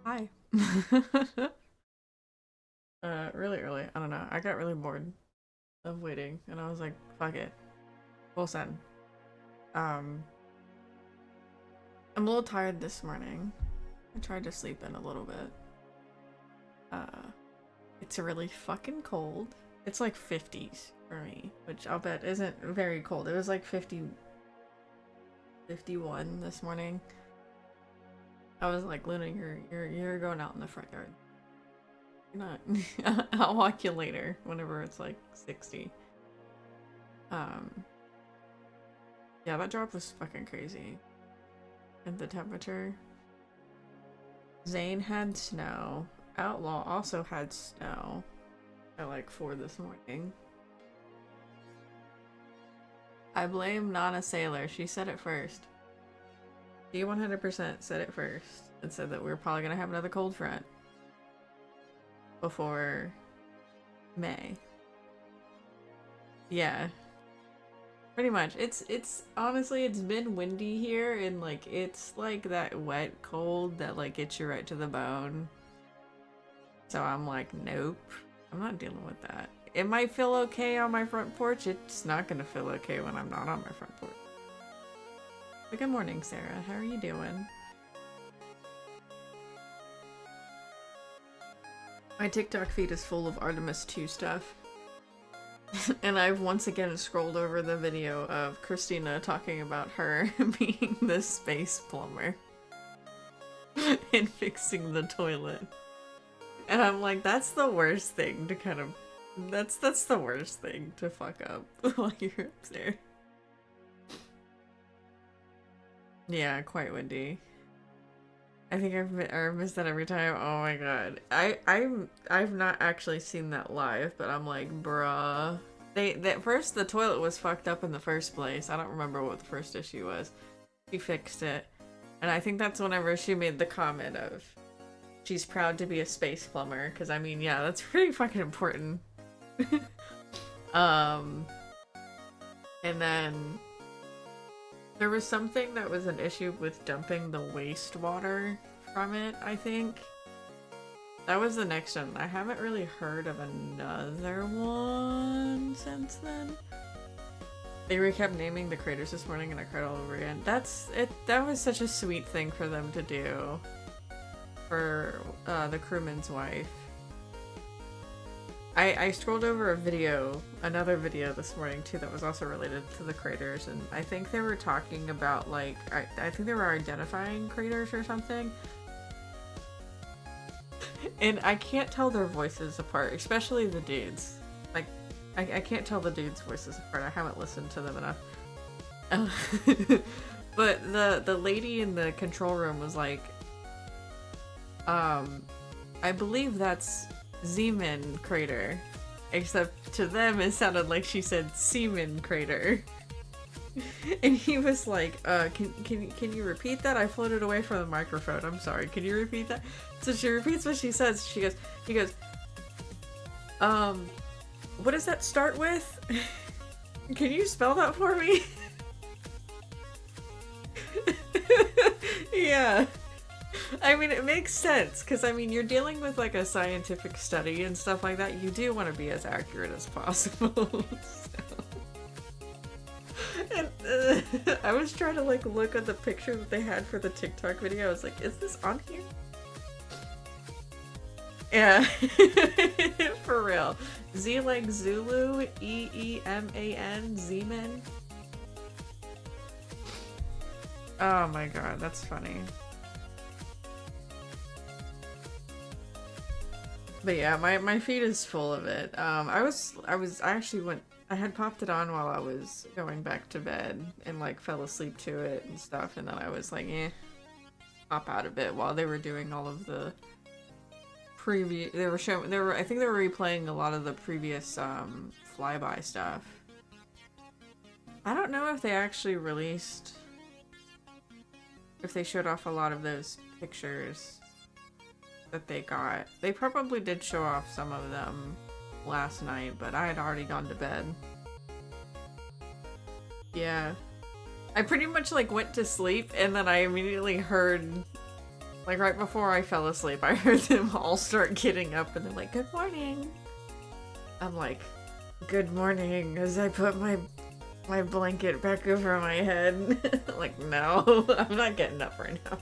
Hi. Really early. I don't know. I got really bored of waiting, and I was like, fuck it. Full send. Um, I'm a little tired this morning. I tried to sleep in a little bit. Uh, it's really fucking cold. It's like 50s for me, which I'll bet isn't very cold. It was like 50, 51 this morning. I was like, Luna, you're going out in the front yard. You're not. I'll walk you later whenever it's like 60. Um, yeah, that drop was fucking crazy. And the temperature. Zane had snow. Outlaw also had snow at like 4 this morning. I blame Nana Sailor. She said it first. She 100% said it first and said that we were probably gonna have another cold front before May. Yeah, pretty much. It's honestly it's been windy here and like it's like that wet cold that like gets you right to the bone. So I'm like, nope. I'm not dealing with that. It might feel okay on my front porch. It's not gonna feel okay when I'm not on my front porch. But good morning, Sarah. How are you doing? My TikTok feed is full of Artemis 2 stuff. And I've once again scrolled over the video of Christina talking about her being the space plumber and fixing the toilet. And I'm like, that's the worst thing to kind of that's the worst thing to fuck up while you're up there. Yeah, quite windy. I think I've missed that every time. Oh my god. I've not actually seen that live, but I'm like, bruh. At first the toilet was fucked up in the first place. I don't remember what the first issue was. She fixed it. And I think that's whenever she made the comment of she's proud to be a space plumber, because I mean, yeah, that's pretty fucking important. um and then there was something that was an issue with dumping the wastewater from it, I think. That was the next one. I haven't really heard of another one since then. They kept naming the craters this morning and I cried all over again. That's it. That was such a sweet thing for them to do. For the crewman's wife. I scrolled over another video this morning too that was also related to the craters, and I think they were talking about like, I think they were identifying craters or something. And I can't tell their voices apart, especially the dudes. Like, I can't tell the dudes' voices apart. I haven't listened to them enough. But the lady in the control room was like, I believe that's Zeman crater. Except to them it sounded like she said semen crater. And he was like, can you repeat that? I floated away from the microphone. I'm sorry. Can you repeat that? So she repeats what she says. He goes, what does that start with? Can you spell that for me? Yeah. I mean, it makes sense, because, I mean, you're dealing with, like, a scientific study and stuff like that. You do want to be as accurate as possible. And I was trying to, like, look at the picture that they had for the TikTok video. I was like, is this on here? Yeah. For real. Z like Zulu, E-E-M-A-N, Z-Men. Oh my god, that's funny. But yeah, my feed is full of it. I had popped it on while I was going back to bed and like fell asleep to it and stuff, and then I was like, pop out of it while they were doing all of the preview. I think they were replaying a lot of the previous flyby stuff. I don't know if they actually released, if they showed off a lot of those pictures that they got. They probably did show off some of them last night, but I had already gone to bed. Yeah. I pretty much like went to sleep and then I immediately heard Like right before I fell asleep, I heard them all start getting up and they're like, "Good morning." I'm like, "Good morning," as I put my blanket back over my head. Like, no, I'm not getting up right now.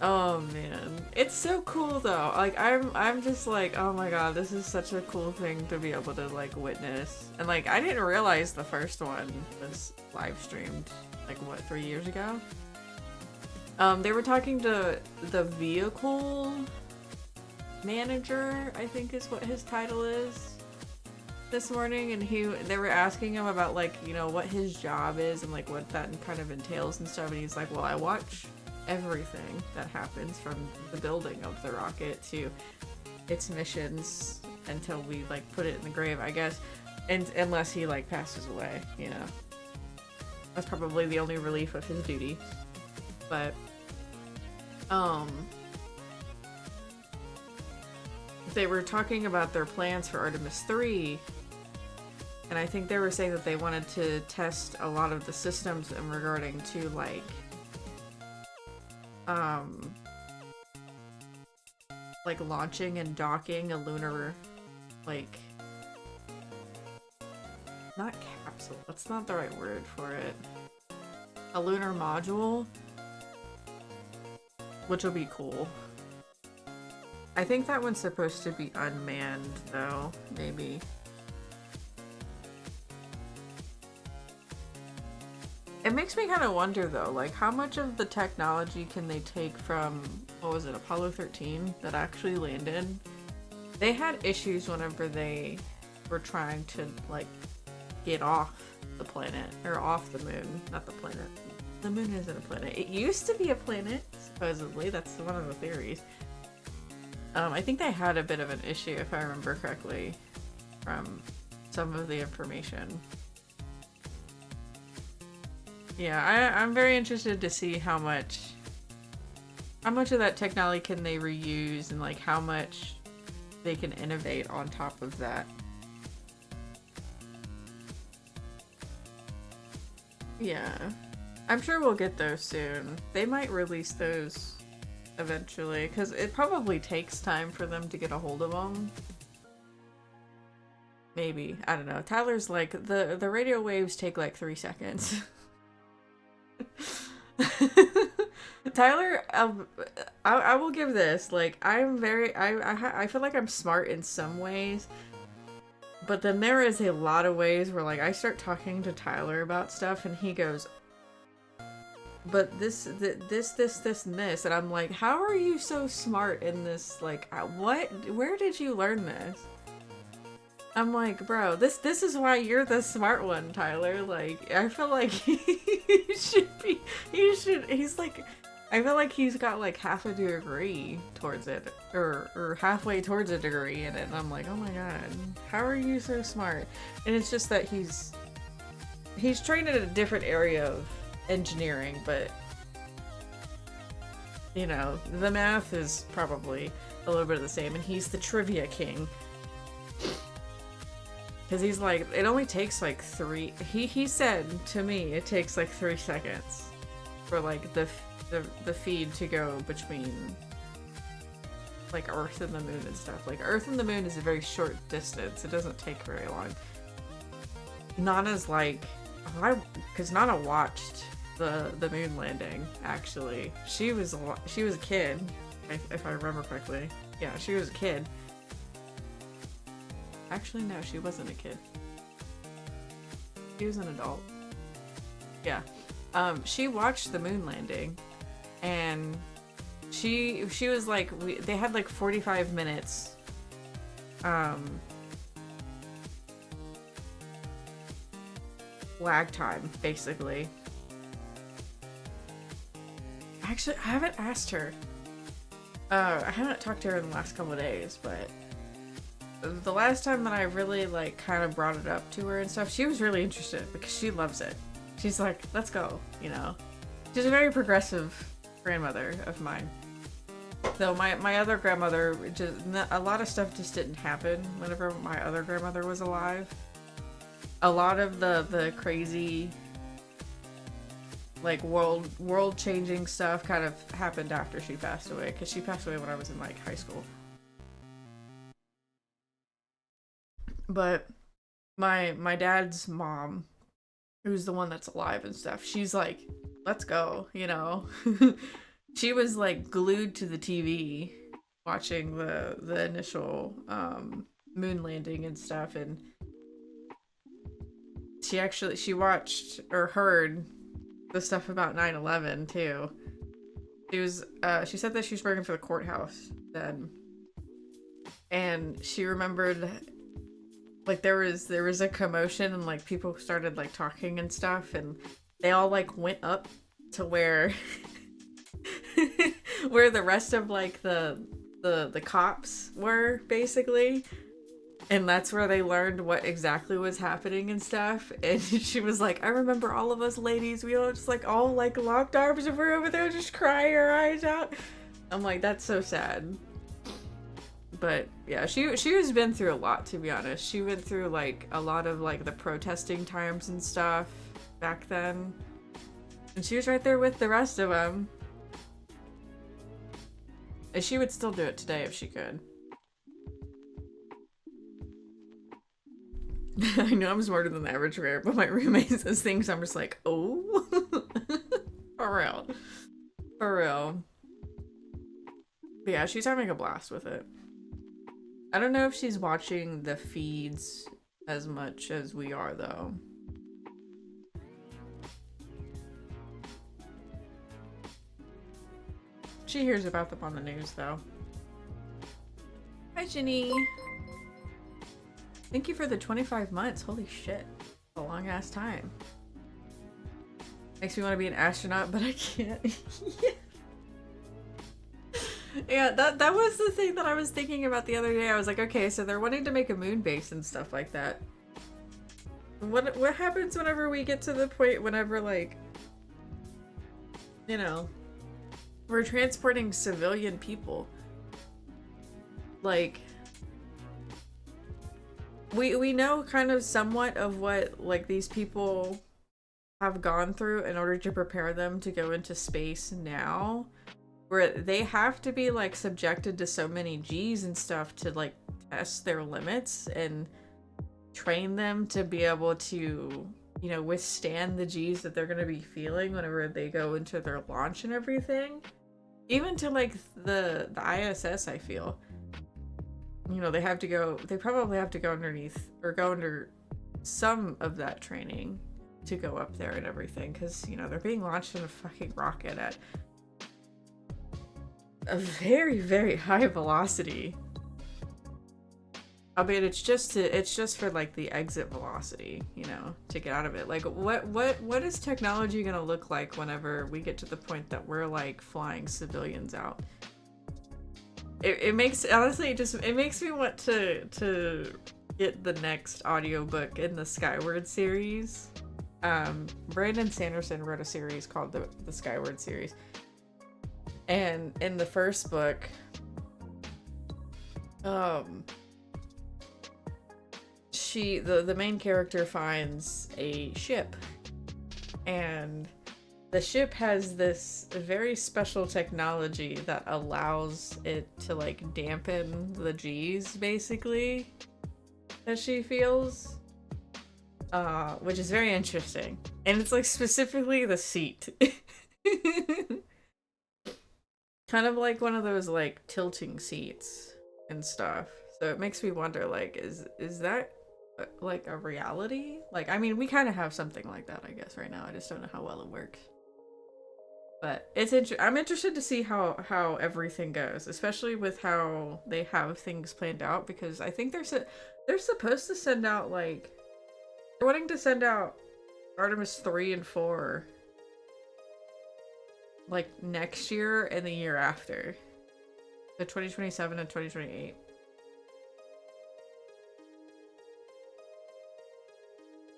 Oh man, it's so cool though. Like I'm just like, oh my god, this is such a cool thing to be able to like witness. And like I didn't realize the first one was live streamed like what, 3 years ago. They were talking to the vehicle manager, I think is what his title is, this morning, and they were asking him about like, you know, what his job is and like what that kind of entails and stuff, and he's like, well, I watch everything that happens from the building of the rocket to its missions until we like put it in the grave, I guess, and unless he like passes away, you know. That's probably the only relief of his duty. But they were talking about their plans for Artemis 3, and I think they were saying that they wanted to test a lot of the systems in regarding to like launching and docking a lunar, like, not capsule, that's not the right word for it, a lunar module, which will be cool. I think that one's supposed to be unmanned though, maybe. It makes me kind of wonder though, like how much of the technology can they take from, what was it, Apollo 13 that actually landed? They had issues whenever they were trying to like get off the planet, or off the moon, not the planet. The moon isn't a planet. It used to be a planet, supposedly. That's one of the theories. I think they had a bit of an issue, if I remember correctly, from some of the information. Yeah, I'm very interested to see how much of that technology can they reuse, and like how much they can innovate on top of that. Yeah, I'm sure we'll get those soon. They might release those eventually, because it probably takes time for them to get a hold of them. Maybe, I don't know. Tyler's like, the radio waves take like 3 seconds. Tyler, I will give this, like, I'm very, I feel like I'm smart in some ways, but then there is a lot of ways where like I start talking to Tyler about stuff and he goes, but this, and this, and I'm like, how are you so smart in this? Like, what, where did you learn this? I'm like, bro, this is why you're the smart one, Tyler. Like, I feel like he's like, I feel like he's got like half a degree towards it, or halfway towards a degree in it, and I'm like, oh my god, how are you so smart? And it's just that he's trained in a different area of engineering, but you know, the math is probably a little bit of the same, and he's the trivia king. Because he's like, it only takes like he said to me it takes like 3 seconds for like the feed to go between like Earth and the moon and stuff. Like Earth and the moon is a very short distance. It doesn't take very long. Nana's like, because Nana watched the moon landing, actually. She was a kid, if I remember correctly. Yeah, she was a kid. Actually, no, she wasn't a kid. She was an adult. Yeah. She watched the moon landing, and she was like, they had like 45 minutes lag time, basically. Actually, I haven't asked her. I haven't talked to her in the last couple of days, but the last time that I really like kind of brought it up to her and stuff, she was really interested because she loves it. She's like, let's go, you know. She's a very progressive grandmother of mine. Though my other grandmother, a lot of stuff just didn't happen whenever my other grandmother was alive. A lot of the crazy like world changing stuff kind of happened after she passed away, because she passed away when I was in like high school. But my dad's mom, who's the one that's alive and stuff, she's like, let's go, you know. She was like glued to the TV watching the initial moon landing and stuff, and she watched or heard the stuff about 9/11 too. She said that she was working for the courthouse then, and she remembered like there was a commotion and like people started like talking and stuff, and they all like went up to where where the rest of like the cops were, basically, and that's where they learned what exactly was happening and stuff. And she was like, I remember all of us ladies, we all just like all like locked arms and we're over there just crying our eyes out. I'm like, that's so sad. But yeah, she has been through a lot, to be honest. She went through like a lot of like the protesting times and stuff back then, and she was right there with the rest of them. And she would still do it today if she could. I know I'm smarter than the average rare, but my roommate says things I'm just like, oh. For real. For real. But yeah, she's having a blast with it. I don't know if she's watching the feeds as much as we are, though. She hears about them on the news, though. Hi, Ginny. Thank you for the 25 months. Holy shit. A long ass time. Makes me want to be an astronaut, but I can't. Yeah. Yeah, that was the thing that I was thinking about the other day. I was like, okay, so they're wanting to make a moon base and stuff like that. What happens whenever we get to the point whenever, like, you know, we're transporting civilian people? Like, we know kind of somewhat of what, like, these people have gone through in order to prepare them to go into space now, where they have to be like subjected to so many G's and stuff to like test their limits and train them to be able to, you know, withstand the G's that they're going to be feeling whenever they go into their launch and everything. Even to like the ISS, I feel, you know, they probably have to go underneath or go under some of that training to go up there and everything, because, you know, they're being launched in a fucking rocket at a very, very high velocity. Albeit it's just for like the exit velocity, you know, to get out of it. Like what is technology gonna look like whenever we get to the point that we're like flying civilians out? It makes, honestly, it makes me want to get the next audiobook in the Skyward series. Brandon Sanderson wrote a series called the Skyward series. And in the first book, the main character finds a ship, and the ship has this very special technology that allows it to like dampen the G's, basically, that she feels, which is very interesting. And it's like specifically the seat. Kind of like one of those like tilting seats and stuff. So it makes me wonder, like, is that like a reality? Like, I mean, we kind of have something like that, I guess, right now. I just don't know how well it works. But it's I'm interested to see how everything goes, especially with how they have things planned out, because I think they're supposed to send out, like, they're wanting to send out Artemis 3 and 4 like next year and the year after. So 2027 and 2028.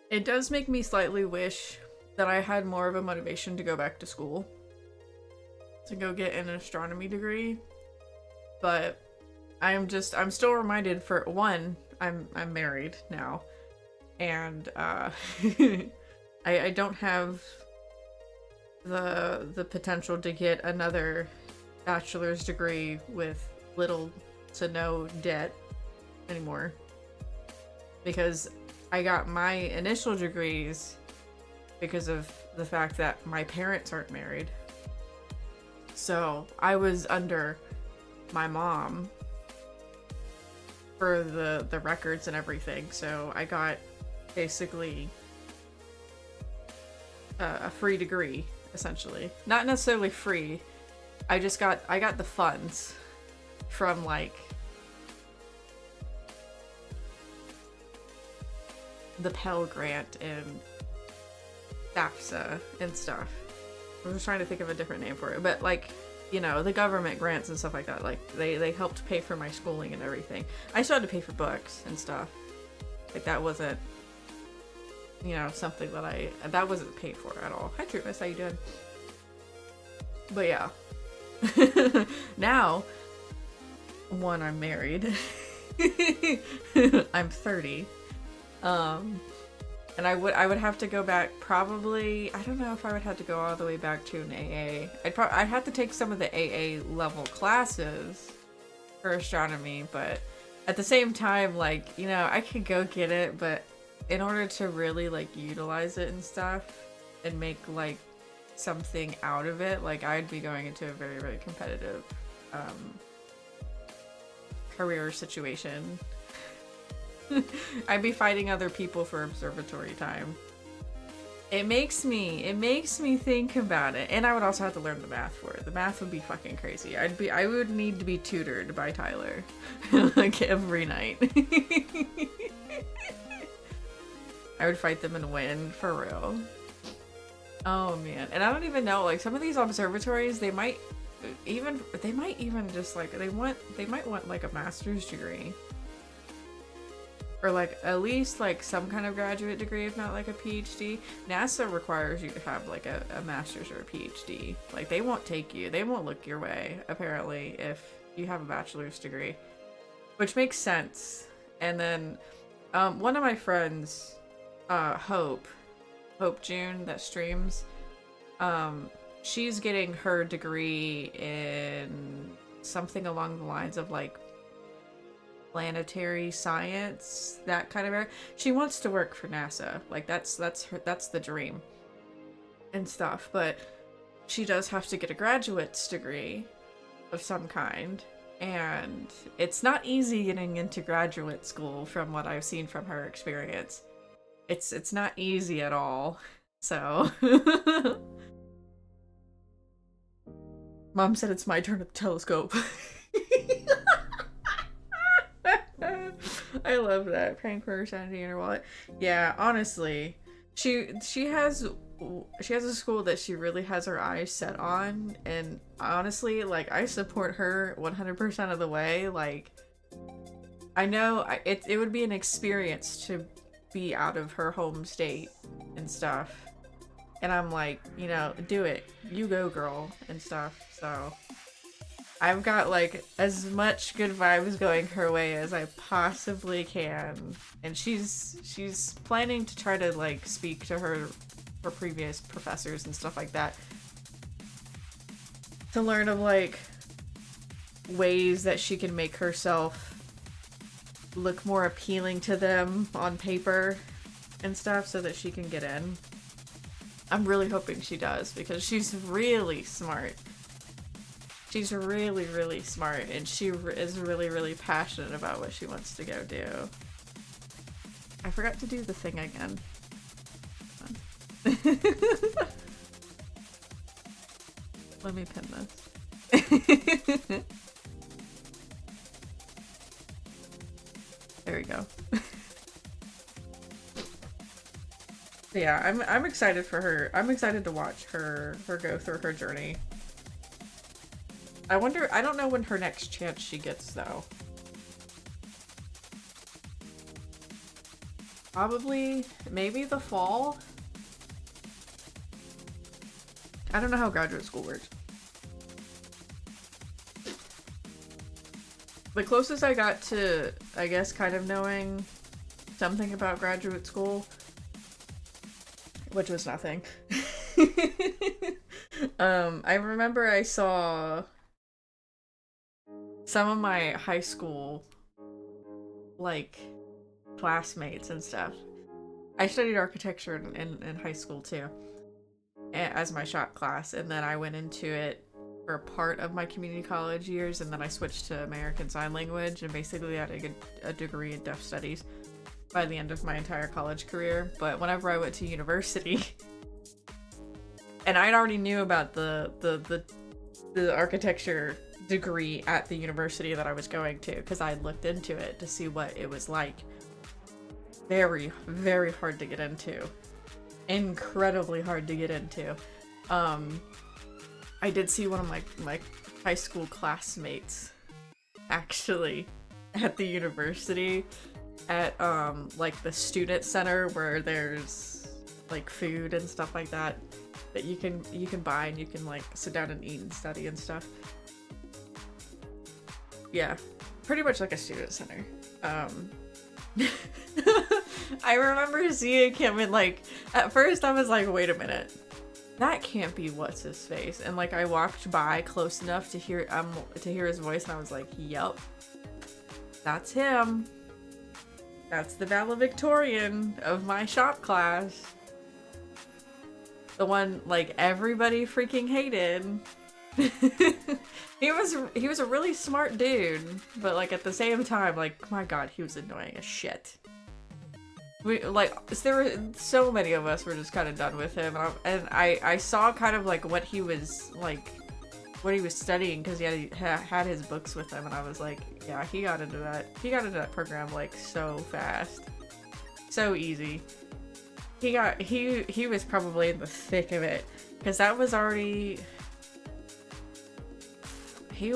It does make me slightly wish that I had more of a motivation to go back to school, to go get an astronomy degree. But I'm still reminded, for one, I'm married now, and I don't have the potential to get another bachelor's degree with little to no debt anymore, because I got my initial degrees because of the fact that my parents aren't married. So I was under my mom for the records and everything. So I got basically a free degree, essentially. Not necessarily free. I got the funds from like the Pell Grant and FAFSA and stuff. I was trying to think of a different name for it, but like, you know, the government grants and stuff like that. Like they helped pay for my schooling and everything. I still had to pay for books and stuff. Like that wasn't, you know, something that wasn't paid for at all. Hi Trumas, how you doing? But yeah. Now, one, I'm married. I'm 30. And I would have to go back probably, I don't know if I would have to go all the way back to an AA. I'd have to take some of the AA level classes for astronomy, but at the same time, like, you know, I could go get it, but in order to really like utilize it and stuff and make like something out of it, like I'd be going into a very, very competitive career situation. I'd be fighting other people for observatory time. It makes me think about it. And I would also have to learn the math for it. The math would be fucking crazy. I would need to be tutored by Tyler like every night. I would fight them and win for real. Oh man. And I don't even know, like some of these observatories, they might even just like they might want like a master's degree. Or like at least like some kind of graduate degree, if not like a PhD. NASA requires you to have like a master's or a PhD. Like they won't look your way apparently if you have a bachelor's degree, which makes sense. And then one of my friends, Hope June, that streams, she's getting her degree in something along the lines of like planetary science, that kind of area. She wants to work for NASA. Like that's the dream and stuff, but she does have to get a graduate's degree of some kind, and it's not easy getting into graduate school from what I've seen from her experience. It's not easy at all. So Mom said it's my turn to telescope. I love that. Prank for her sanity in her wallet. Yeah, honestly, she has a school that she really has her eyes set on, and honestly, like I support her 100% of the way. Like I know it would be an experience to be out of her home state and stuff, and I'm like, you know, do it, you go girl and stuff. So I've got like as much good vibes going her way as I possibly can, and she's planning to try to like speak to her previous professors and stuff like that to learn of like ways that she can make herself look more appealing to them on paper and stuff so that she can get in. I'm really hoping she does, because she's really smart. She's really, really smart, and she is really, really passionate about what she wants to go do. I forgot to do the thing again. Let me pin this. There we go. Yeah, I'm excited for her. I'm excited to watch her go through her journey. I don't know when her next chance she gets though. Probably, maybe the fall? I don't know how graduate school works. The closest I got to, I guess, kind of knowing something about graduate school, which was nothing, I remember I saw some of my high school, like, classmates and stuff. I studied architecture in high school too, as my shop class, and then I went into it for part of my community college years, and then I switched to American Sign Language, and basically had a degree in deaf studies by the end of my entire college career. But whenever I went to university, and I'd already knew about the architecture degree at the university that I was going to, because I looked into it to see what it was like. Very, very hard to get into. Incredibly hard to get into. I did see one of my high school classmates actually at the university at like the student center where there's like food and stuff like that you can buy, and you can like sit down and eat and study and stuff. Yeah, pretty much like a student center. I remember seeing him, and like at first I was like, wait a minute, that can't be what's his face, and like I walked by close enough to hear his voice, and I was like, yup, that's him. That's the valedictorian of my shop class. The one like everybody freaking hated. He was a really smart dude, but like at the same time, like, my god, he was annoying as shit. There were so many of us were just kind of done with him, and I saw kind of like what he was studying, because he had his books with him, and I was like, yeah, he got into that program like so fast, so easy. He was probably in the thick of it, because that was already, he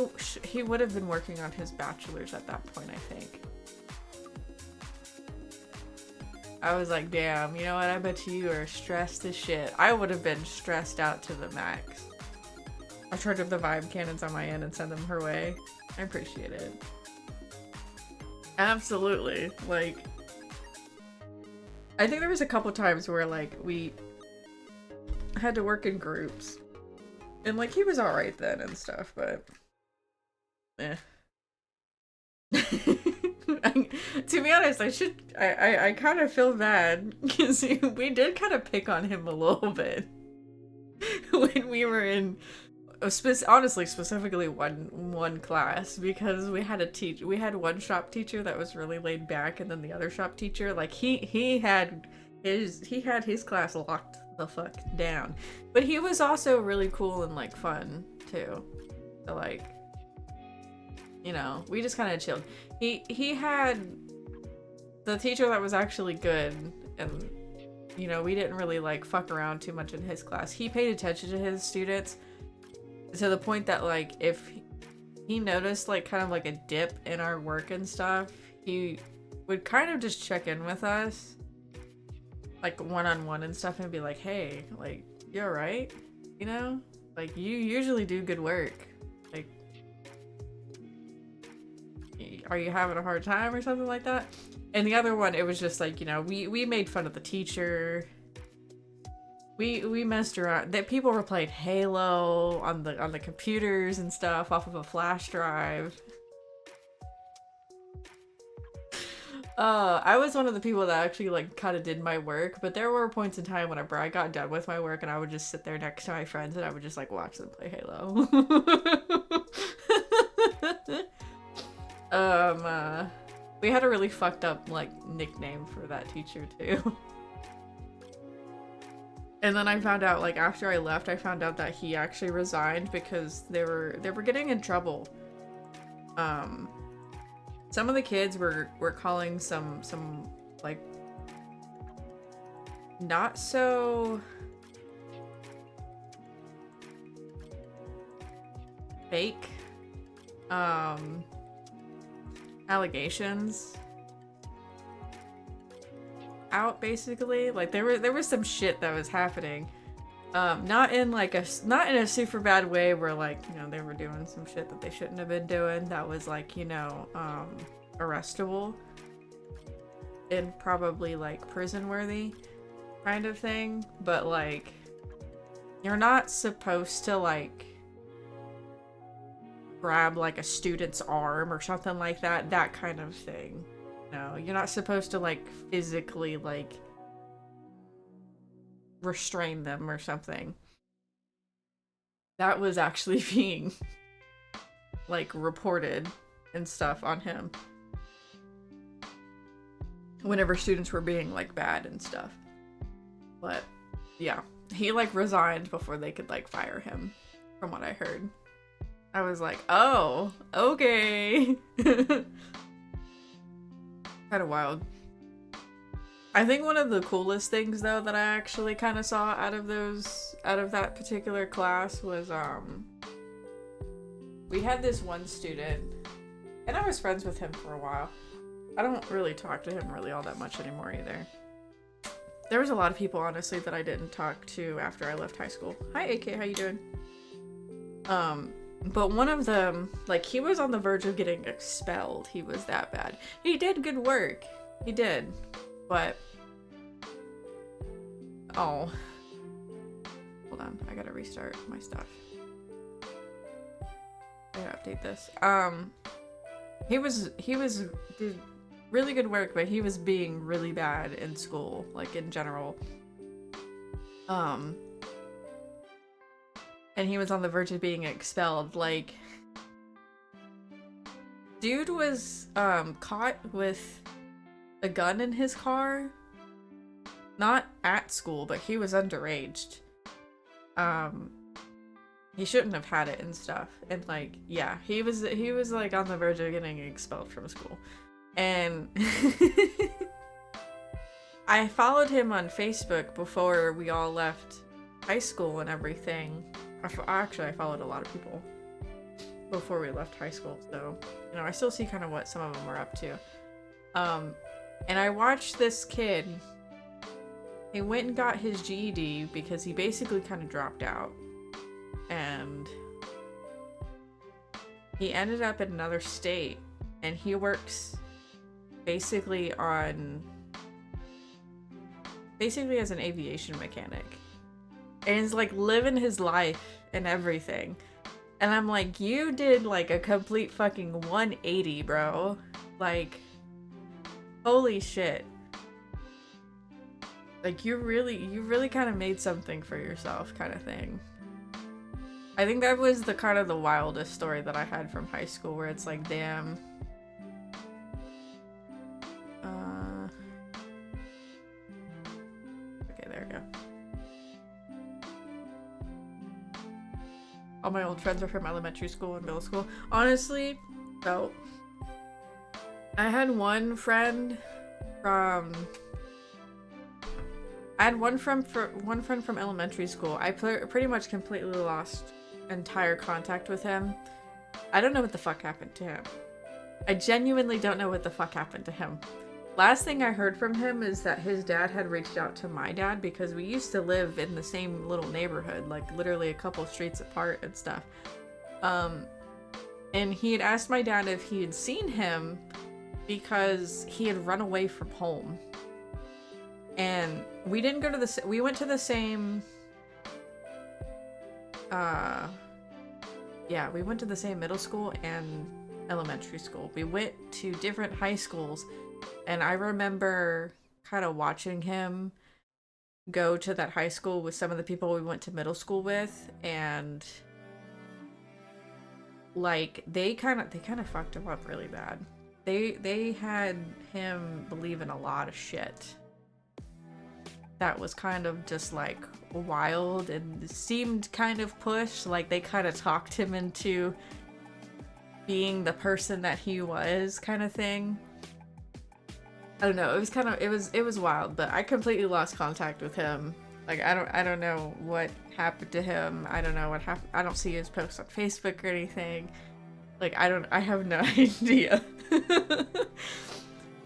would have been working on his bachelor's at that point, I think. I was like, damn, you know what, I bet you are stressed as shit. I would have been stressed out to the max. I charge up the vibe cannons on my end and send them her way. I appreciate it. Absolutely. Like, I think there was a couple times where like we had to work in groups, and like he was alright then and stuff, but eh. To be honest, I kind of feel bad, because we did kind of pick on him a little bit when we were in, honestly, specifically one class, because we had one shop teacher that was really laid back, and then the other shop teacher, like he had his class locked the fuck down, but he was also really cool and like fun too. So like, you know, we just kind of chilled. He had the teacher that was actually good, and you know, we didn't really like fuck around too much in his class. He paid attention to his students to the point that like if he noticed like kind of like a dip in our work and stuff, he would kind of just check in with us like one-on-one and stuff, and be like, hey, like, you alright? You know? Like, you usually do good work. Like, are you having a hard time or something like that? And the other one, it was just like, you know, we made fun of the teacher. We messed around. That people were playing Halo on the computers and stuff off of a flash drive. I was one of the people that actually like kind of did my work, but there were points in time whenever I got done with my work and I would just sit there next to my friends and I would just like watch them play Halo. We had a really fucked up like nickname for that teacher too. And then I found out, like, after I left, I found out that he actually resigned because they were getting in trouble. Some of the kids were calling some like not so fake allegations out, basically. Like there was some shit that was happening, not in a super bad way where like, you know, they were doing some shit that they shouldn't have been doing that was like, you know, arrestable and probably like prison worthy kind of thing, but like you're not supposed to like grab like a student's arm or something like that, that kind of thing. No, you're not supposed to like physically like restrain them or something. That was actually being like reported and stuff on him whenever students were being like bad and stuff. But yeah, he like resigned before they could like fire him, from what I heard. I was like, oh, okay. Kind of wild. I think one of the coolest things though that I actually kind of saw out of that particular class was we had this one student, and I was friends with him for a while. I don't really talk to him really all that much anymore either. There was a lot of people honestly that I didn't talk to after I left high school. Hi AK, how you doing? But one of them, like, he was on the verge of getting expelled. He was that bad. He did good work. He did. But... oh. Hold on. I gotta restart my stuff. I gotta update this. He did really good work, but he was being really bad in school, like, in general. And he was on the verge of being expelled. Like, dude was caught with a gun in his car. Not at school, but he was underaged. He shouldn't have had it and stuff. And like, yeah, he was like on the verge of getting expelled from school. And I followed him on Facebook before we all left high school and everything. Actually, I followed a lot of people before we left high school, so, you know, I still see kind of what some of them were up to. And I watched this kid. He went and got his GED because he basically kind of dropped out. And he ended up in another state, and he works basically as an aviation mechanic. And he's like living his life and everything. And I'm like, you did like a complete fucking 180, bro. Like, holy shit. Like, you really kind of made something for yourself, kind of thing. I think that was the kind of the wildest story that I had from high school, where it's like, damn. Okay, there we go. All my old friends are from elementary school and middle school. Honestly, so I had one friend from elementary school. I pretty much completely lost entire contact with him. I don't know what the fuck happened to him. I genuinely don't know what the fuck happened to him. Last thing I heard from him is that his dad had reached out to my dad, because we used to live in the same little neighborhood, like literally a couple streets apart and stuff. And he had asked my dad if he had seen him because he had run away from home. And we didn't go to we went to the same, yeah, we went to the same middle school and elementary school. We went to different high schools. And I remember kind of watching him go to that high school with some of the people we went to middle school with, and like they kind of fucked him up really bad. They had him believe in a lot of shit that was kind of just like wild and seemed kind of pushed. Like they kind of talked him into being the person that he was, kind of thing. I don't know. It was kind of, it was wild, but I completely lost contact with him. Like, I don't know what happened to him. I don't know what happened. I don't see his posts on Facebook or anything. Like, I have no idea.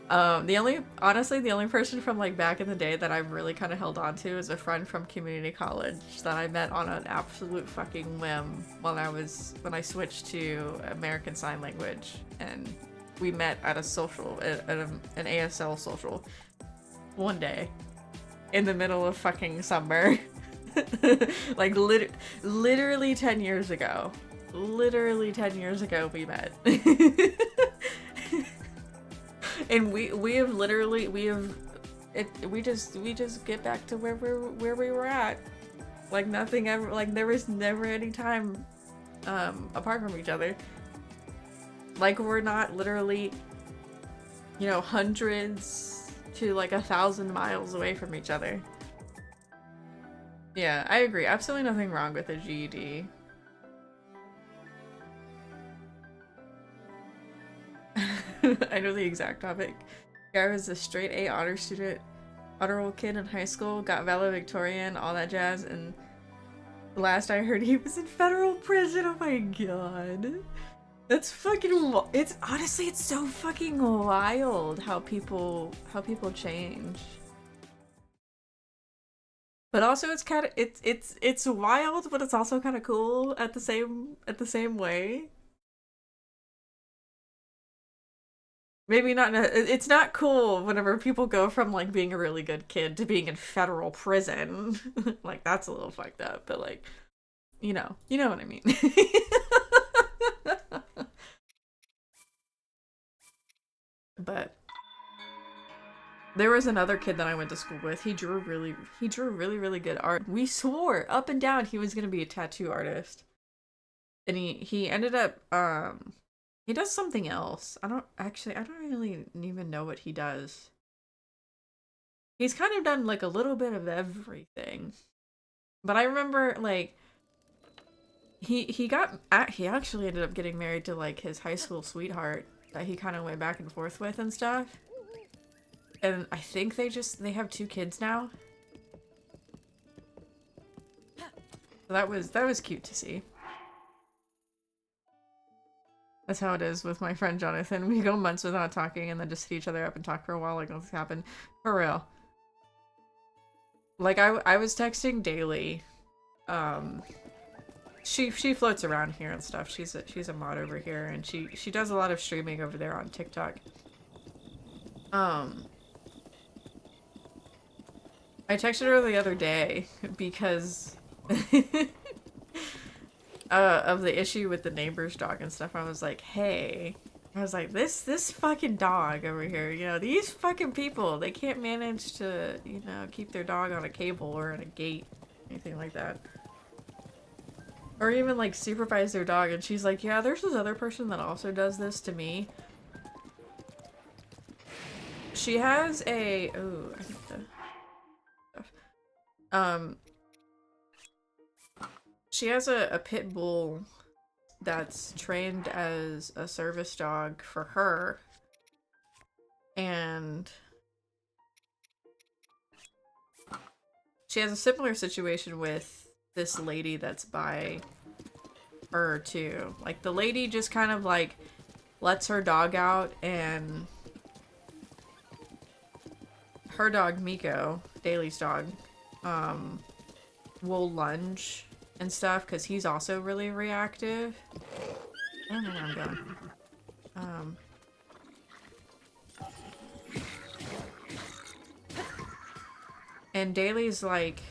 Honestly, the only person from like back in the day that I've really kind of held on to is a friend from community college that I met on an absolute fucking whim when I switched to American Sign Language, and we met at a social, at an ASL social one day in the middle of fucking summer. Like literally 10 years ago. Literally 10 years ago we met. And we have literally we just get back to where we were at. Like nothing ever, like there was never any time apart from each other. Like we're not literally, you know, hundreds to like 1,000 miles away from each other. Yeah, I agree. Absolutely nothing wrong with a GED. I know the exact topic. Guy was a straight A honor student, honor roll kid in high school, got valedictorian, all that jazz, and last I heard he was in federal prison. Oh my god. That's fucking it's honestly it's so fucking wild how people change. But also it's kind of it's wild, but it's also kind of cool at the same way. Maybe not. It's not cool whenever people go from like being a really good kid to being in federal prison. Like that's a little fucked up. But like, you know what I mean. But there was another kid that I went to school with. He drew really good art. We swore up and down he was gonna be a tattoo artist, and he ended up he does something else. I don't really even know what he does. He's kind of done like a little bit of everything. But I remember like he actually ended up getting married to like his high school sweetheart that he kind of went back and forth with and stuff. And I think they have 2 kids now. So that was cute to see. That's how it is with my friend Jonathan. We go months without talking and then just hit each other up and talk for a while like nothing's happened. For real. Like I was texting daily. She floats around here and stuff. She's a mod over here and she does a lot of streaming over there on TikTok. I texted her the other day because of the issue with the neighbor's dog and stuff. I was like, hey, I was like, this fucking dog over here, you know, these fucking people, they can't manage to, you know, keep their dog on a cable or in a gate, anything like that. Or even like supervise their dog. And she's like, yeah, there's this other person that also does this to me. She has a, oh, I think the she has a pit bull that's trained as a service dog for her, and she has a similar situation with this lady that's by her too. Like the lady just kind of like lets her dog out, and her dog Miko, Daly's dog, will lunge and stuff because he's also really reactive. I don't know where I'm going. And Daly's like,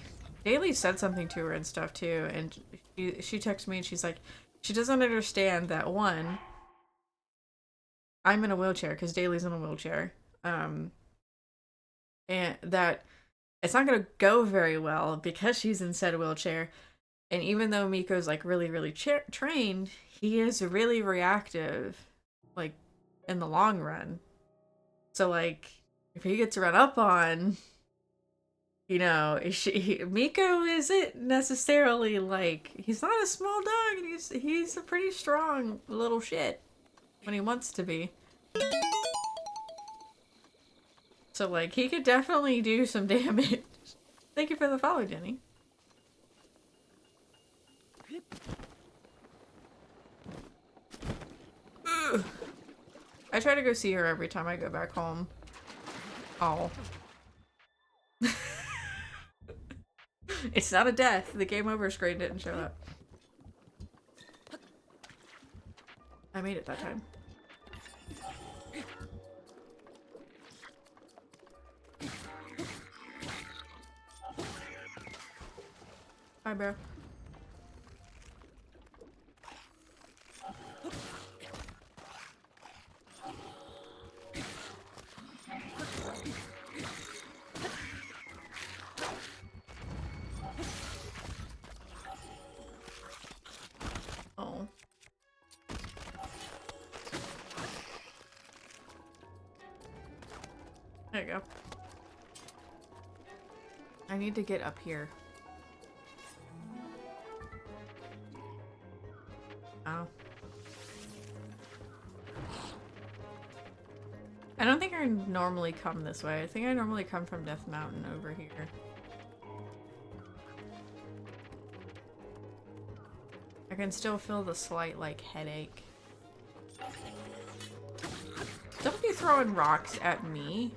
Daly said something to her and stuff too, and she texted me and she's like, she doesn't understand that one, I'm in a wheelchair because Daly's in a wheelchair, and that it's not gonna go very well because she's in said wheelchair. And even though Miko's like really trained, he is really reactive, like in the long run. So like if he gets run up on, you know, Miko isn't necessarily like, he's not a small dog, and he's a pretty strong little shit when he wants to be. So like he could definitely do some damage. Thank you for the follow, Jenny. Ugh. I try to go see her every time I go back home. Oh. It's not a death. The game over screen didn't show up. I made it that time. Bye, bro. Oh. There you go. I need to get up here. Oh. I don't think I normally come this way. I think I normally come from Death Mountain over here. I can still feel the slight, like, headache. Don't be throwing rocks at me.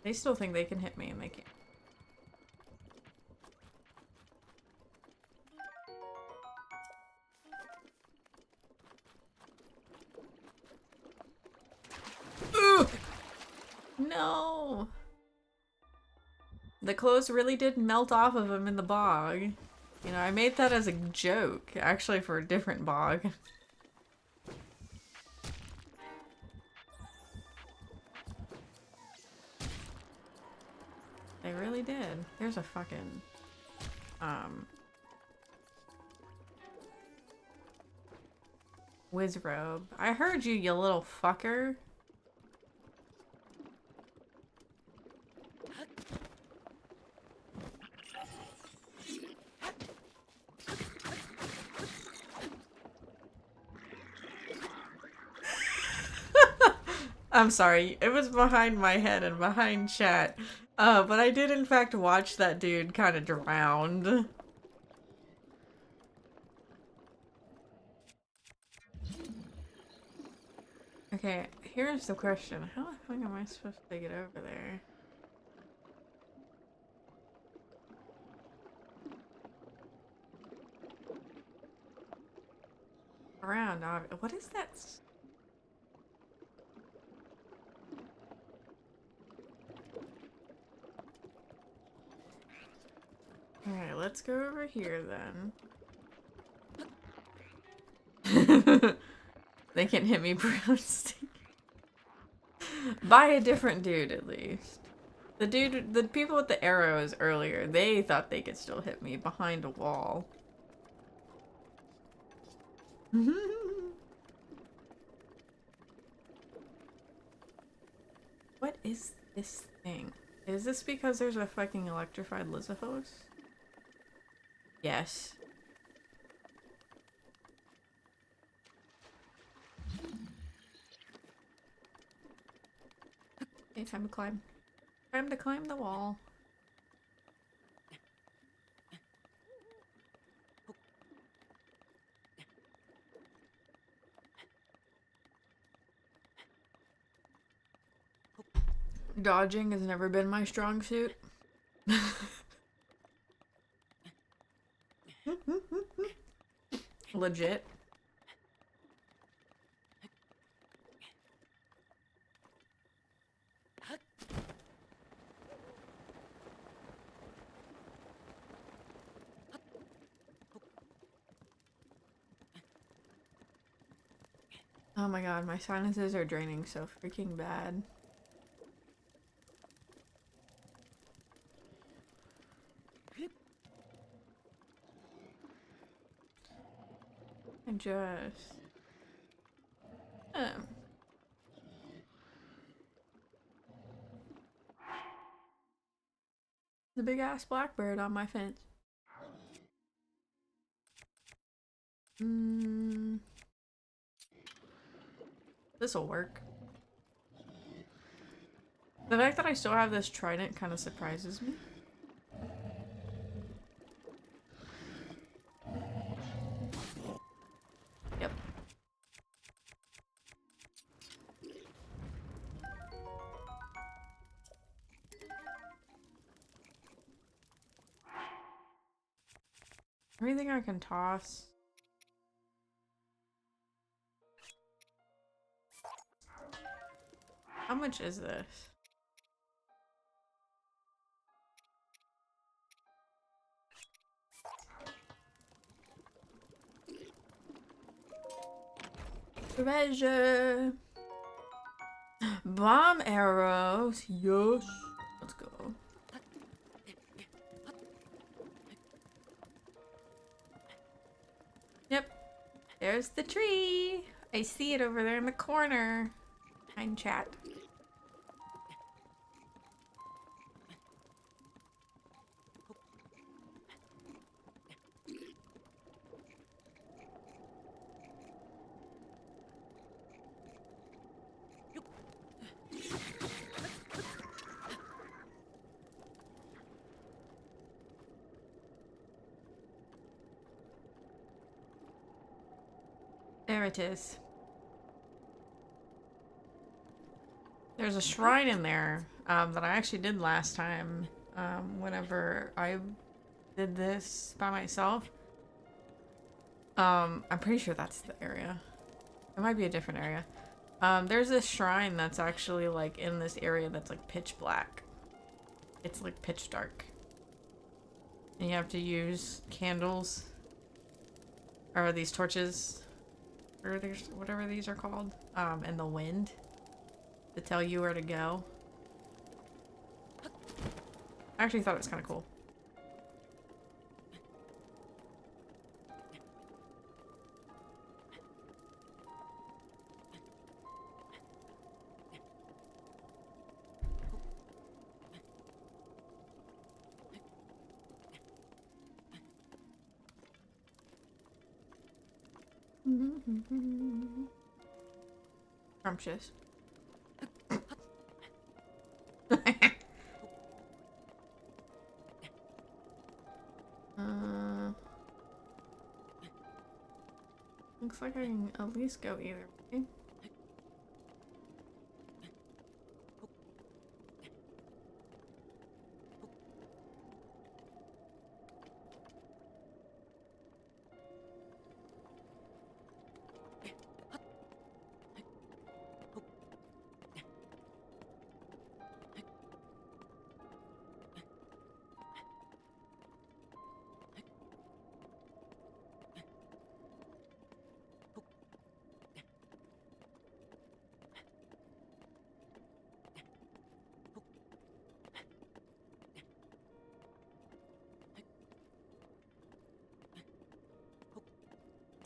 They still think they can hit me and they can't. Ugh! No! The clothes really did melt off of him in the bog. You know, I made that as a joke, actually, for a different bog. They really did. There's a fucking, whiz robe. I heard you, you little fucker. I'm sorry, it was behind my head and behind chat. But I did in fact watch that dude kind of drowned. Okay, here's the question. How the fuck am I supposed to get over there? Around, what is that? Alright, let's go over here then. They can hit me broomstick. By a different dude, at least. The people with the arrows earlier, they thought they could still hit me behind a wall. What is this thing? Is this because there's a fucking electrified Lizithos? Yes. Okay, time to climb. Time to climb the wall. Dodging has never been my strong suit. Legit. Oh my god, my sinuses are draining so freaking bad. I just... The big ass blackbird on my fence. This'll work. The fact that I still have this trident kind of surprises me. Yep. Everything I can toss. How much is this? Treasure! Bomb arrows! Yes! Let's go. Yep. There's the tree! I see it over there in the corner. Behind chat. There it is. There's a shrine in there that I actually did last time whenever I did this by myself. I'm pretty sure that's the area. It might be a different area. There's this shrine that's actually like in this area that's like pitch black. It's like pitch dark. And you have to use candles. Or these torches. Or whatever these are called. And the wind. To tell you where to go. I actually thought it was kind of cool. Scrumptious. Looks like I can at least go either way.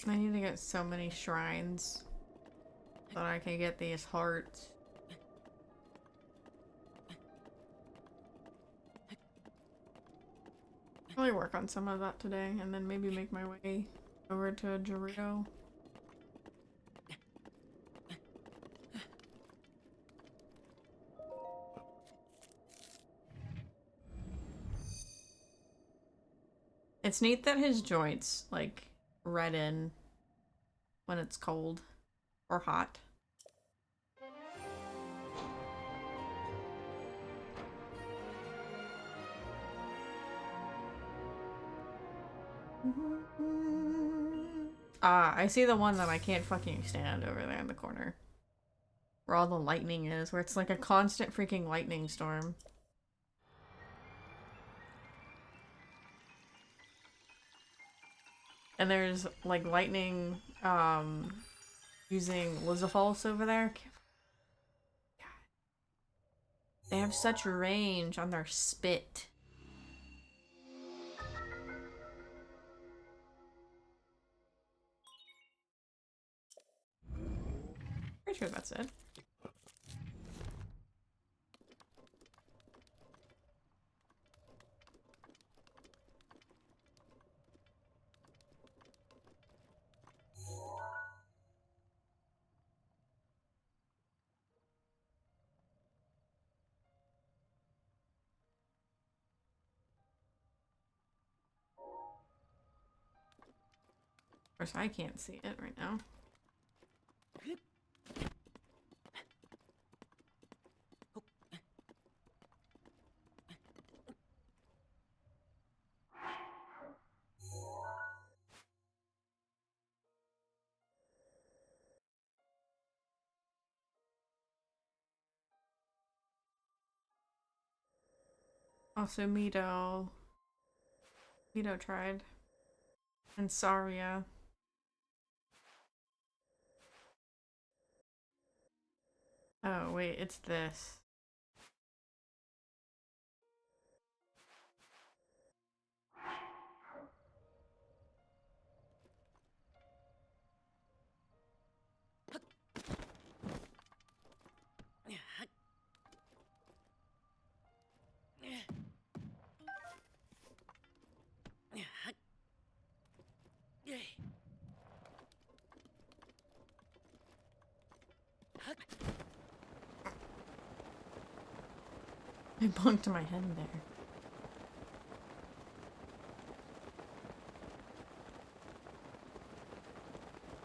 I need to get so many shrines so that I can get these hearts. Probably work on some of that today and then maybe make my way over to Gerudo. It's neat that his joints like redden when it's cold or hot. Ah, I see the one that I can't fucking stand over there in the corner. Where all the lightning is, where it's like a constant freaking lightning storm. And there's like lightning using Lizafalse over there. God. They have such range on their spit. Pretty sure that's it. Of course, I can't see it right now. Also, Mito tried. And Saria. Oh, wait, it's this. I bunked my head in there.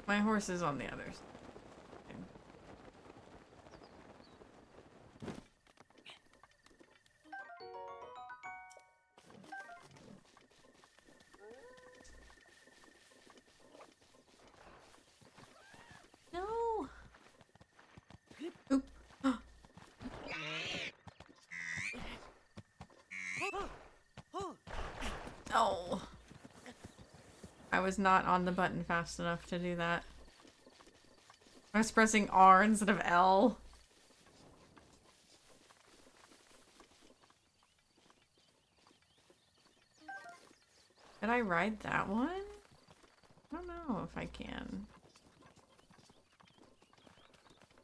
My horse is on the other side. No! Oop. Oh. I was not on the button fast enough to do that. I was pressing R instead of L. Did I ride that one? I don't know if I can.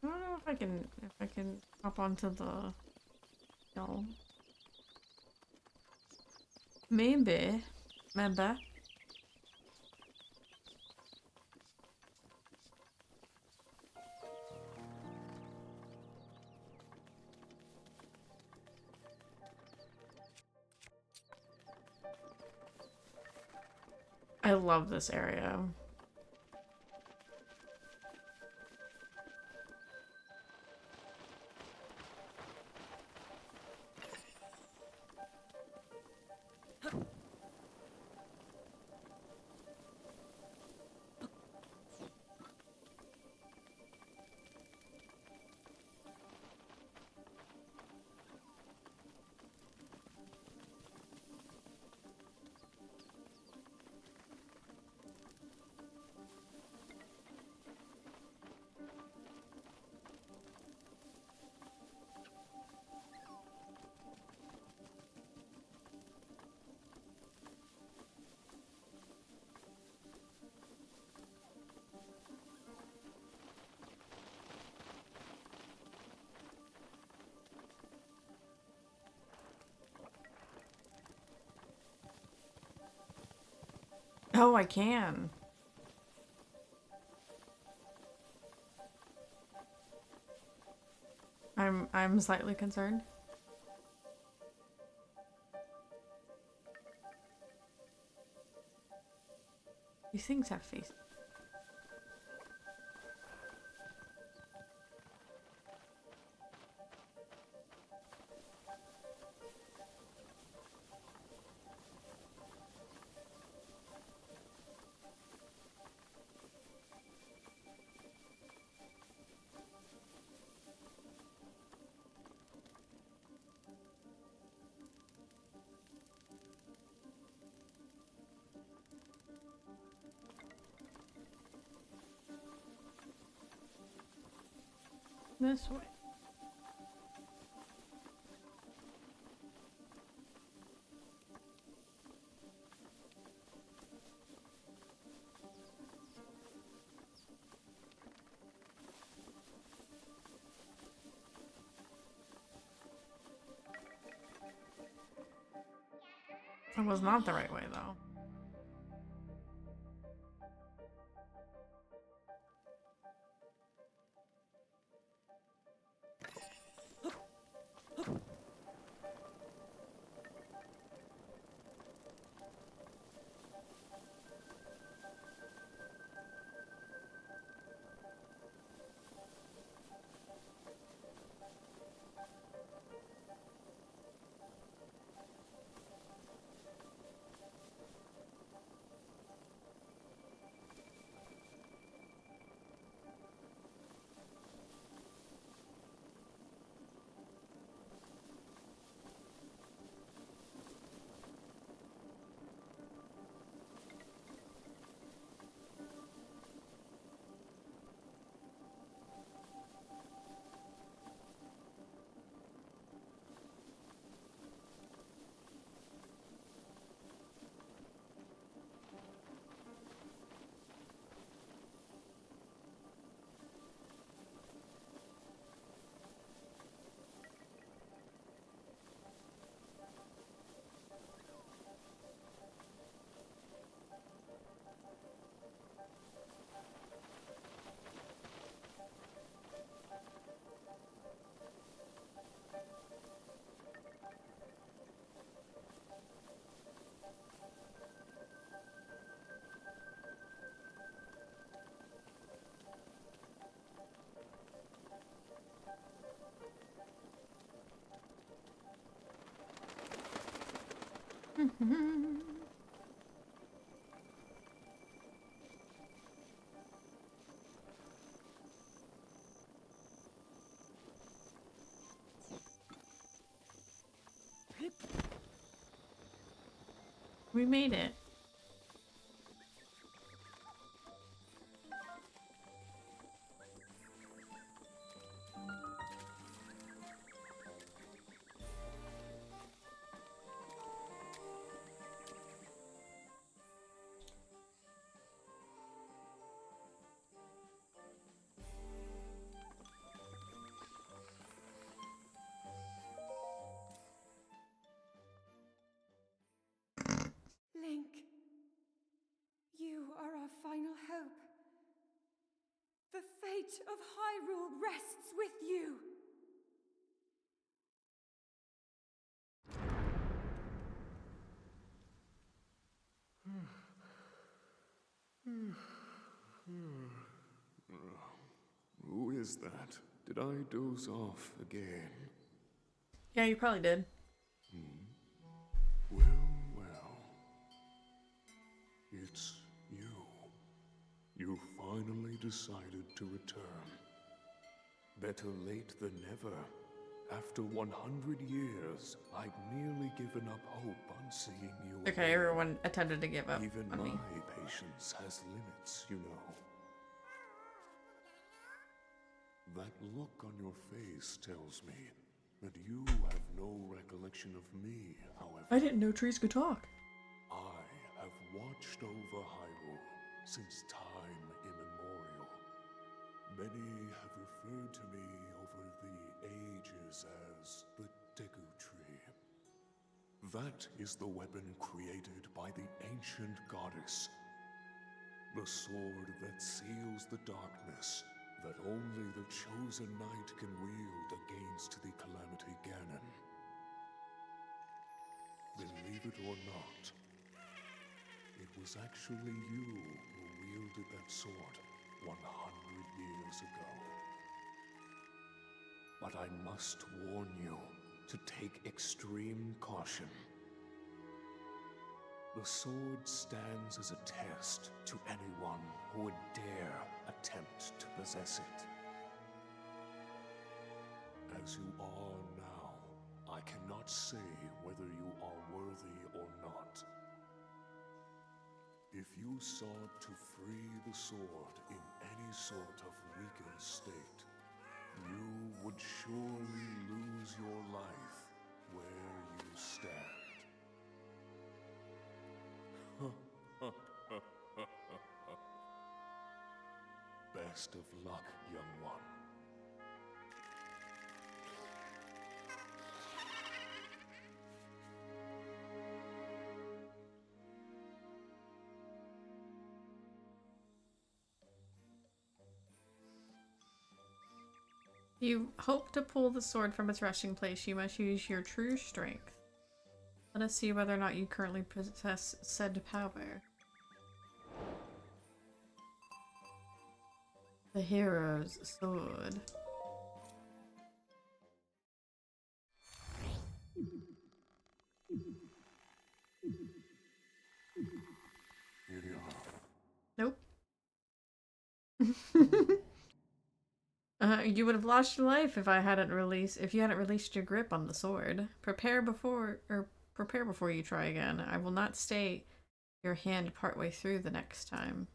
I don't know if I can hop onto the hill. Maybe. Maybe. I love this area. Oh, I can. I'm slightly concerned. These things have faces. This way. It was not the right way, though. We made it. Link, you are our final hope. The fate of Hyrule rests with you. Who is that? Did I doze off again? Yeah, you probably did. Well, well. It's you. You finally decided to return. Better late than never. After 100 years, I'd nearly given up hope on seeing you Okay, again. everyone attempted to give up Even on my me. patience has limits, you know. That look on your face tells me that you have no recollection of me, however. I didn't know trees could talk. I have watched over Hyrule since time immemorial. Many have referred to me over the ages as the Deku Tree. That is the weapon created by the ancient goddess. The sword that seals the darkness that only the chosen knight can wield against the Calamity Ganon. Believe it or not, it was actually you who wielded that sword 100 years ago. But I must warn you to take extreme caution. The sword stands as a test to anyone who would dare attempt to possess it. As you are now, I cannot say whether you are worthy or not. If you sought to free the sword in any sort of weakened state, you would surely lose your life where you stand. Best of luck, young one. If you hope to pull the sword from its resting place, you must use your true strength. Let us see whether or not you currently possess said power. The hero's sword. Here you are. Nope. You would have lost your life if you hadn't released your grip on the sword. Prepare before you try again. I will not stay your hand partway through the next time.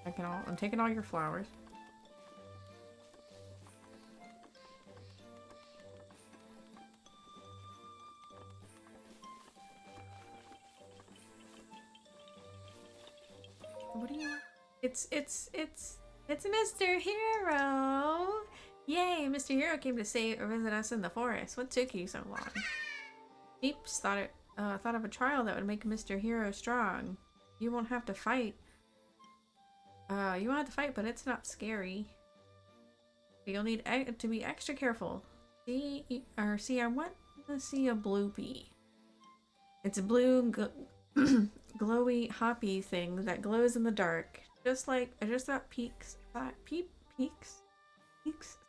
I'm taking all your flowers. What do you want? It's Mr. Hero! Yay, Mr. Hero came to visit us in the forest. What took you so long? Peeps thought of a trial that would make Mr. Hero strong. You won't have to fight. You won't have to fight, but it's not scary. But you'll need to be extra careful. I want to see a bloopy. It's a blue, glowy, hoppy thing that glows in the dark, just that Peek's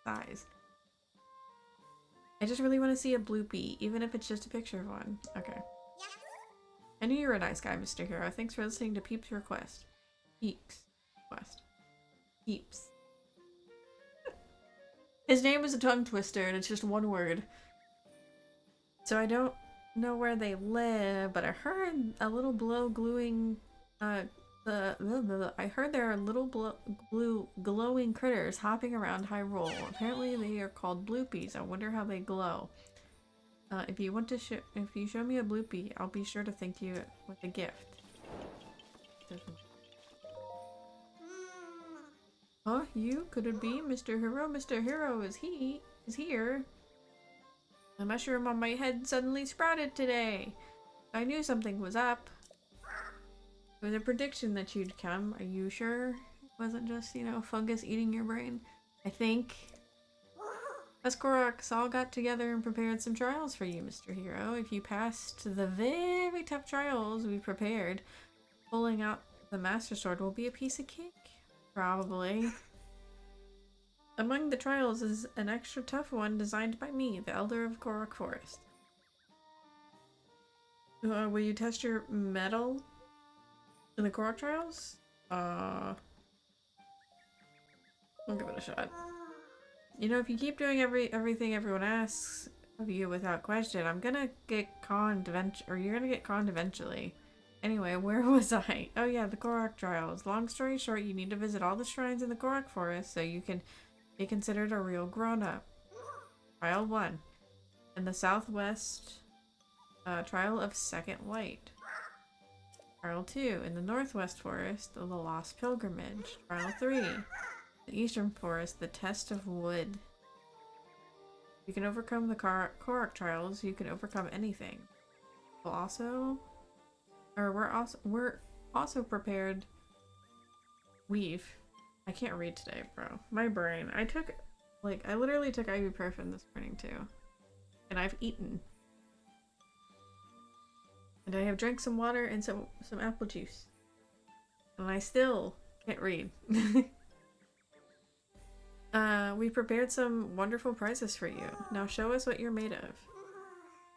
size. I just really want to see a bloopy, even if it's just a picture of one. Okay. I knew you were a nice guy, Mr. Hero. Thanks for listening to Peep's request. Peep's request. Peeps. His name is a tongue twister, and it's just one word. So I don't know where they live, but I heard a little glowing, I heard there are little blue glowing critters hopping around Hyrule. Apparently they are called bloopies. I wonder how they glow. If you want to if you show me a bloopy, I'll be sure to thank you with a gift. Huh? You? Could it be Mr. Hero? Mr. Hero is here. The mushroom on my head suddenly sprouted today. I knew something was up. It was a prediction that you'd come. Are you sure it wasn't just, you know, fungus eating your brain? I think. Us Koroks all got together and prepared some trials for you, Mr. Hero. If you passed the very tough trials we prepared, pulling out the Master Sword will be a piece of cake. Probably. Among the trials is an extra tough one designed by me, the Elder of Korok Forest. Will you test your metal in the Korok trials? I'll give it a shot. You know, if you keep doing everything everyone asks of you without question, I'm gonna get conned eventually, or you're gonna get conned eventually. Anyway, where was I? Oh yeah, the Korok trials. Long story short, you need to visit all the shrines in the Korok Forest so you can be considered a real grown-up. Trial 1. In the Southwest, Trial of Second Light. Trial 2. In the Northwest Forest, the Lost Pilgrimage. Trial 3. The Eastern Forest, the Test of Wood. You can overcome the Korok trials, you can overcome anything. We're also prepared. I can't read today, bro. My brain. I literally took ibuprofen this morning too. And I've eaten. And I have drank some water and some apple juice. And I still can't read. We prepared some wonderful prizes for you. Now show us what you're made of.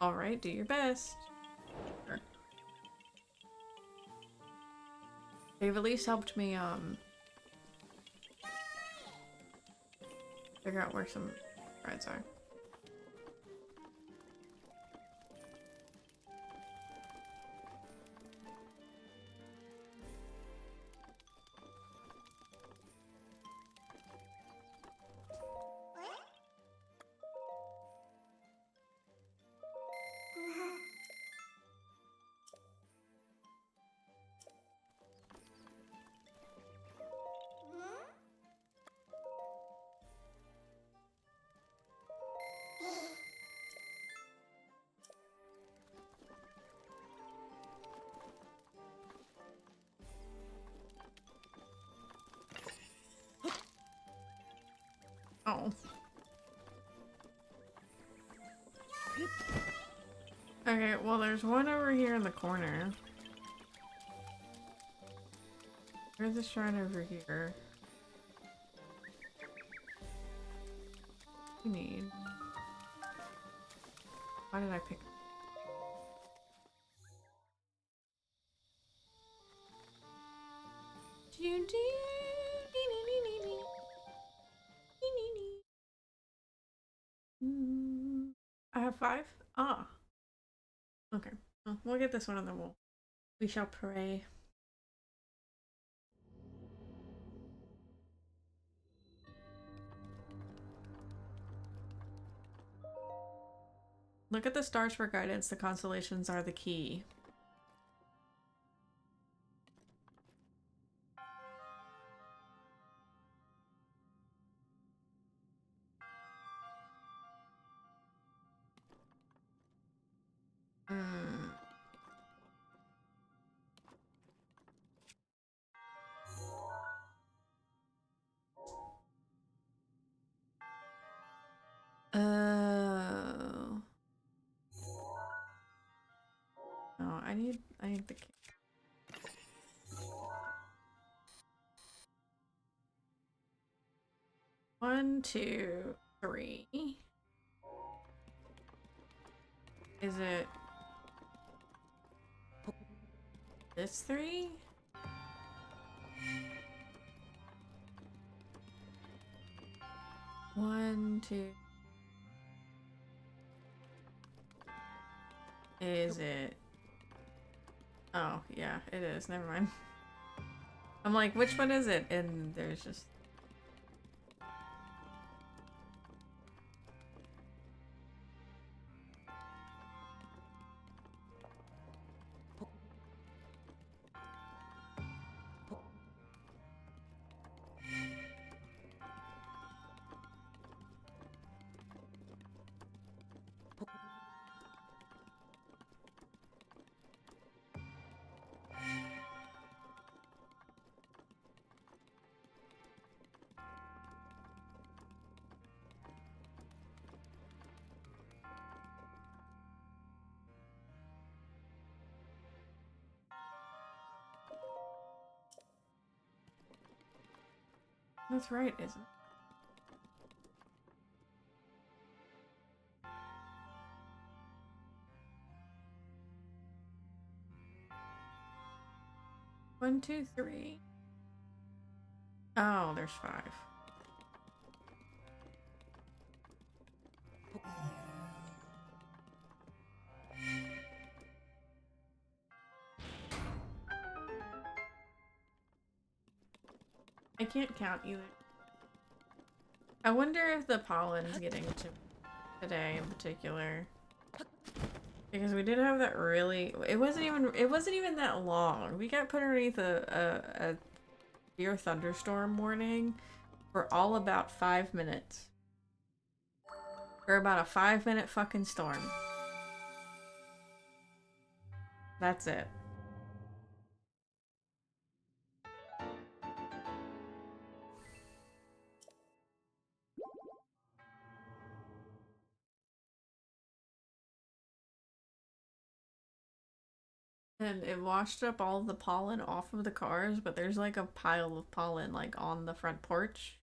Alright, do your best. Sure. They've at least helped me, figure out where some rides are. Oh. Okay, well there's one over here in the corner. There's a shrine over here. What do you need? Why did I pick? I have 5? Ah. Okay. Well, we'll get this one and then we shall pray. Look at the stars for guidance. The constellations are the key. Oh. No, I need the key. One, 2, 3. Is it this 3? One, 2. Is it? Oh, yeah, it is. Never mind. I'm like, which one is it? And there's just... That's right, isn't it? One, two, three. Oh, there's 5. I can't count either. I wonder if the pollen's getting to today in particular. Because we did have that really... It wasn't even that long. We got put underneath a severe thunderstorm warning for all about 5 minutes. For about a 5-minute fucking storm. That's it. And it washed up all of the pollen off of the cars, but there's like a pile of pollen like on the front porch.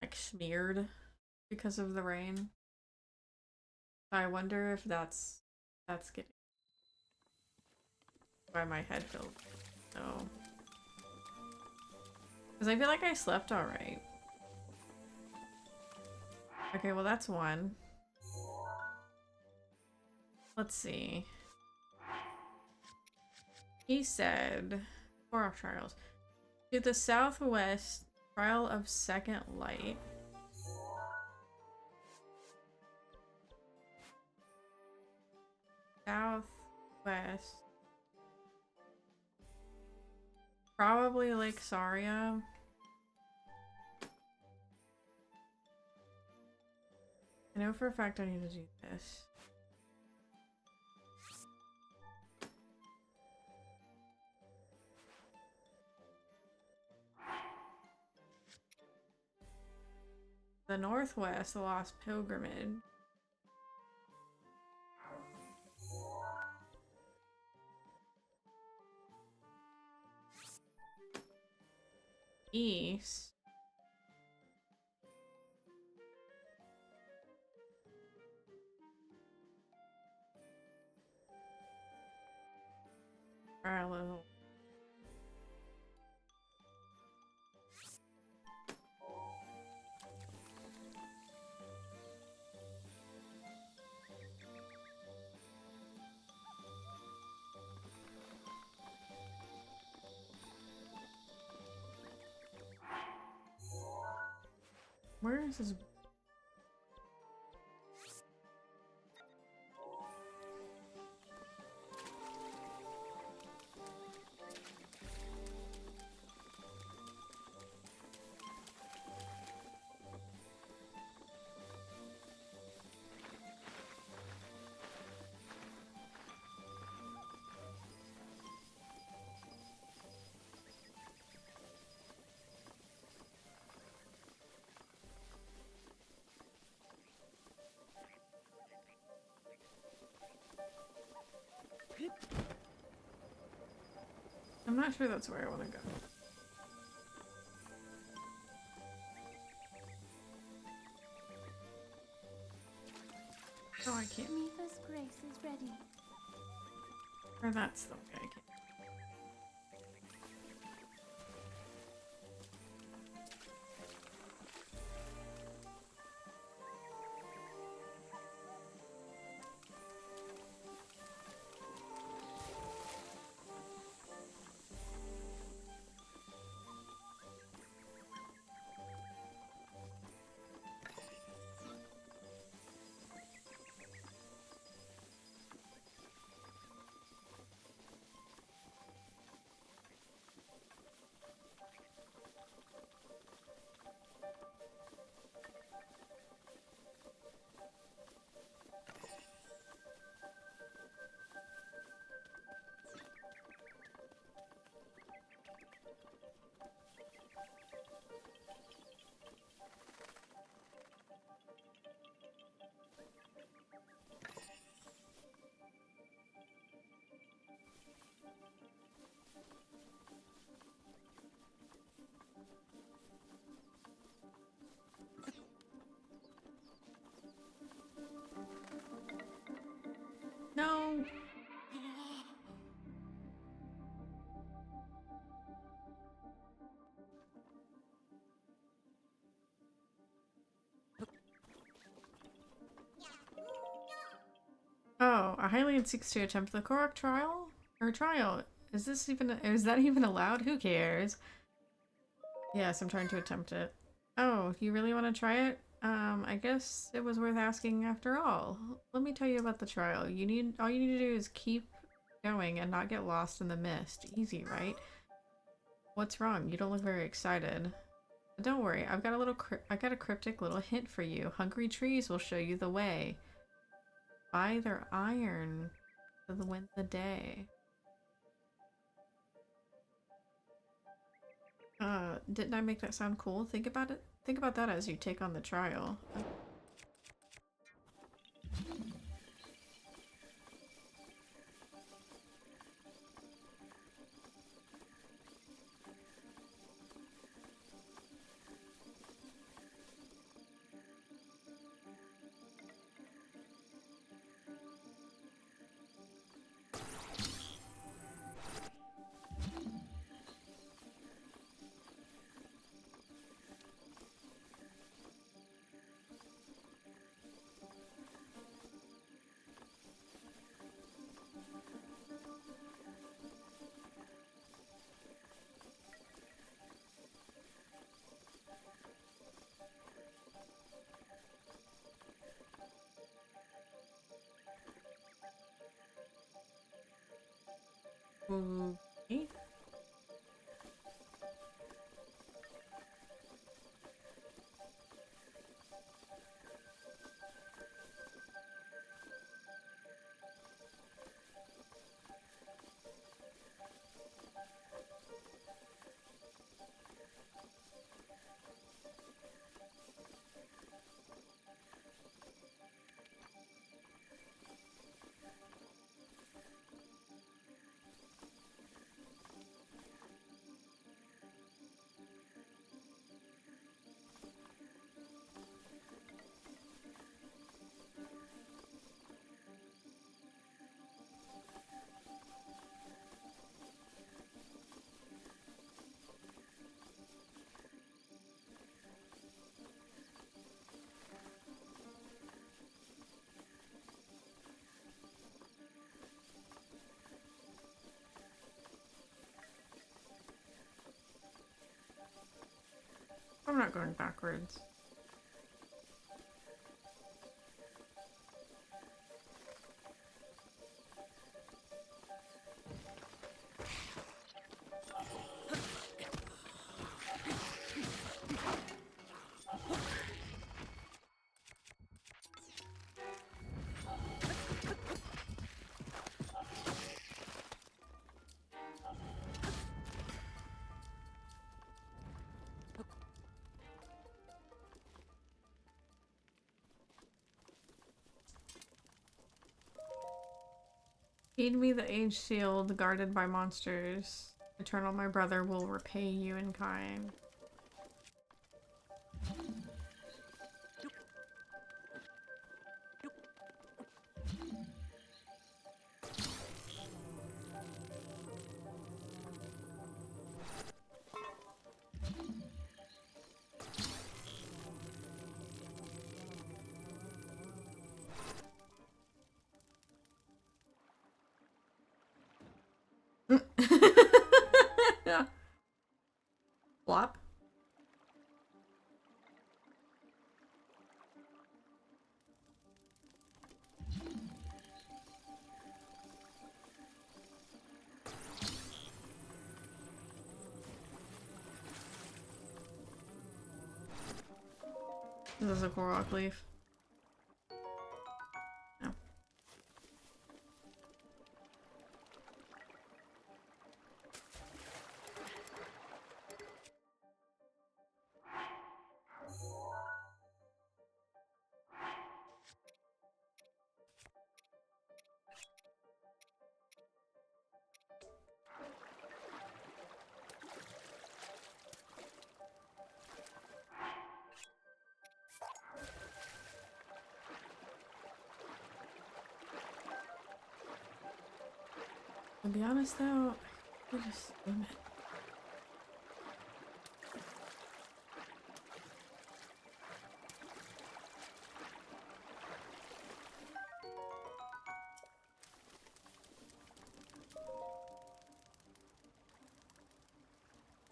Like smeared because of the rain. I wonder if that's getting why my head feels so. Because I feel like I slept alright. Okay, well that's one. Let's see. He said, 4 off trials. To the southwest, trial of second light. Southwest. Probably Lake Saria. I know for a fact I need to do this. The northwest, the Lost Pilgrimage. East. Parallel. Where is this? I'm not sure that's where I want to go. Oh, I can't. Mifa's grace is ready. Or that's the okay. I can't. A Hylian seeks to attempt the Korok trial? Or trial? Is that even allowed? Who cares? Yes, I'm trying to attempt it. Oh, you really want to try it? I guess it was worth asking after all. Let me tell you about the trial. All you need to do is keep going and not get lost in the mist. Easy, right? What's wrong? You don't look very excited. Don't worry, I got a cryptic little hint for you. Hungry trees will show you the way. Buy their iron to win the day. Didn't I make that sound cool? Think about it. Think about that as you take on the trial. Okay. I'm not going backwards. Feed me the age sealed, guarded by monsters. Eternal, my brother, will repay you in kind. Flop? This is a Korok leaf. No. To be honest though, I just swim it.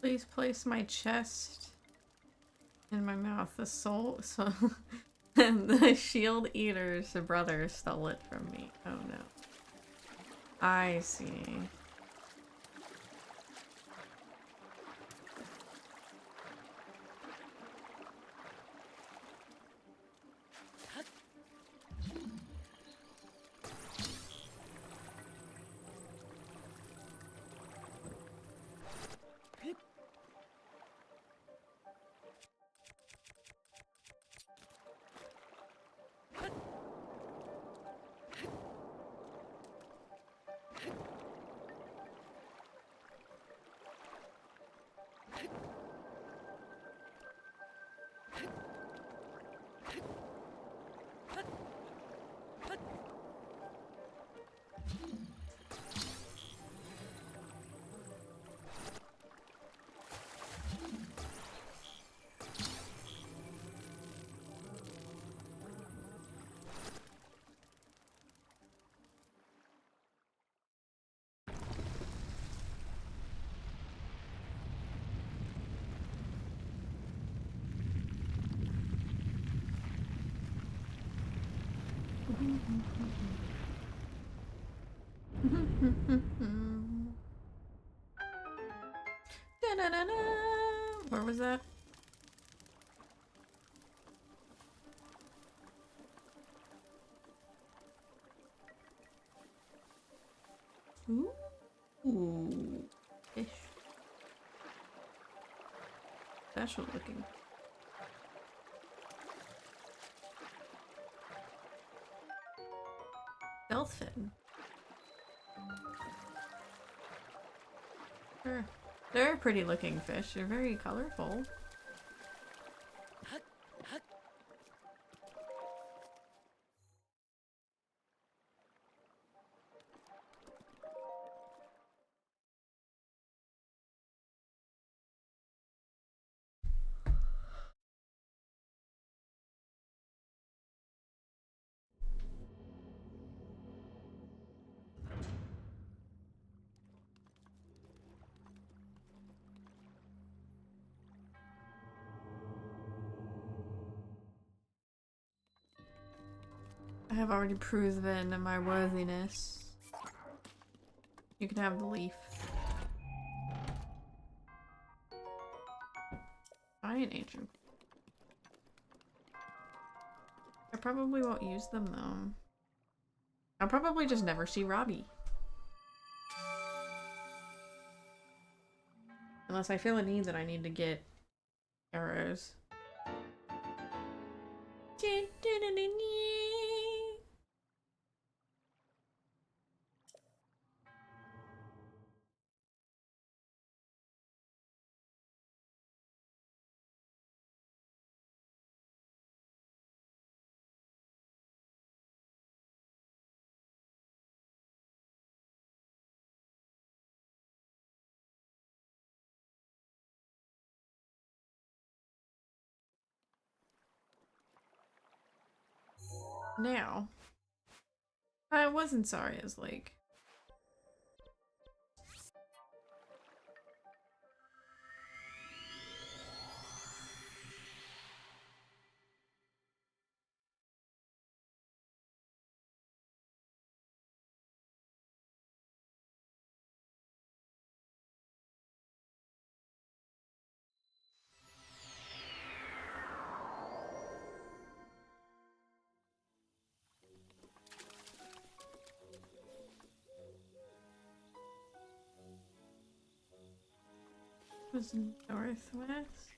Please place my chest in my mouth. The soul, so and the shield eater's brother stole it from me. Oh no. I see. Da-da-da-da. Where was that? Ooh. Fish. Special looking. Stealthfin. They're pretty looking fish. They're very colorful. I have already proven my worthiness. You can have the leaf. Fine, Agent. I probably won't use them though. I'll probably just never see Robbie. Unless I feel a need that I need to get arrows. Now, I wasn't sorry as Lake. Was northwest?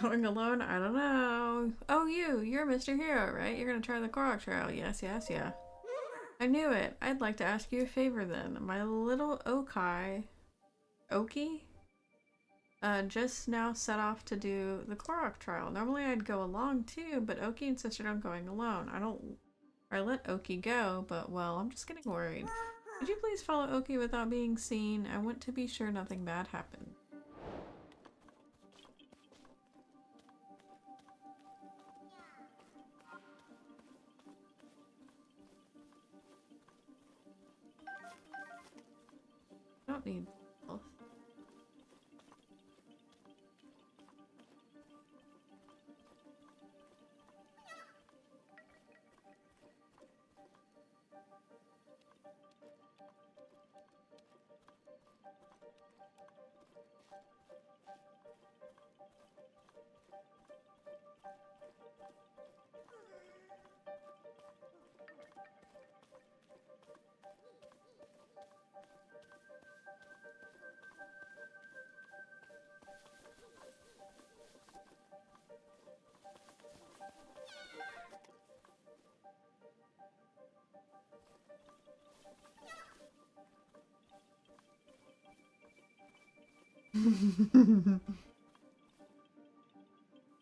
Going alone? I don't know. Oh, you're Mr. Hero, right? You're gonna try the Korok Trail. Yes, yeah. I knew it. I'd like to ask you a favor then. My little Oki, just now set off to do the Korok Trail. Normally I'd go along too, but Oki insisted on going alone. I let Oki go, but well, I'm just getting worried. Could you please follow Oki without being seen? I want to be sure nothing bad happened. I don't need health.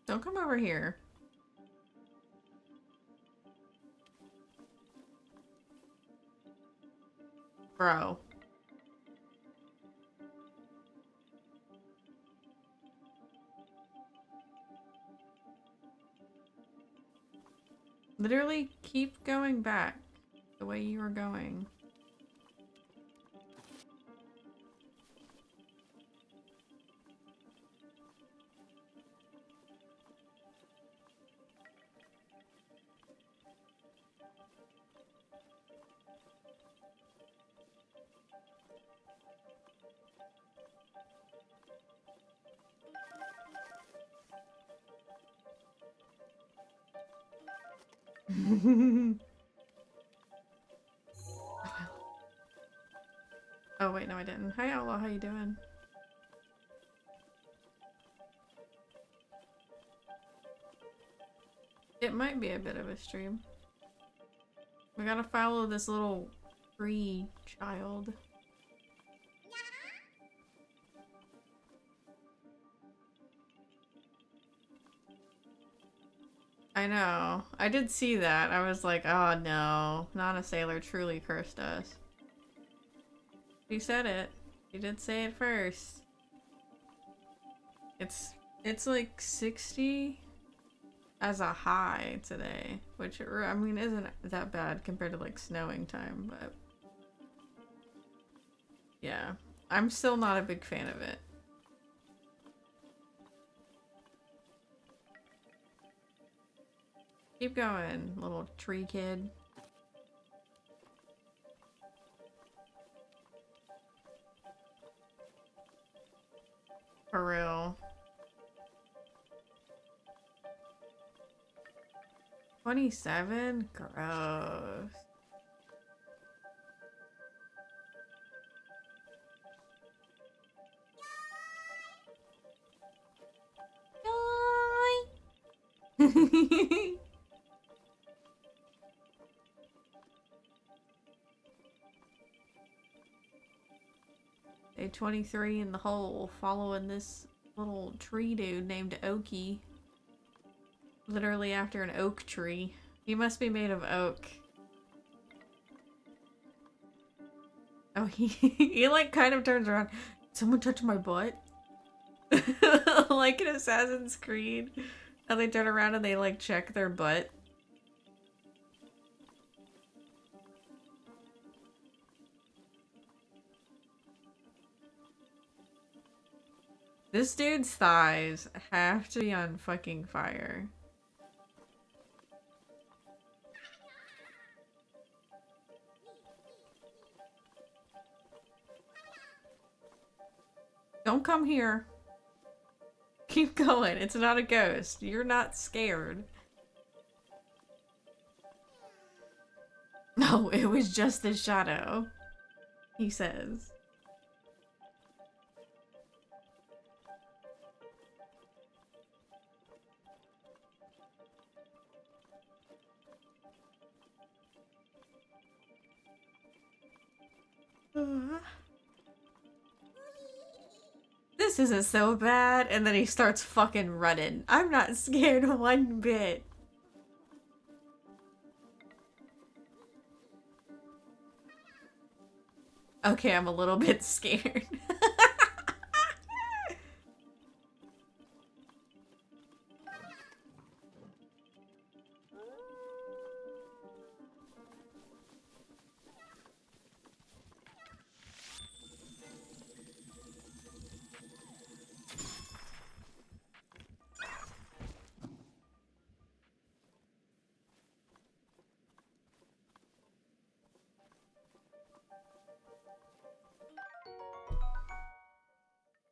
Don't come over here. Bro. Literally keep going back the way you were going. Oh wait, no I didn't. Hi Outlaw, how you doing? It might be a bit of a stream. We gotta follow this little free child. I know. I did see that. I was like, oh no. Nana Sailor truly cursed us. She said it. She did say it first. It's like 60 as a high today, which I mean isn't that bad compared to like snowing time, but yeah. I'm still not a big fan of it. Keep going, little tree kid. For real. 27? Gross. Day 23 in the hole, following this little tree dude named Oki. Literally after an oak tree. He must be made of oak. Oh, he like kind of turns around. Someone touch my butt? Like in Assassin's Creed. How they turn around and they like check their butt. This dude's thighs have to be on fucking fire. Don't come here. Keep going. It's not a ghost. You're not scared. No, it was just the shadow. He says. This isn't so bad. And then he starts fucking running. I'm not scared one bit. Okay, I'm a little bit scared.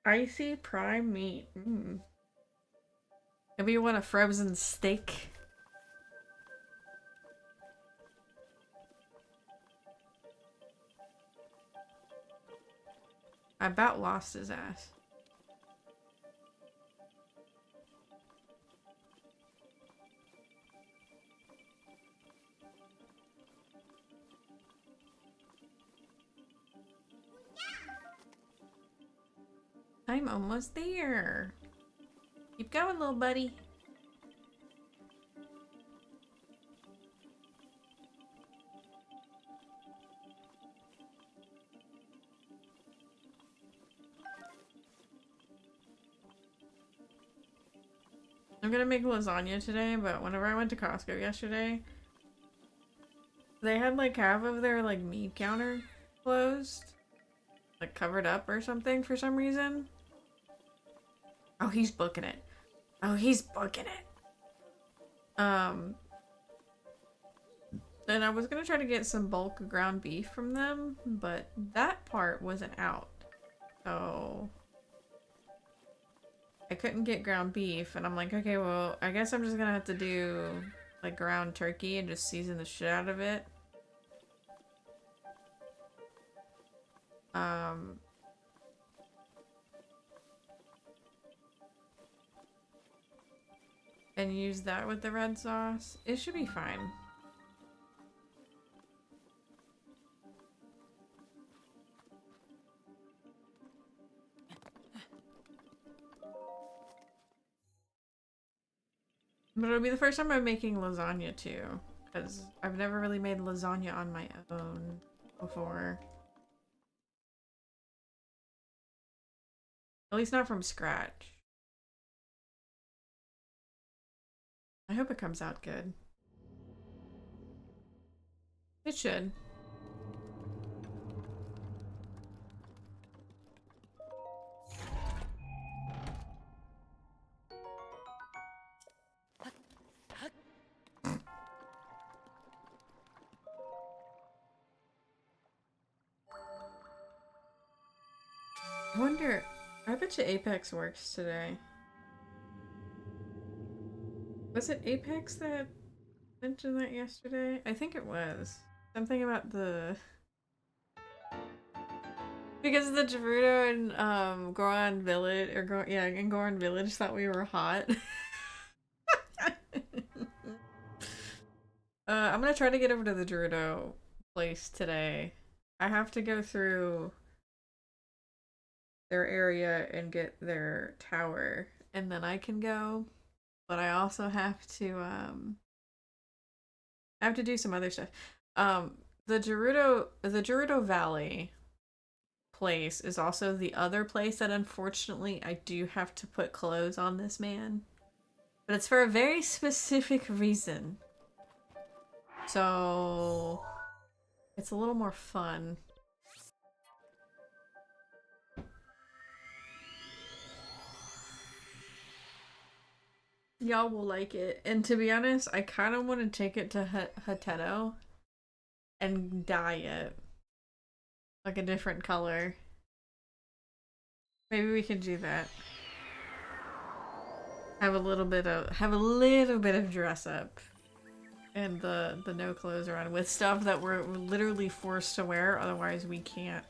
Icy prime meat. Maybe you want a frozen steak? I about lost his ass. I'm almost there. Keep going, little buddy. I'm gonna make lasagna today, but whenever I went to Costco yesterday, they had like half of their like meat counter closed. Like covered up or something for some reason. Oh, he's booking it. Oh, he's booking it. Then I was gonna try to get some bulk ground beef from them, but that part wasn't out. So I couldn't get ground beef, and I'm like, okay, well, I guess I'm just gonna have to do like ground turkey and just season the shit out of it. And use that with the red sauce. It should be fine. But it'll be the first time I'm making lasagna too, because I've never really made lasagna on my own before. At least not from scratch. I hope it comes out good. It should. I wonder, I bet you Apex works today. Was it Apex that mentioned that yesterday? I think it was. Something about the... Because the Gerudo and Goron Village, or in Goron Village thought we were hot. I'm gonna try to get over to the Gerudo place today. I have to go through their area and get their tower, and then I can go. But I also have to do some other stuff. The Gerudo Valley place is also the other place that unfortunately I do have to put clothes on this man. But it's for a very specific reason. So it's a little more fun. Y'all will like it. And to be honest, I kind of want to take it to Hateto and dye it. Like a different color. Maybe we can do that. Have a little bit of dress up. And the no clothes around with stuff that we're literally forced to wear, otherwise we can't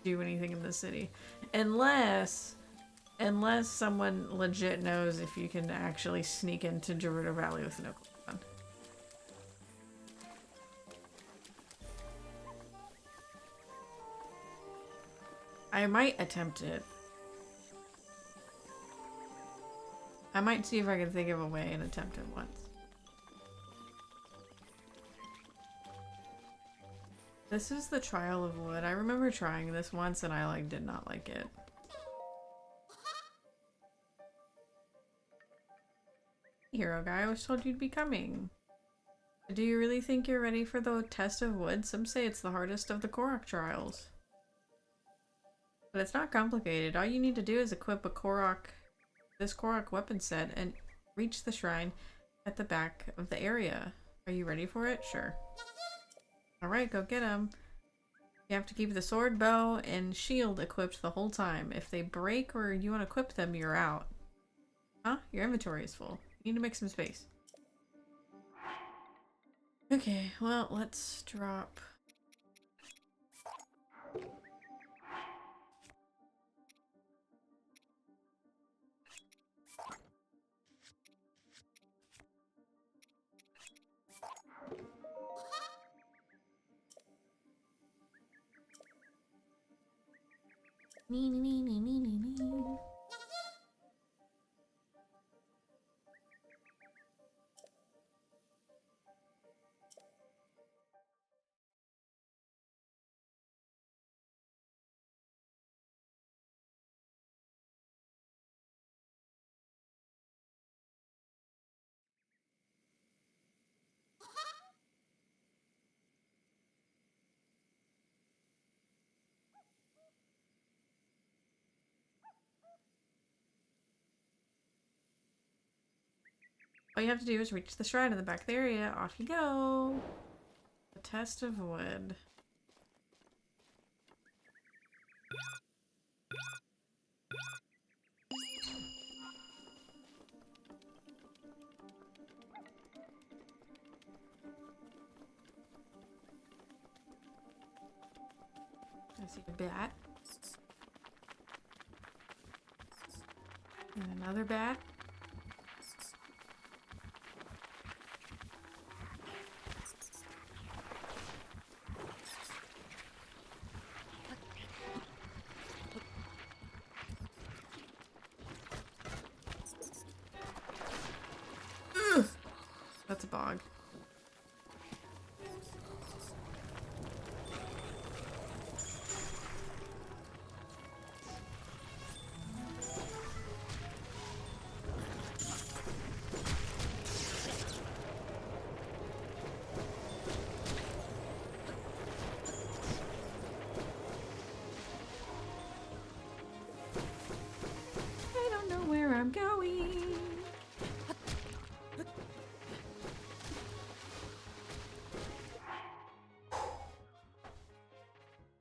do anything in the city. Unless someone legit knows if you can actually sneak into Gerudo Valley with no clothes on. I might attempt it. I might see if I can think of a way and attempt it once. This is the Trial of Wood. I remember trying this once and I did not like it. Hero guy, I was told you'd be coming. Do you really think you're ready for the test of wood? Some say it's the hardest of the Korok trials. But it's not complicated. All you need to do is equip this Korok weapon set and reach the shrine at the back of the area. Are you ready for it? Sure. Alright, go get him. You have to keep the sword, bow, and shield equipped the whole time. If they break or you unequip them, you're out. Huh? Your inventory is full. You need to make some space. Okay, well, let's drop... Nee, nee, nee, nee, nee, nee. All you have to do is reach the shrine in the back of the area. Off you go. The test of wood. I see a bat. And another bat. Ugh! That's a bog. I don't know where I'm going.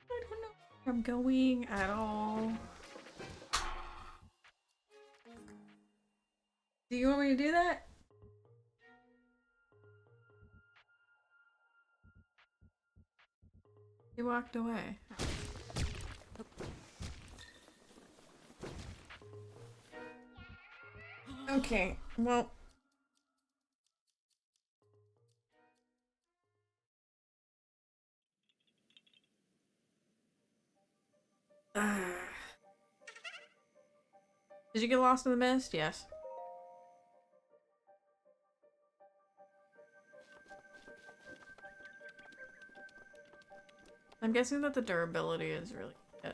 I don't know where I'm going at all. Do you want me to do that? He walked away. Okay, well. Did you get lost in the mist? Yes. I'm guessing that the durability is really good.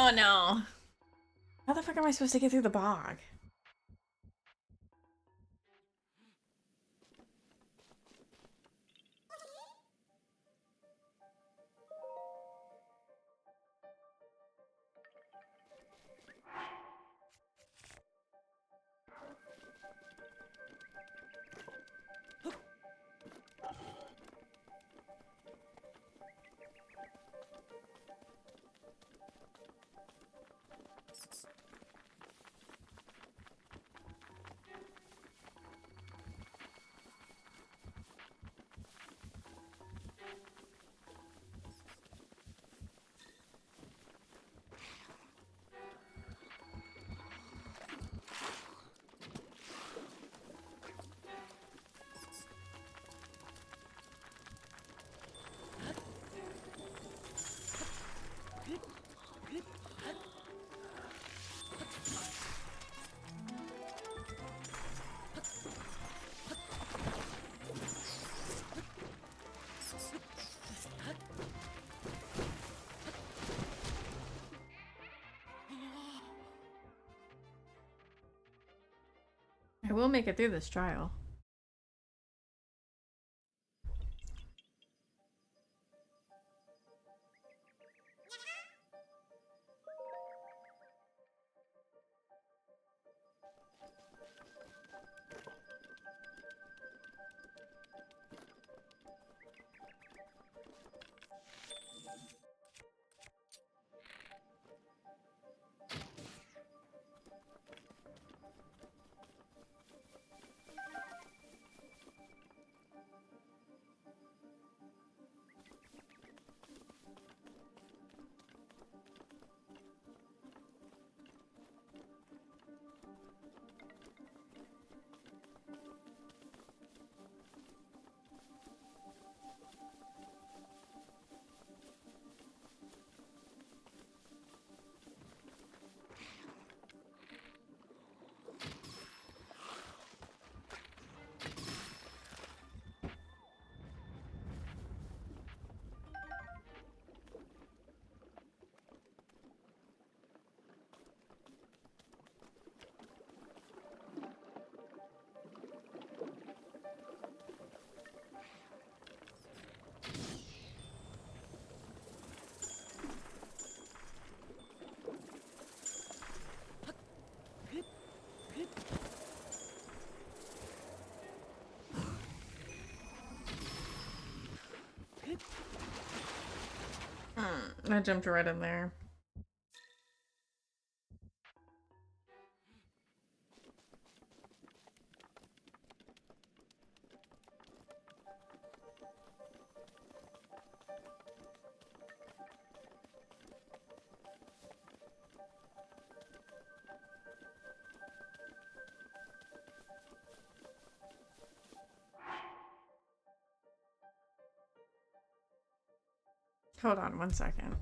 Oh no. How the fuck am I supposed to get through the bog? I will make it through this trial. I jumped right in there. Hold on 1 second.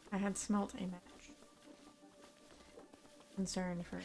I had smelt a match. Concern for.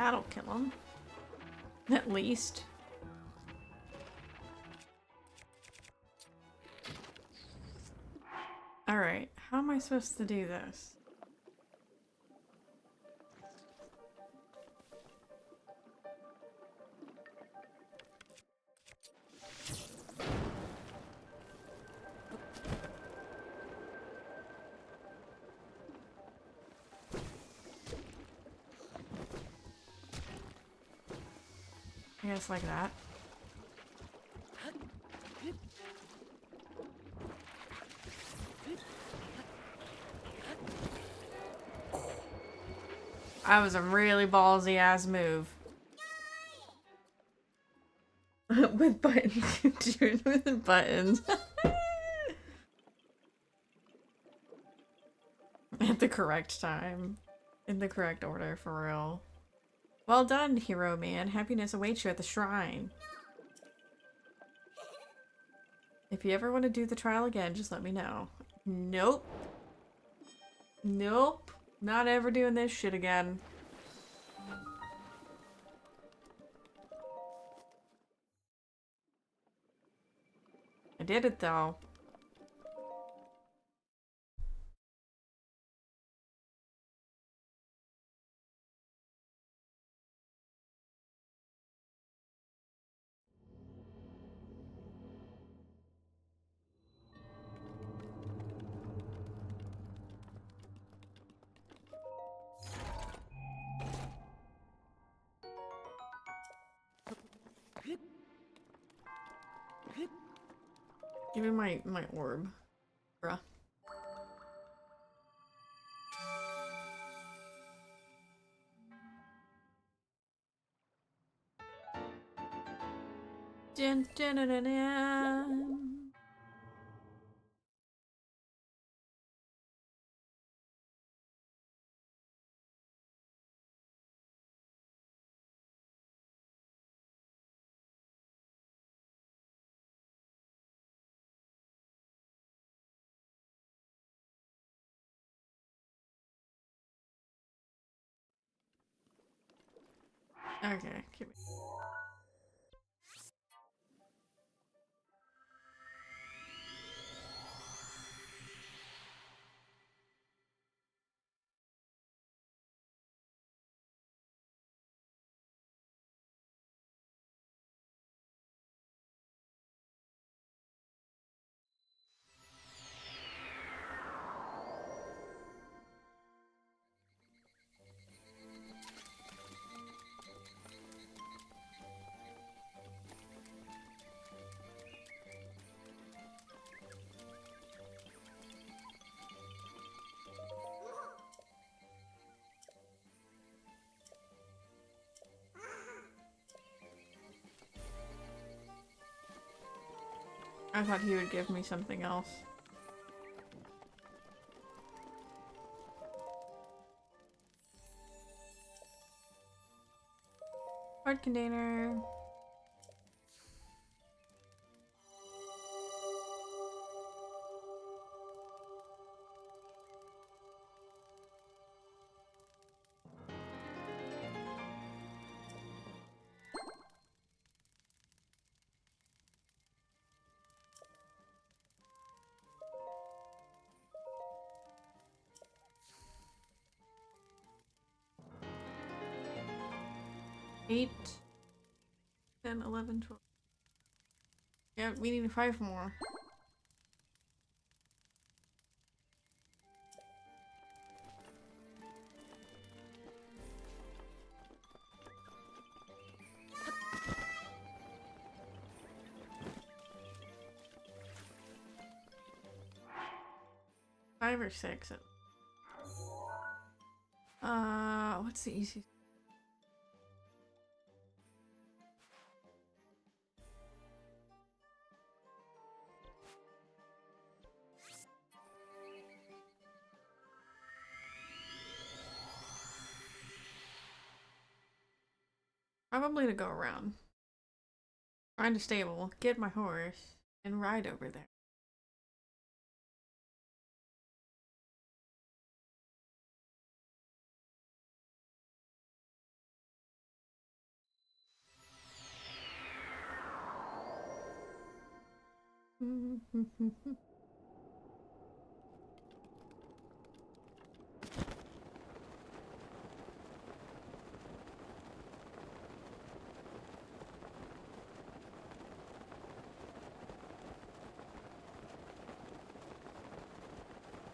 That'll kill him. At least. Alright, how am I supposed to do this? I guess like that. That was a really ballsy ass move. With buttons. Dude, with buttons. At the correct time. In the correct order, for real. Well done, hero man. Happiness awaits you at the shrine. If you ever want to do the trial again, just let me know. Nope. Nope. Not ever doing this shit again. I did it though. Give me my orb, bruh. Dun, dun, dun, dun, dun. Okay, keep it. I thought he would give me something else. Art container. Eight, 10, 11, 12. Yeah, we need 5 more. Five or 6. What's the easiest? Probably to go around. Find a stable, get my horse, and ride over there.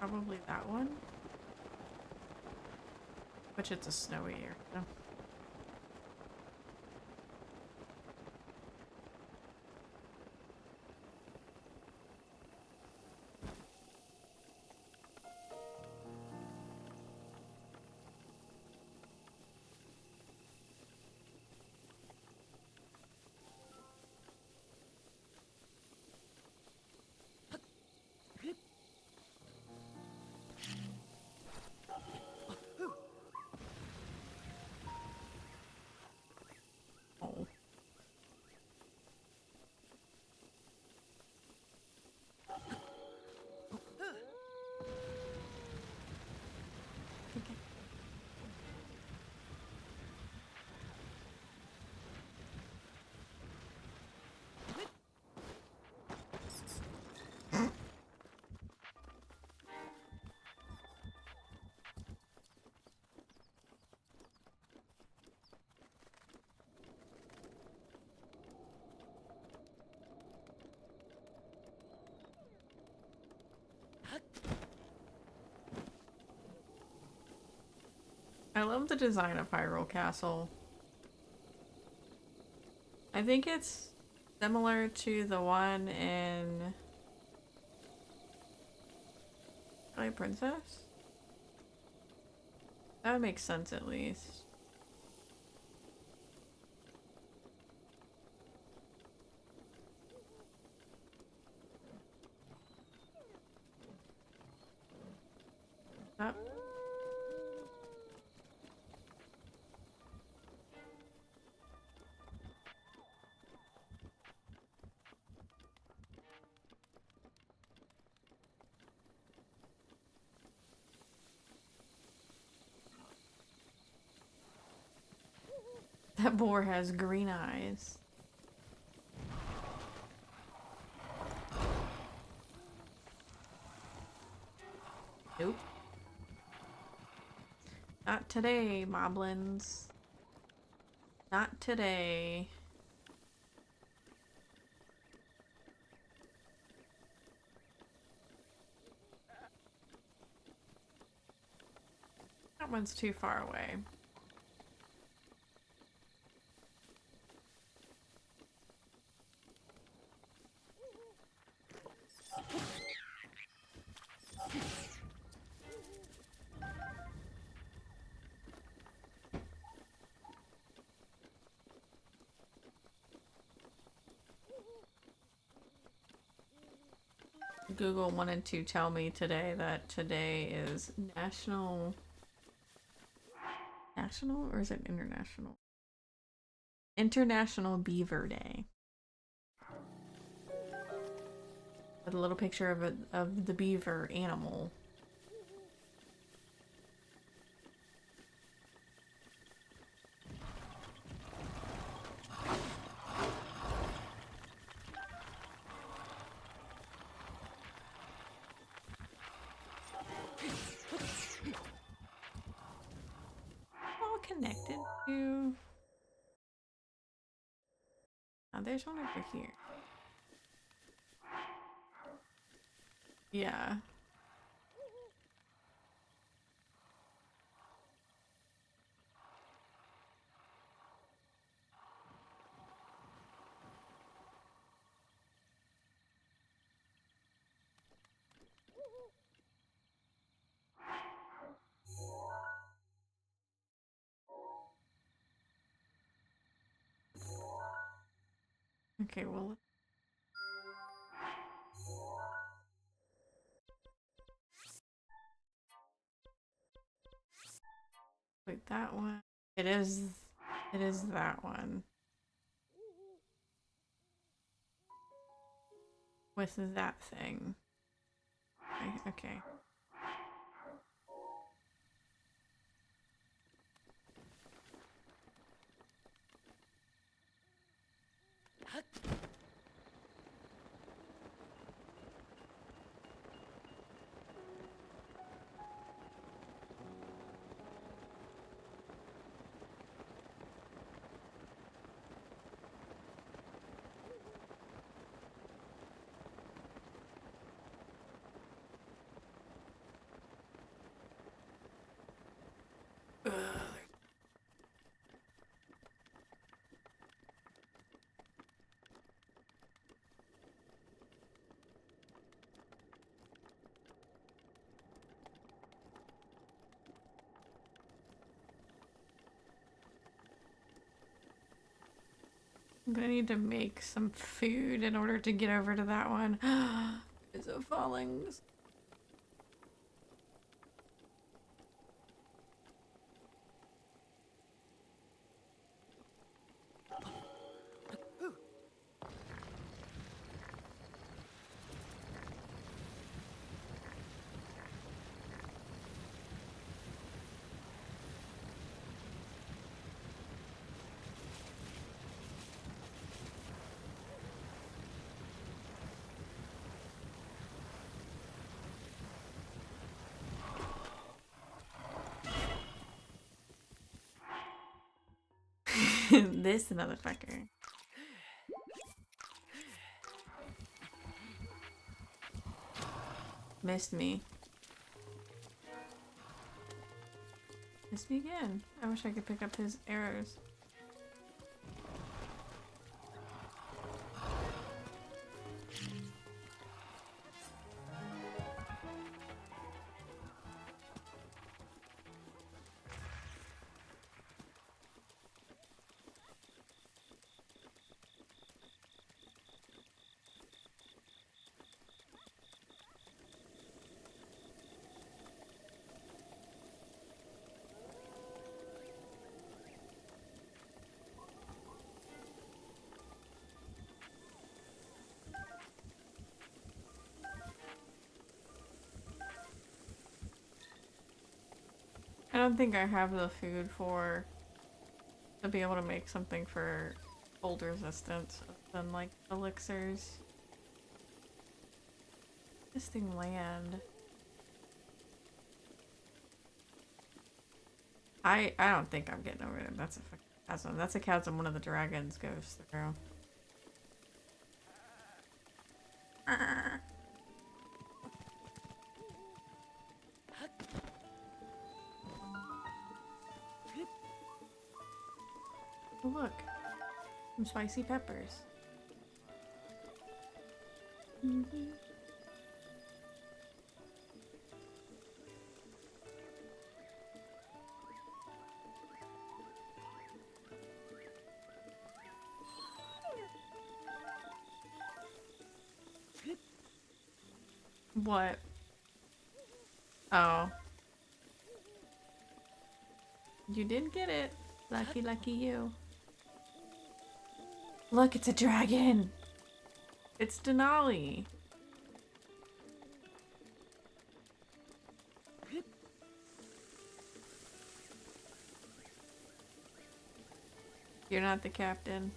Probably that one. Which it's a snowy area. Oh. I love the design of Hyrule Castle. I think it's similar to the one in Twilight Princess? That would make sense at least. That That boar has green eyes. Nope. Not today, moblins. Not today. That one's too far away. Google wanted to tell me today that today is National or is it International? International Beaver Day. With a little picture of the beaver animal. All connected to. Oh, there's one over here. Yeah. Okay, well. Wait, that one. It is that one. With that thing. Okay. I'm gonna need to make some food in order to get over to that one. Is it falling? This motherfucker. Missed me. Missed me again. I wish I could pick up his arrows. I don't think I have the food to be able to make something for cold resistance than like elixirs. This thing land. I don't think I'm getting over it. That's a fucking chasm. That's a chasm one of the dragons goes through. Oh, look. Some spicy peppers. What? Oh. You did get it. Lucky, lucky you. Look, it's a dragon! It's Denali! You're not the captain.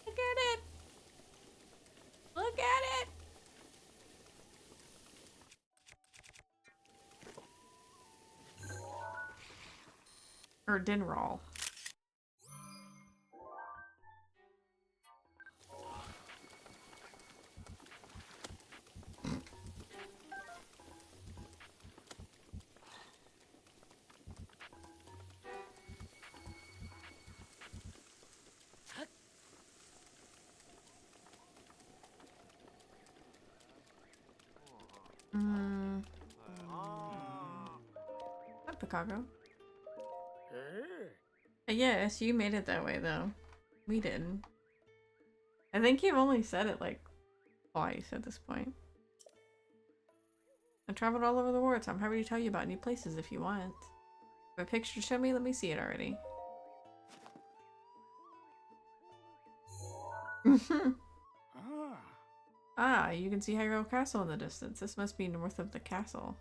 Look at it! Look at it! Or Dinral. Up Picago. Yes, you made it that way though. We didn't. I think you've only said it like twice at this point. I've traveled all over the world, so I'm happy to tell you about new places if you want. Have a picture to show me? Let me see it already. Ah, you can see Hyrule Castle in the distance. This must be north of the castle.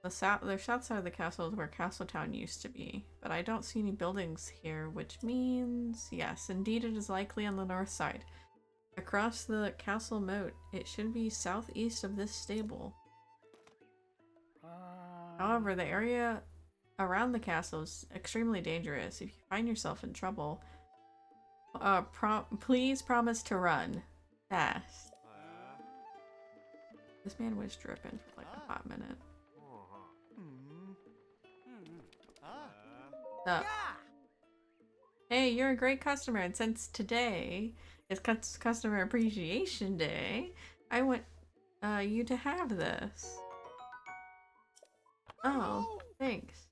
The south side of the castle is where Castletown used to be, but I don't see any buildings here, which means yes, indeed it is likely on the north side. Across the castle moat, it should be southeast of this stable. However, the area around the castle is extremely dangerous. If you find yourself in trouble, please promise to run fast. This man was dripping for like a hot minute. Hey, you're a great customer, and since today is Customer Appreciation Day, I want you to have this. Oh, thanks.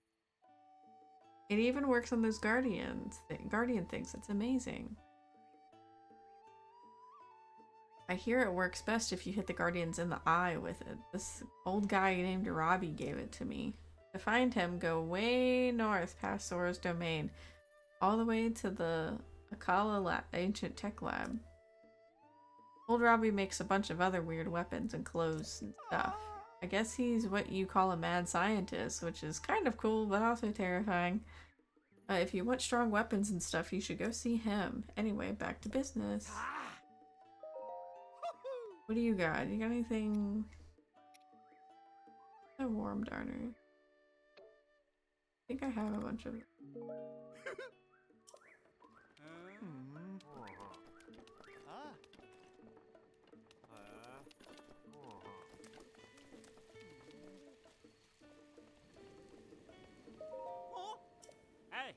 It even works on those guardian things. It's amazing. I hear it works best if you hit the guardians in the eye with it. This old guy named Robbie gave it to me. To find him, go way north past Sora's domain, all the way to the Akala Ancient Tech Lab. Old Robbie makes a bunch of other weird weapons and clothes and stuff. I guess he's what you call a mad scientist, which is kind of cool, but also terrifying. If you want strong weapons and stuff, you should go see him. Anyway, back to business. What do you got? You got anything? A warm darner. I think I have a bunch of them. Hey.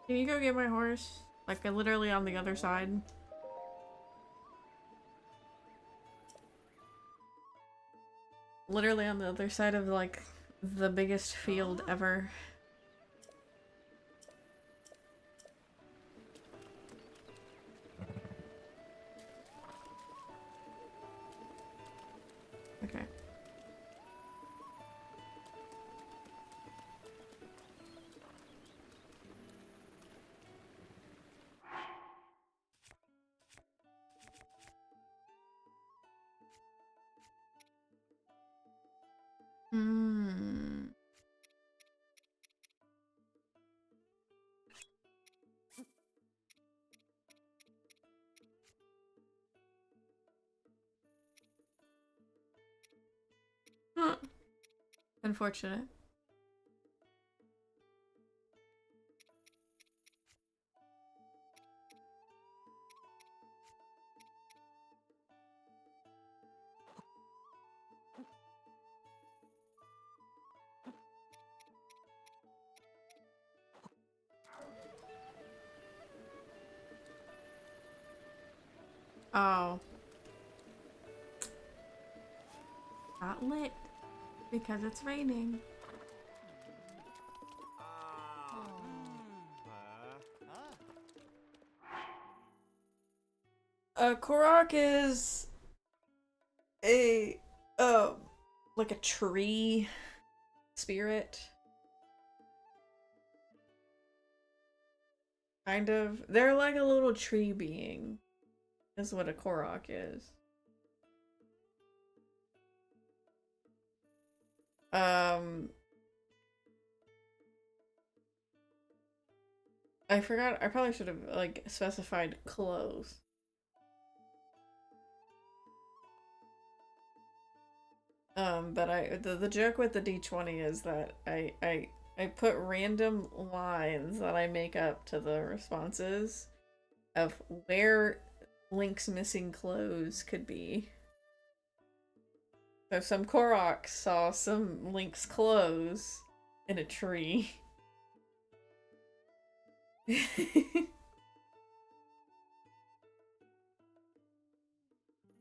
Can you go get my horse? Like, literally on the other side? Literally on the other side of, like, the biggest field ever. Okay. Hmm. Huh. Unfortunate. Oh. Not lit. Because it's raining. Korok is a, like a tree spirit. Kind of. They're like a little tree being, is what a Korok is. I forgot, I probably should have, like, specified clothes. But the joke with the D20 is that I put random lines that I make up to the responses of where Link's missing clothes could be. So some Koroks saw some Link's clothes in a tree.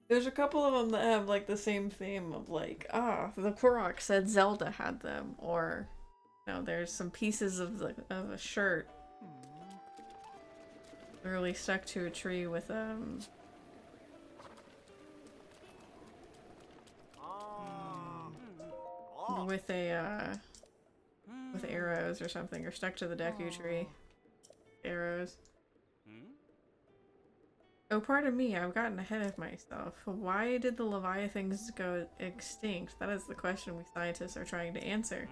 There's a couple of them that have like the same theme of like, the Korok said Zelda had them, or you know, there's some pieces of a shirt literally stuck to a tree with with arrows or something, or stuck to the Deku tree. Arrows. Oh, pardon me, I've gotten ahead of myself. Why did the Leviathans go extinct? That is the question we scientists are trying to answer.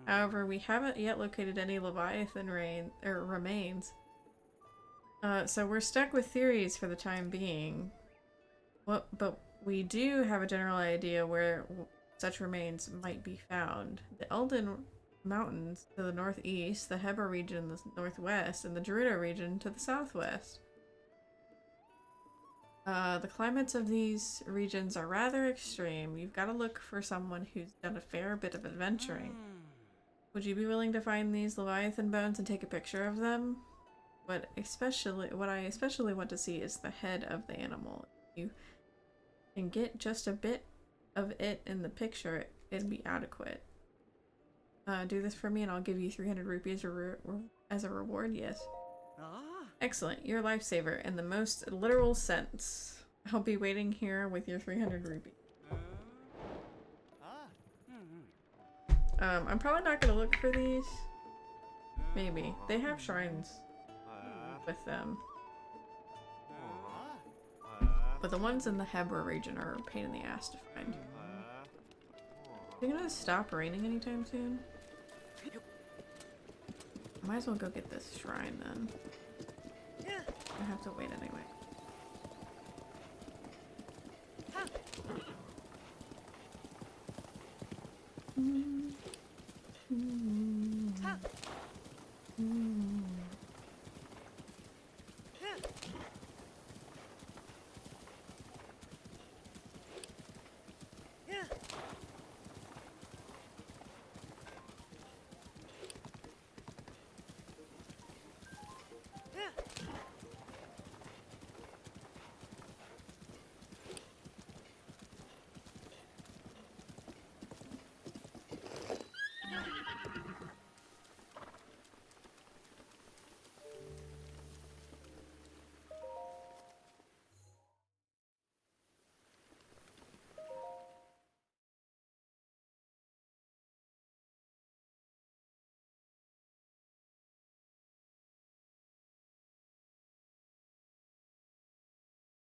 However, we haven't yet located any Leviathan remains. So we're stuck with theories for the time being. But we do have a general idea where such remains might be found. The Elden Mountains to the northeast, the Heber region in the northwest, and the Gerudo region to the southwest. The climates of these regions are rather extreme. You've got to look for someone who's done a fair bit of adventuring. Would you be willing to find these Leviathan bones and take a picture of them? What I especially want to see is the head of the animal. If you can get just a bit of it in the picture, it'd be adequate. Do this for me and I'll give you 300 rupees as a reward, yes. Excellent. You're a lifesaver in the most literal sense. I'll be waiting here with your 300 rupees. I'm probably not gonna look for these. Maybe. They have shrines with them. But the ones in the Hebra region are a pain in the ass to find. Is it gonna stop raining anytime soon? I might as well go get this shrine then. I have to wait anyway.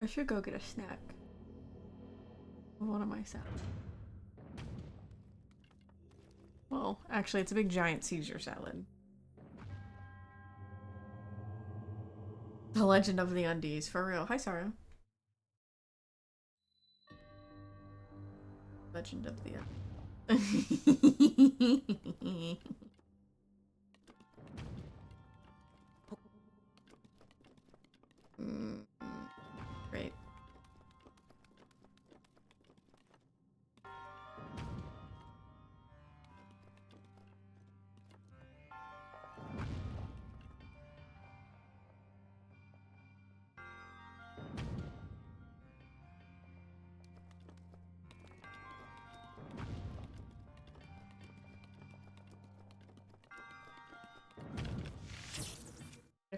I should go get a snack. What am I saying? Well, actually, it's a big giant Caesar salad. The Legend of the Undies, for real. Hi, Sarah. Legend of the Undies. Great.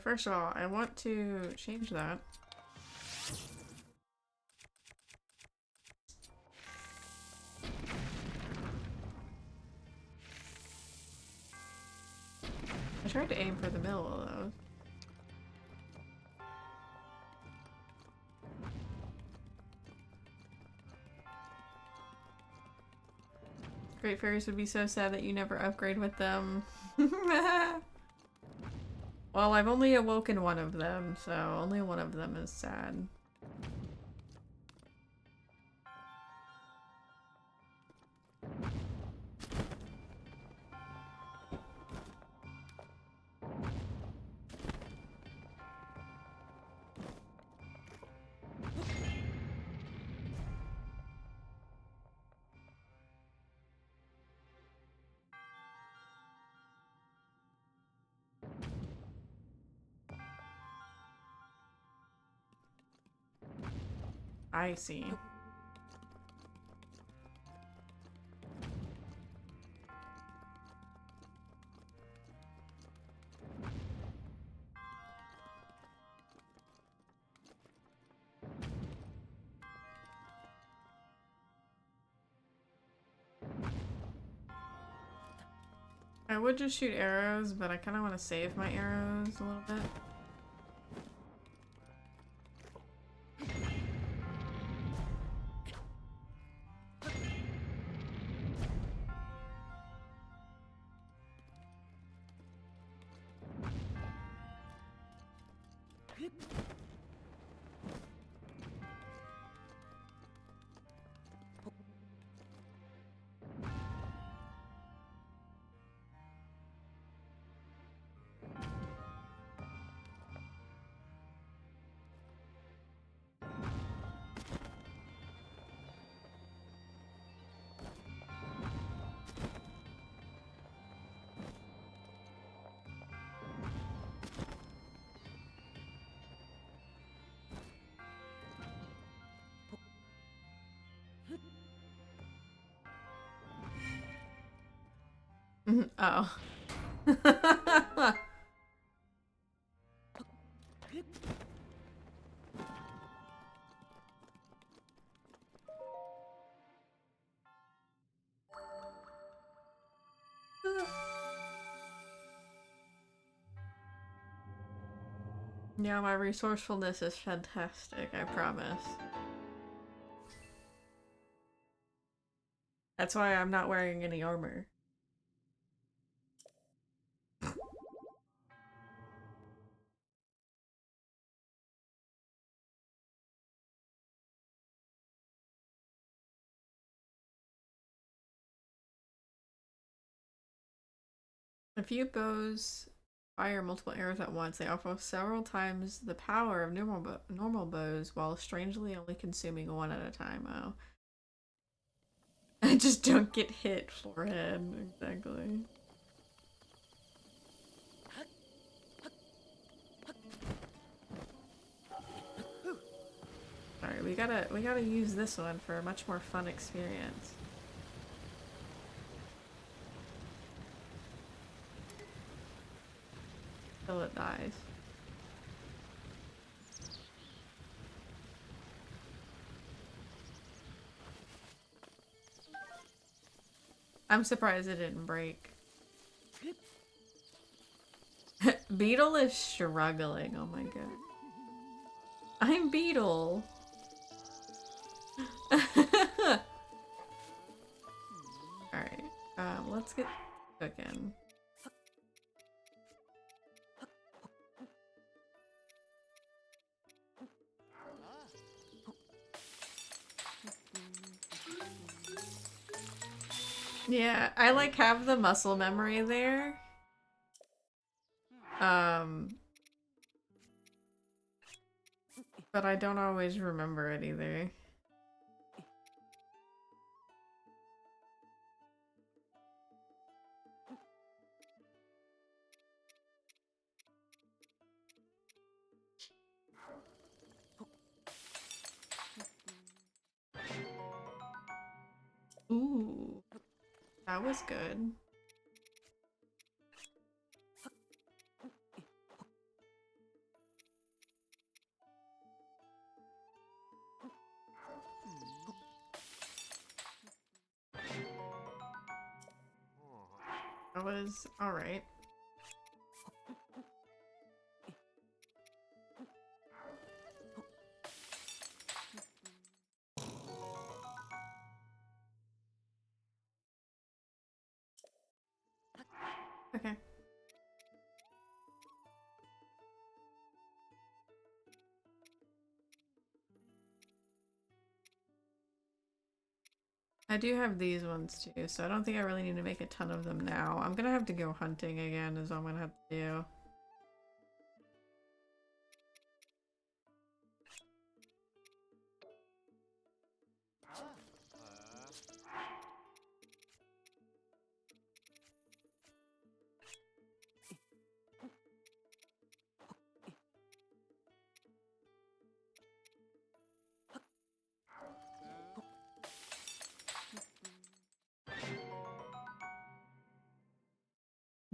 First of all, I want to change that. I tried to aim for the middle of those. Great Fairies would be so sad that you never upgrade with them. Well, I've only awoken one of them, so only one of them is sad. I see. I would just shoot arrows, but I kind of want to save my arrows a little bit. Oh. Yeah, my resourcefulness is fantastic, I promise. That's why I'm not wearing any armor. A few bows fire multiple arrows at once. They offer several times the power of normal bows, while strangely only consuming one at a time. Oh. I just don't get hit forehead, exactly. Alright, we gotta use this one for a much more fun experience. Till it dies. I'm surprised it didn't break. Beetle is struggling, oh my god. I'm Beetle! Alright, let's get cooking. Yeah, I like have the muscle memory there. But I don't always remember it either. Ooh, that was good. That was alright. Okay. I do have these ones too, so I don't think I really need to make a ton of them now. I'm gonna have to go hunting again is what I'm gonna have to do.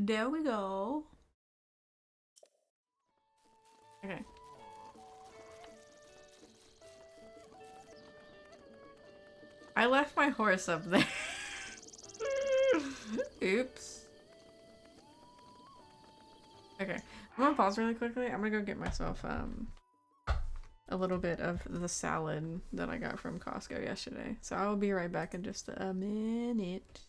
There we go. Okay. I left my horse up there. Oops. Okay. I'm gonna pause really quickly. I'm gonna go get myself a little bit of the salad that I got from Costco yesterday. So I will be right back in just a minute.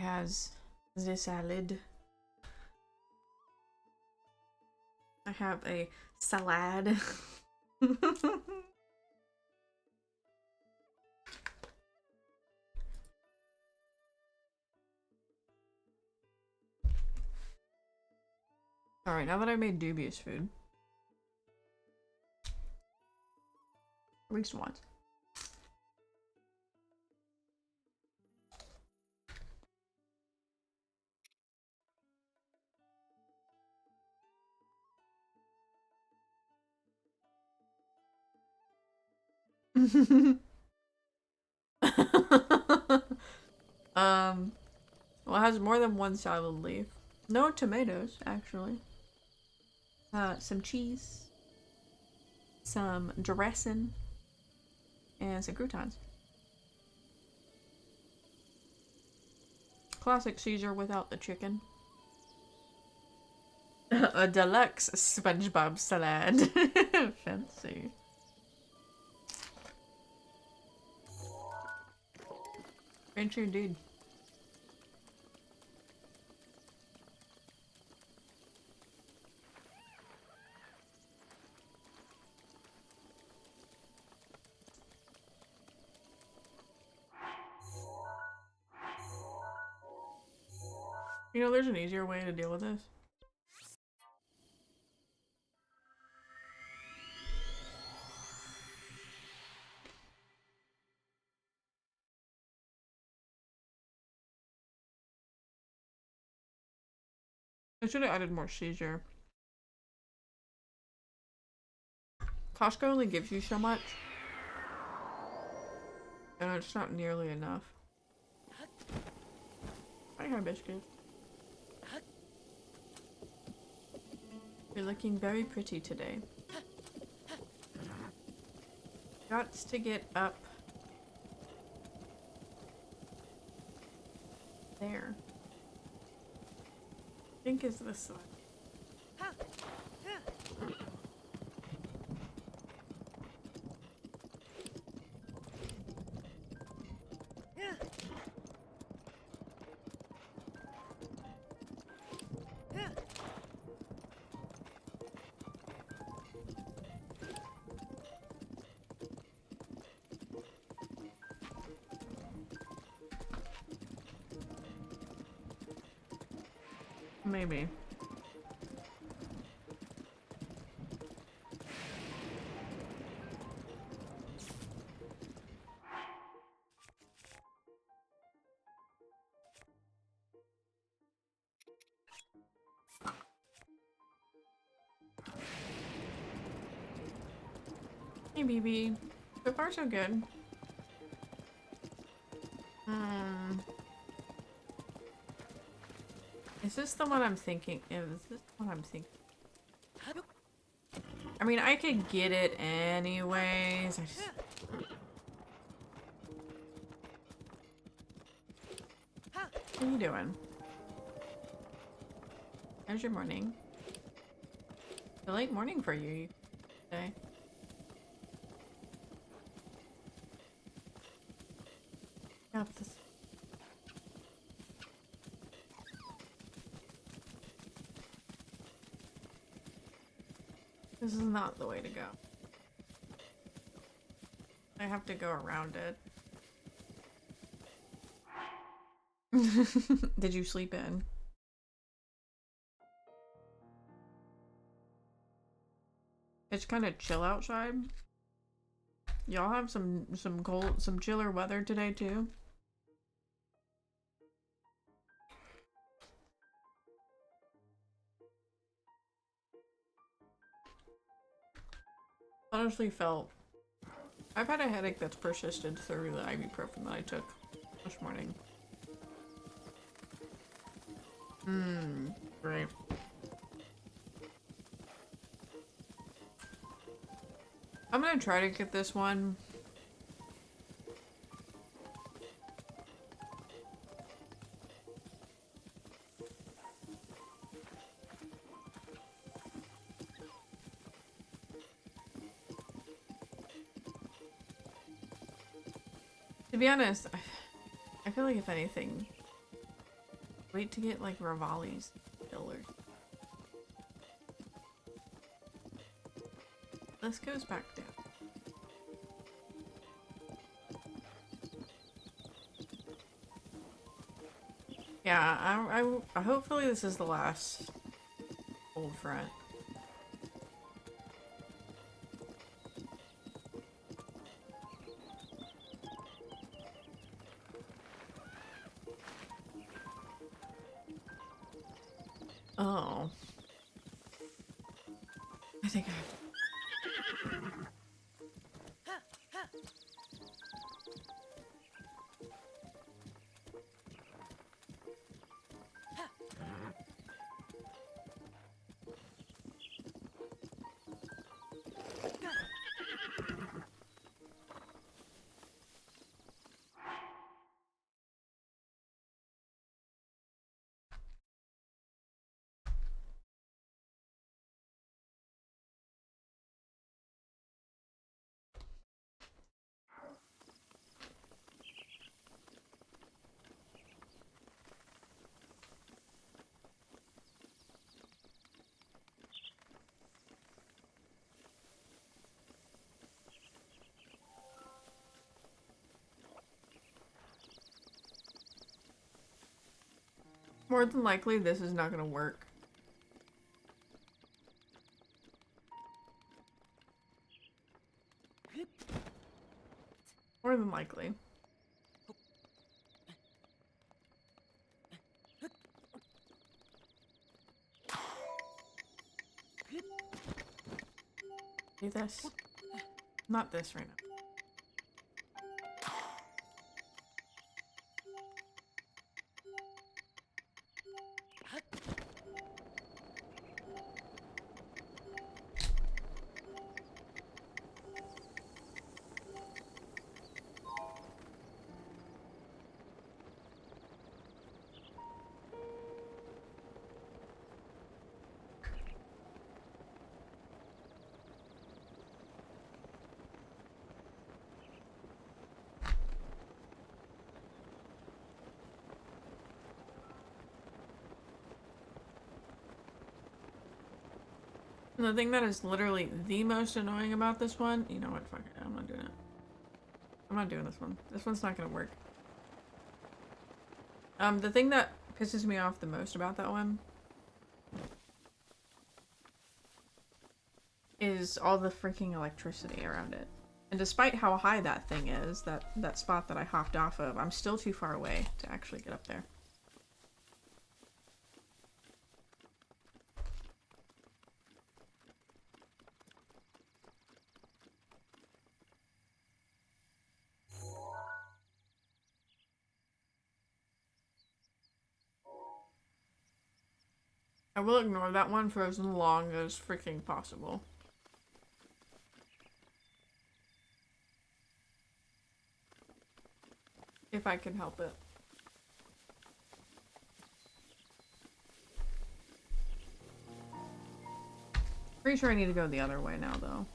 has the salad. I have a salad. Alright, now that I made dubious food. At least once. Well, it has more than one salad leaf. No tomatoes, actually. Some cheese, some dressing, and some croutons. Classic Caesar without the chicken. A deluxe SpongeBob salad. Fancy. Fancy indeed. You know, there's an easier way to deal with this. I should have added more Caesar. Costco only gives you so much. And it's not nearly enough. Hi, biscuit. You're looking very pretty today. Got to get up there. I think is this one. Maybe. Hey, BB. So far, so good. Is this the one I'm thinking? Is this what I'm thinking? I mean, I could get it anyways. What are you doing? How's your morning? A late morning for you today. Got this. This is not the way to go. I have to go around it. Did you sleep in? It's kind of chill outside. Y'all have some cold, some chiller weather today too. Honestly felt I've had a headache that's persisted through the ibuprofen that I took this morning. Great. I'm gonna try to get this one. To be honest, I feel like if anything, Wait to get like Rivali's killer. This goes back down. Yeah, I hopefully this is the last old front. Oh. I think I have to. More than likely, this is not gonna work. More than likely. Do this. Not this right now. And the thing that is literally the most annoying about this one, you know what, fuck it, I'm not doing it. I'm not doing this one. This one's not gonna work. The thing that pisses me off the most about that one is all the freaking electricity around it. And despite how high that thing is, that spot that I hopped off of, I'm still too far away to actually get up there. I will ignore that one for as long as freaking possible. If I can help it. Pretty sure I need to go the other way now, though.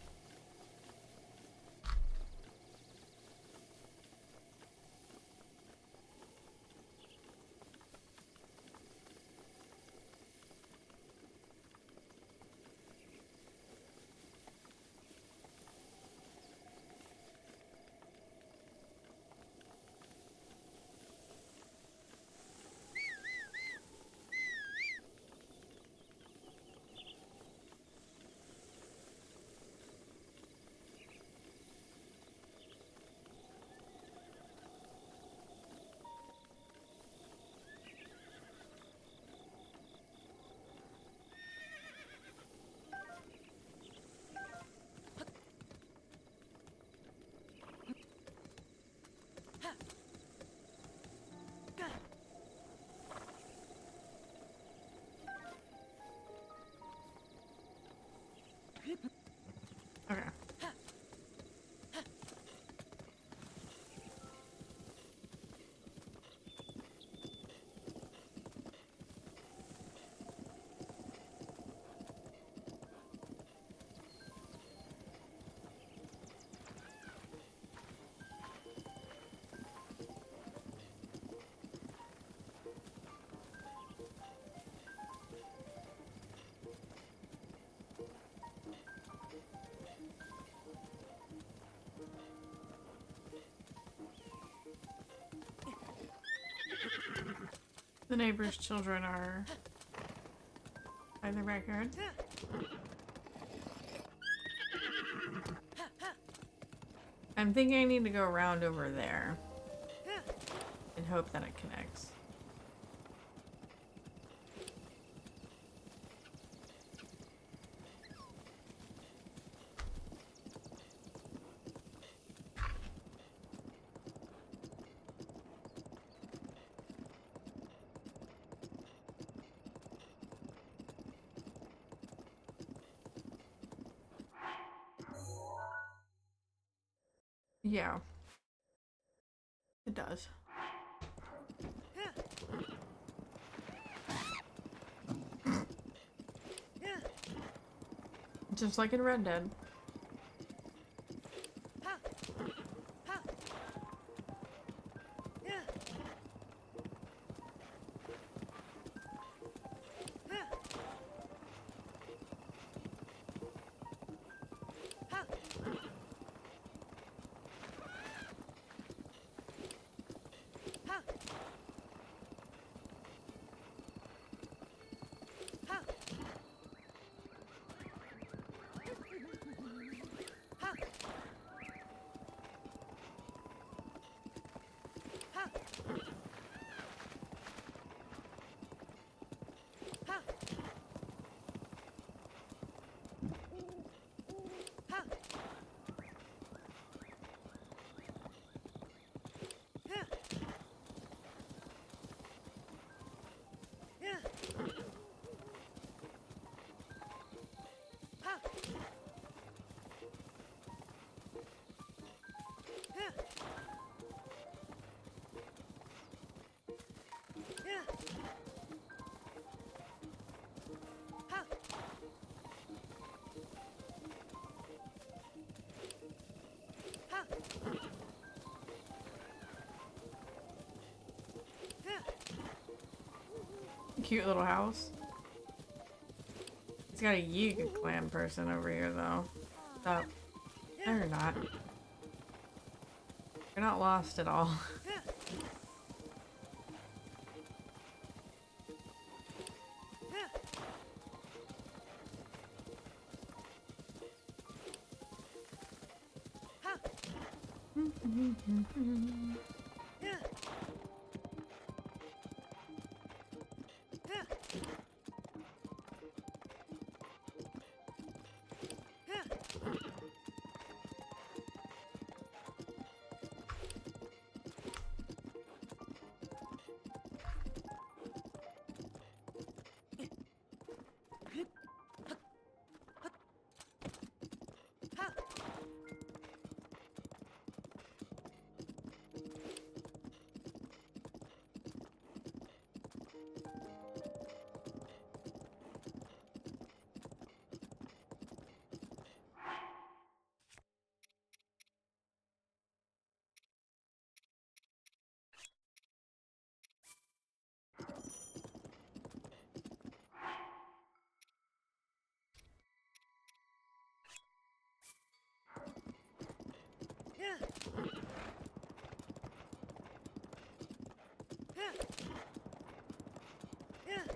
The neighbor's children are by the record. I'm thinking I need to go around over there and hope that it connects. Yeah, it does. Just like in Red Dead. Cute little house. It's got a Yiga clan person over here though. Stop. No, you're not. You're not lost at all.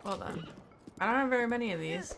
Well done. I don't have very many of these.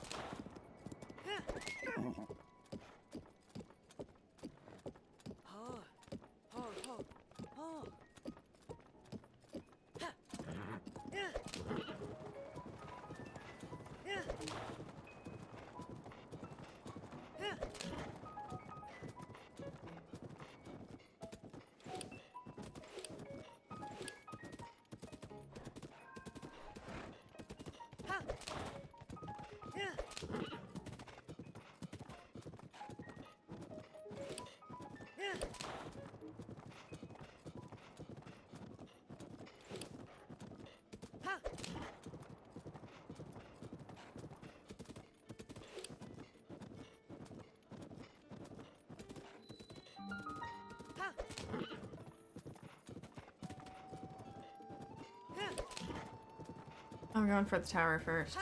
I'm going for the tower first.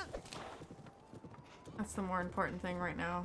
That's the more important thing right now.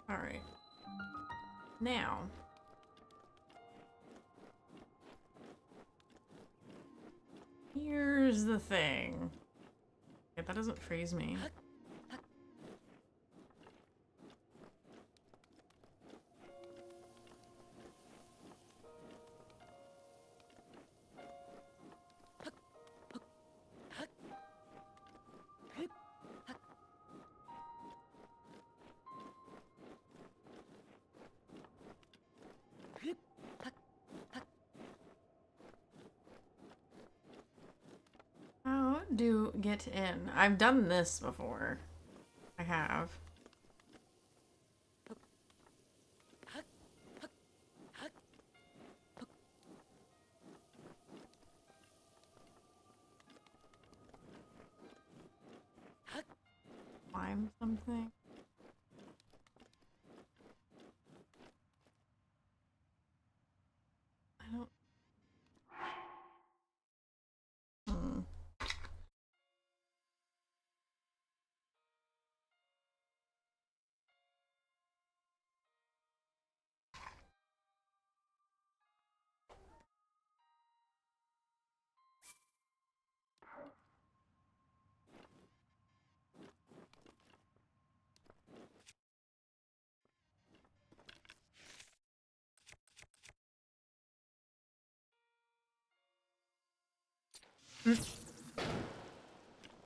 Alright. Now. Here's the thing. Yeah, that doesn't freeze me. How do get in? I've done this before. I have. Climb something? I don't... Hmm.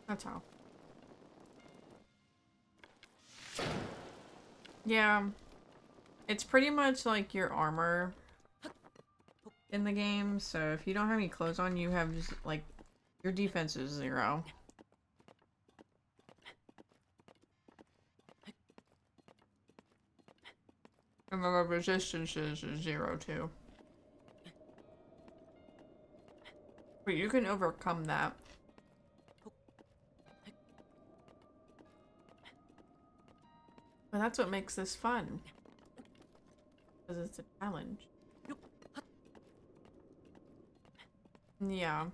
That's how. Yeah. It's pretty much like your armor in the game, so if you don't have any clothes on, you have just, like, your defense is 0. And the resistance is 0 too. But you can overcome that. But that's what makes this fun. Because it's a challenge. Yeah.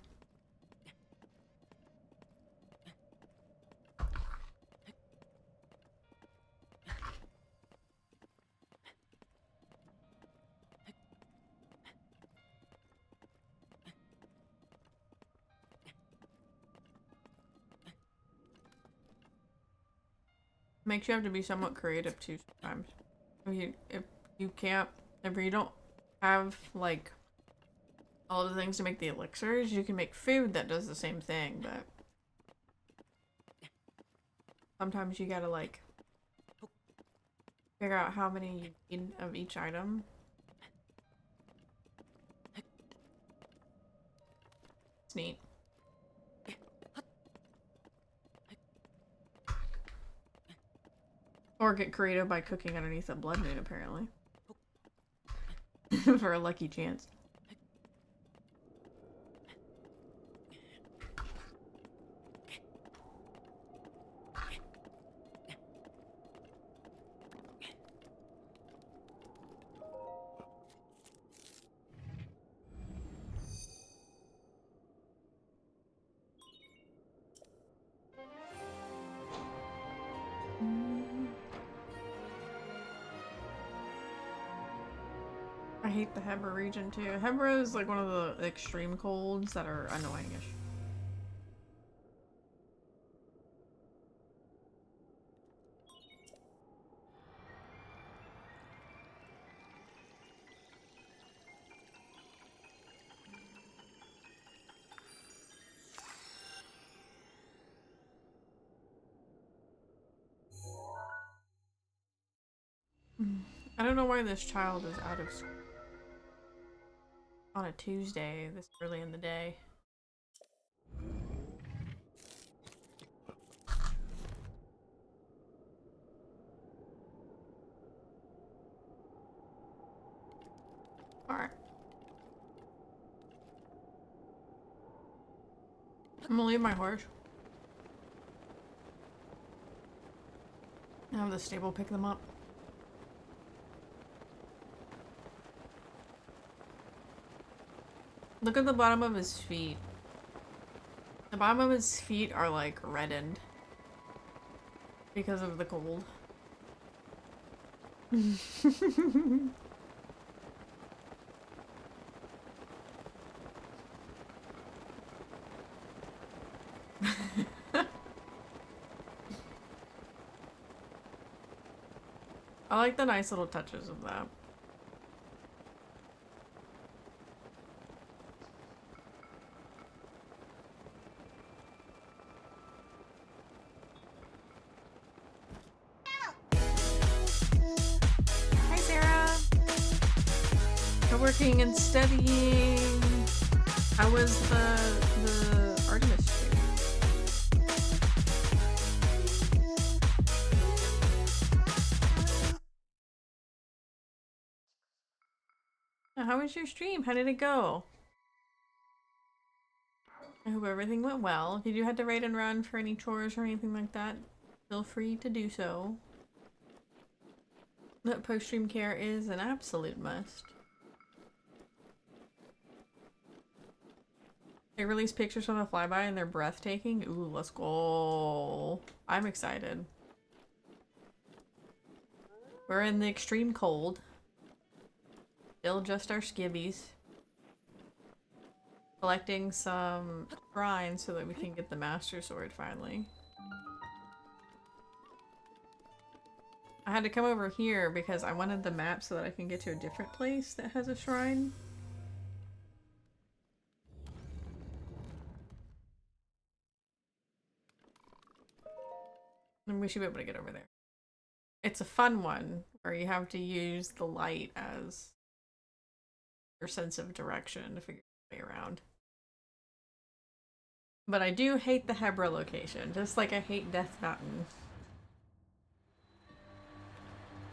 Makes you have to be somewhat creative too sometimes. If you can't, if you don't have, like, all the things to make the elixirs, you can make food that does the same thing, but sometimes you gotta, like, figure out how many you need of each item. It's neat. Or get creative by cooking underneath a blood moon, apparently. For a lucky chance. I hate the Hebra region too. Hebra is like one of the extreme colds that are annoying-ish. I don't know why this child is out of school on a Tuesday this early in the day. Alright. I'm gonna leave my horse. And have the stable pick them up. Look at the bottom of his feet. The bottom of his feet are like reddened because of the cold. I like the nice little touches of that. Hi, Sarah. Co-working and studying. How was the Artemis stream? How was your stream? How did it go? I hope everything went well. If you do have to write and run for any chores or anything like that, feel free to do so. That post-stream care is an absolute must. They release pictures from a flyby and they're breathtaking. Ooh, let's go. I'm excited. We're in the extreme cold. Still just our skivvies. Collecting some shrines so that we can get the Master Sword finally. I had to come over here because I wanted the map so that I can get to a different place that has a shrine. And we should be able to get over there. It's a fun one where you have to use the light as your sense of direction to figure your way around. But I do hate the Hebra location, just like I hate Death Mountain.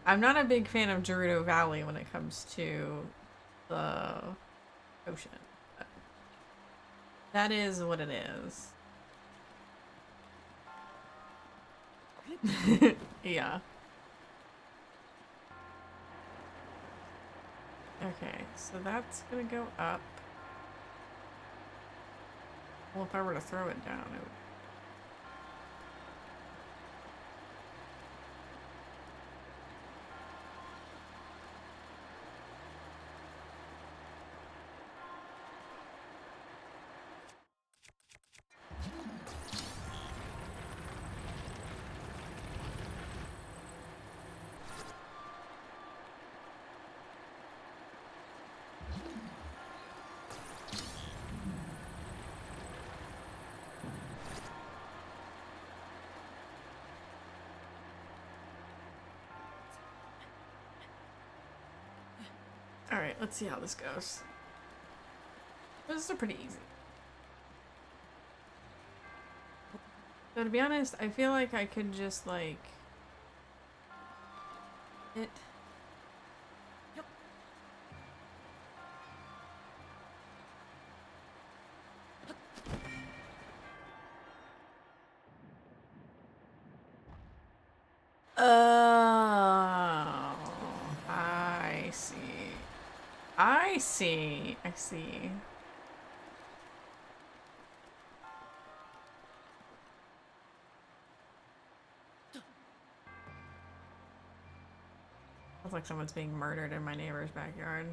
I'm not a big fan of Gerudo Valley when it comes to the ocean. But that is what it is. Yeah. Okay, so that's gonna go up. Well, if I were to throw it down, it would. Alright, let's see how this goes. This is pretty easy. So to be honest, I feel like I could just like it. Oh, I see. I see. I see. Sounds like someone's being murdered in my neighbor's backyard.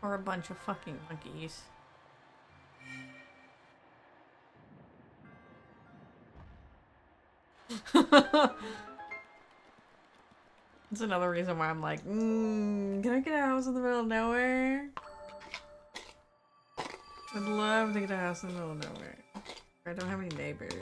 Or a bunch of fucking monkeys. That's another reason why I'm like, can I get a house in the middle of nowhere? I'd love to get a house in the middle of nowhere. I don't have any neighbors.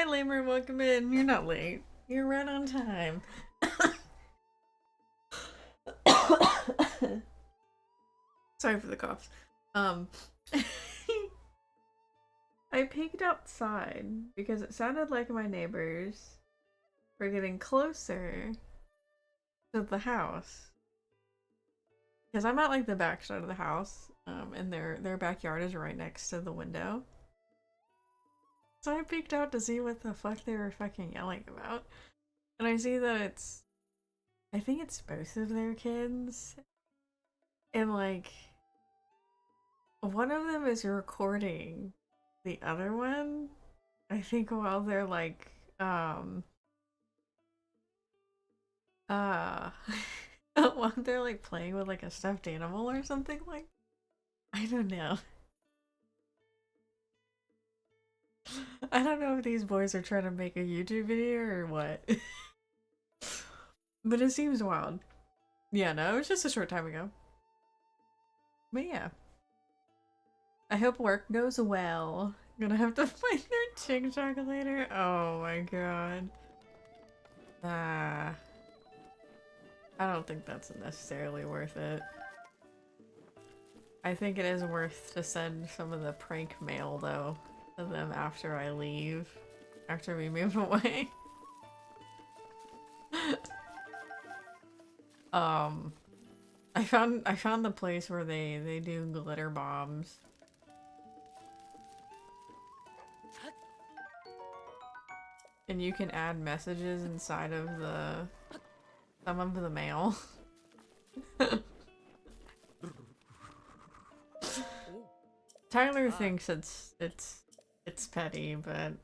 Hi, Lamer. Welcome in. You're not late. You're right on time. Sorry for the coughs. I peeked outside because it sounded like my neighbors were getting closer to the house. Because I'm at like the back side of the house, and their backyard is right next to the window. So I peeked out to see what the fuck they were fucking yelling about. And I see that I think it's both of their kids. And like, one of them is recording the other one, I think, while they're like, while they're like playing with like a stuffed animal or something. Like, I don't know. I don't know if these boys are trying to make a YouTube video or what. But it seems wild. Yeah, no, it was just a short time ago. But yeah. I hope work goes well. I'm gonna have to find their TikTok later. Oh my god. I don't think that's necessarily worth it. I think it is worth to send some of the prank mail though to them after I leave. After we move away. I found the place where they do glitter bombs. And you can add messages inside of some of the mail. Tyler thinks it's petty, but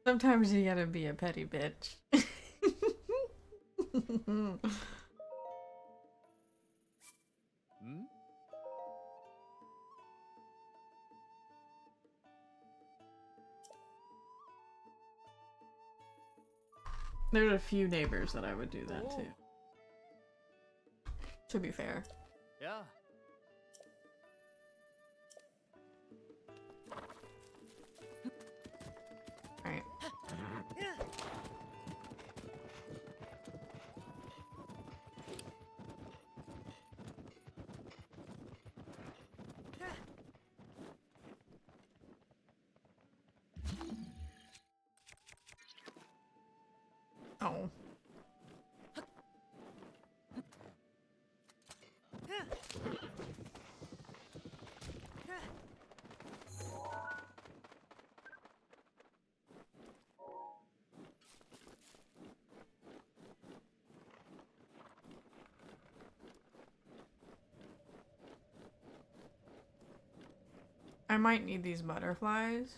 sometimes you gotta be a petty bitch. There's a few neighbors that I would do that to. To be fair. Yeah. Alright. Oh. I might need these butterflies.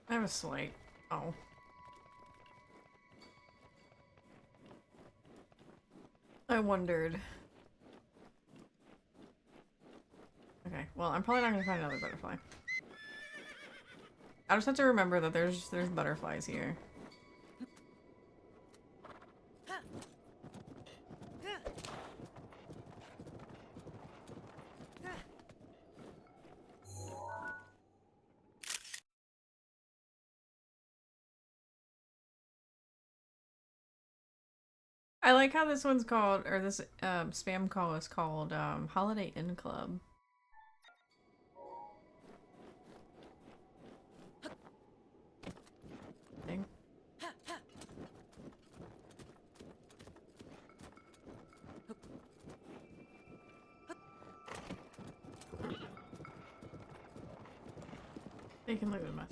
I have a slate. Oh. I wondered. Okay, well, I'm probably not gonna find another butterfly. I just have to remember that there's butterflies here. I like how this one's called, or this spam call is called Holiday Inn Club. Thing. They can live in my.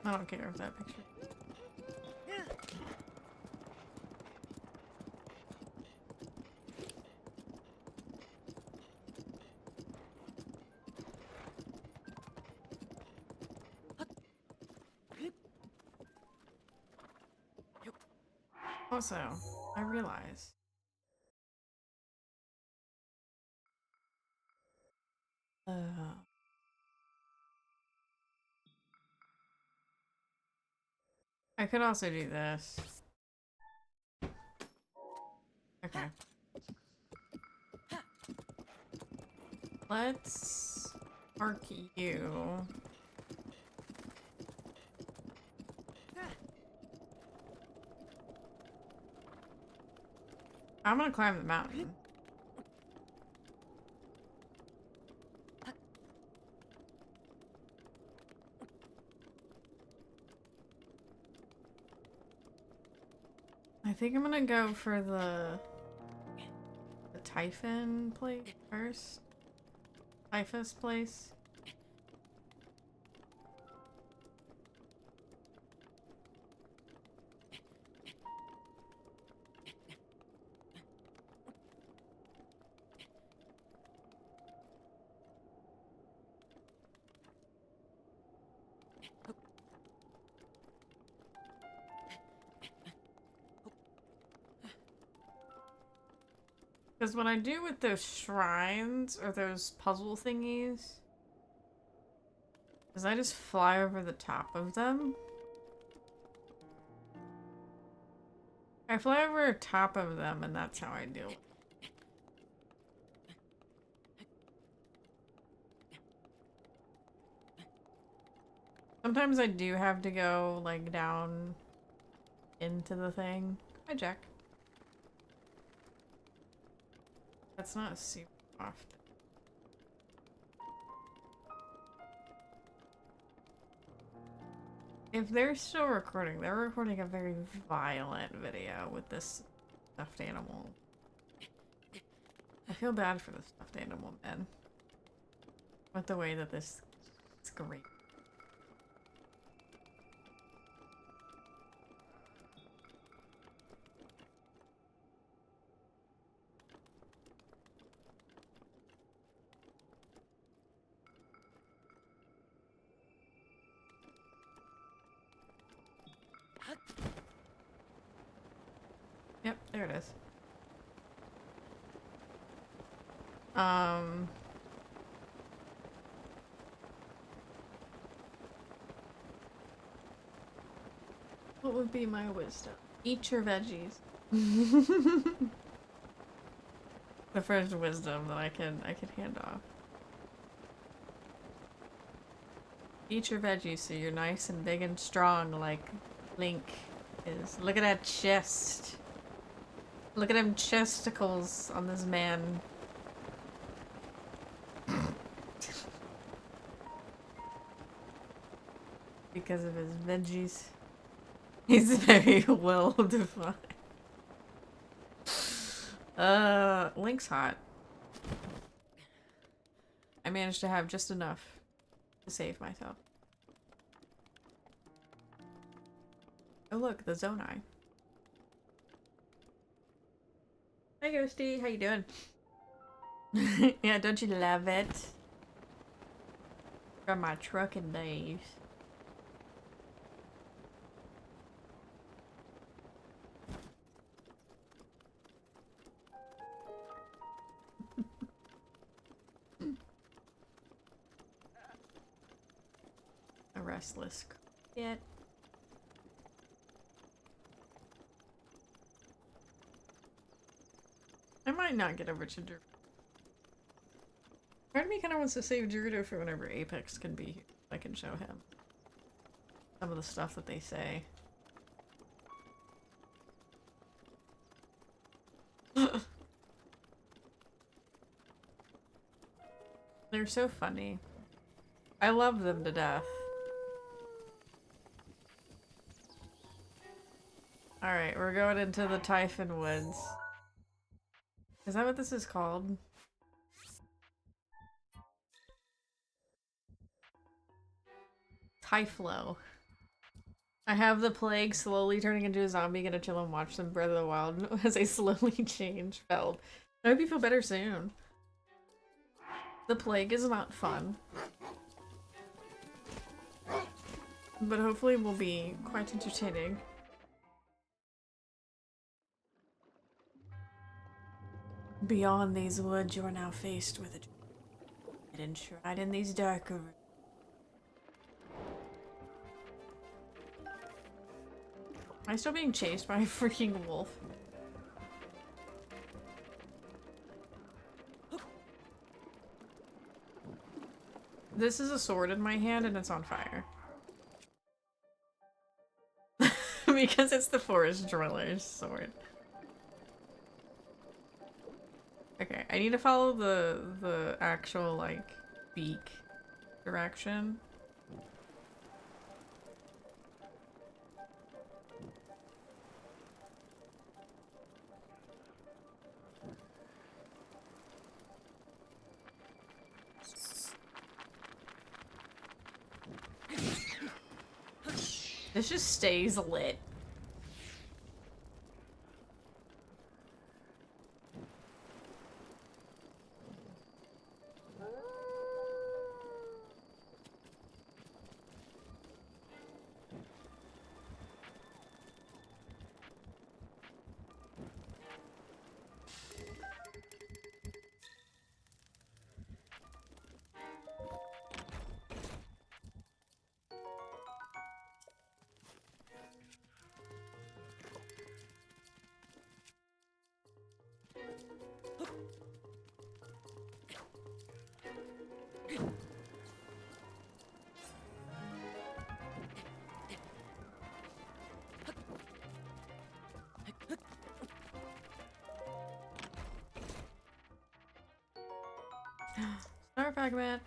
I don't care if that picture. Also, I realize. I could also do this. Okay. Let's mark you. I'm gonna climb the mountain. I think I'm gonna go for the Typhon place first. Typhus place. Because what I do with those shrines, or those puzzle thingies, is I just fly over the top of them. I fly over top of them, and that's how I deal with it. Sometimes I do have to go, like, down into the thing. Hi, Jack. That's not super often. If they're still recording, they're recording a very violent video with this stuffed animal. I feel bad for the stuffed animal man. With the way that this is great. Yep, there it is. What would be my wisdom? Eat your veggies. The first wisdom that I can hand off. Eat your veggies so you're nice and big and strong like Link is. Look at that chest. Look at them chesticles on this man. Because of his veggies. He's very well defined. Link's hot. I managed to have just enough to save myself. Oh look, the Zonai. Hi Ghosty, how you doing? Yeah, don't you love it? From my trucking days. A restless cricket. I might not get over to Part of me kind of wants to save Gerudo for whenever Apex can be here. I can show him some of the stuff that they say. They're so funny. I love them to death. Alright, we're going into the Typhon Woods. Is that what this is called? Typhlo. I have the plague slowly turning into a zombie, gonna chill and watch some Breath of the Wild as I slowly change. Feld. I hope you feel better soon. The plague is not fun. But hopefully will be quite entertaining. Beyond these woods, you are now faced with a enshrined in these darker rooms. Am I still being chased by a freaking wolf? This is a sword in my hand and it's on fire. Because it's the forest dweller's sword. Okay, I need to follow the actual, like, beak direction. This just stays lit. Star fragment.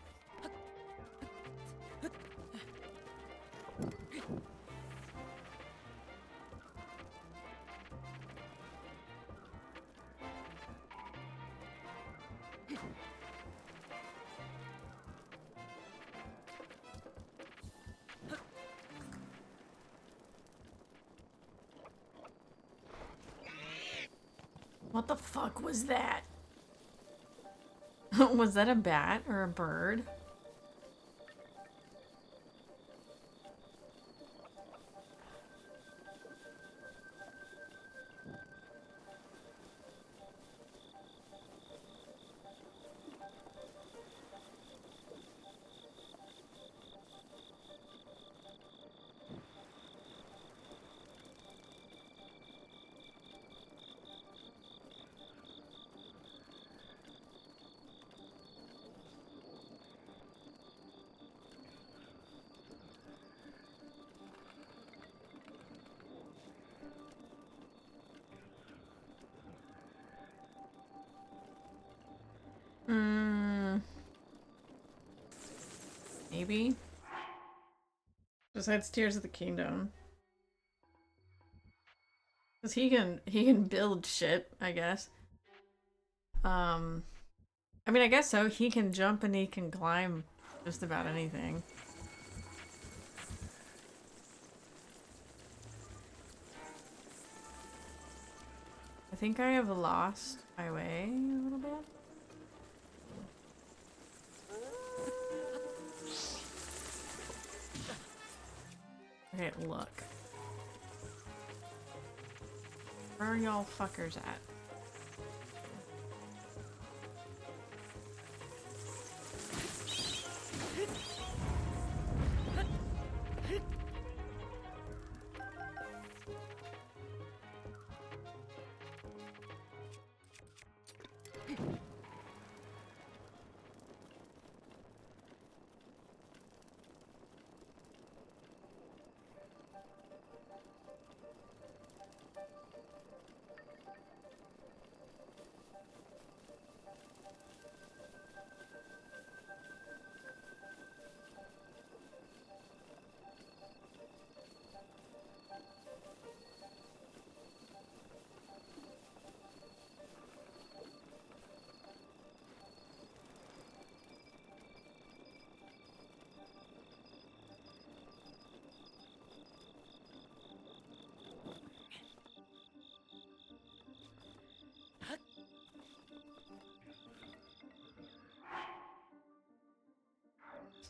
What the fuck was that? Was that a bat or a bird? Maybe? Besides Tears of the Kingdom. Cause he can build shit, I guess. I mean, I guess so. He can jump and he can climb just about anything. I think I have lost my way a little bit. Okay, look. Where are y'all fuckers at?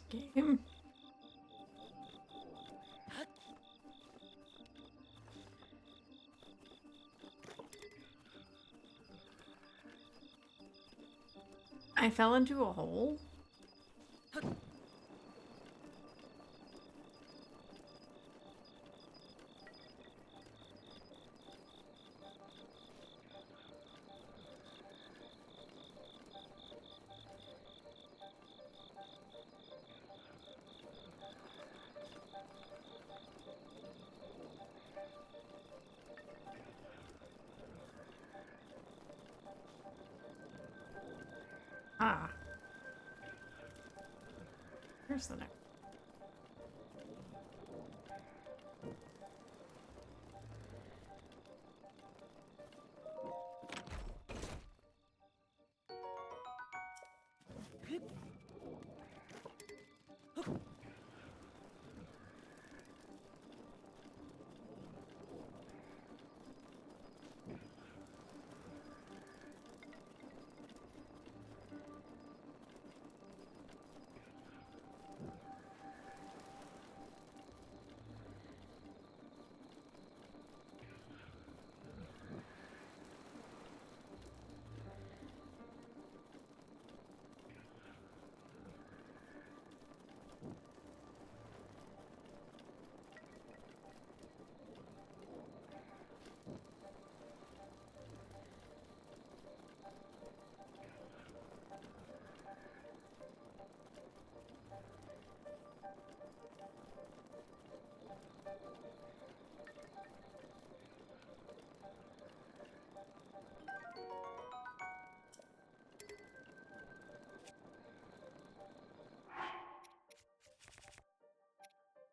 Game. I fell into a hole? Ah. Where's the next?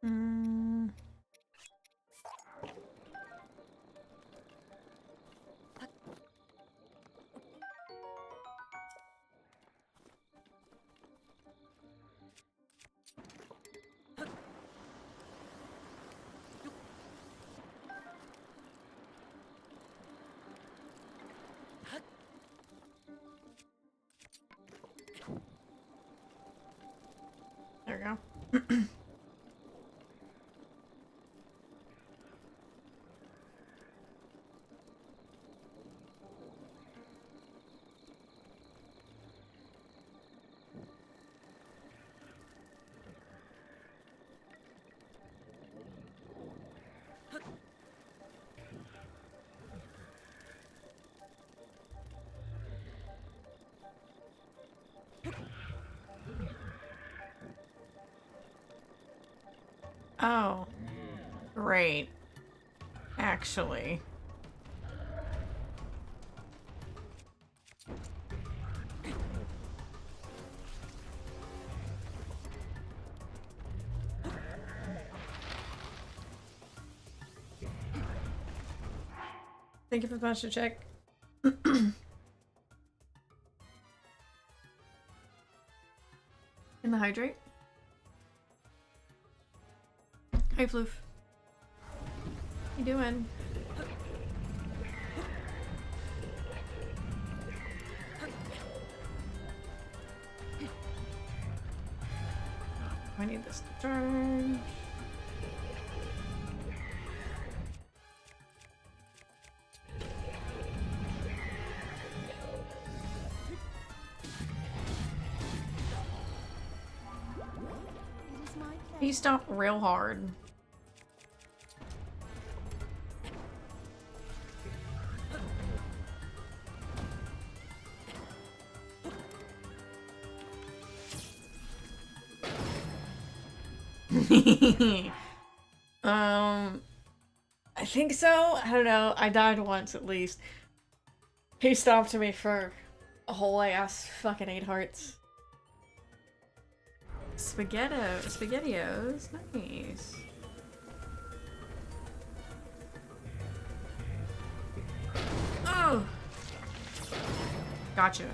Mm. There we go. Oh. Great. Actually. Thank you for the posture check. In the hydrate. Hey, Floof. You doing? I need this to charge. He stomped real hard. I think so. I don't know. I died once at least. He stopped me for a whole ass fucking 8 hearts. SpaghettiOs, nice. Oh, gotcha.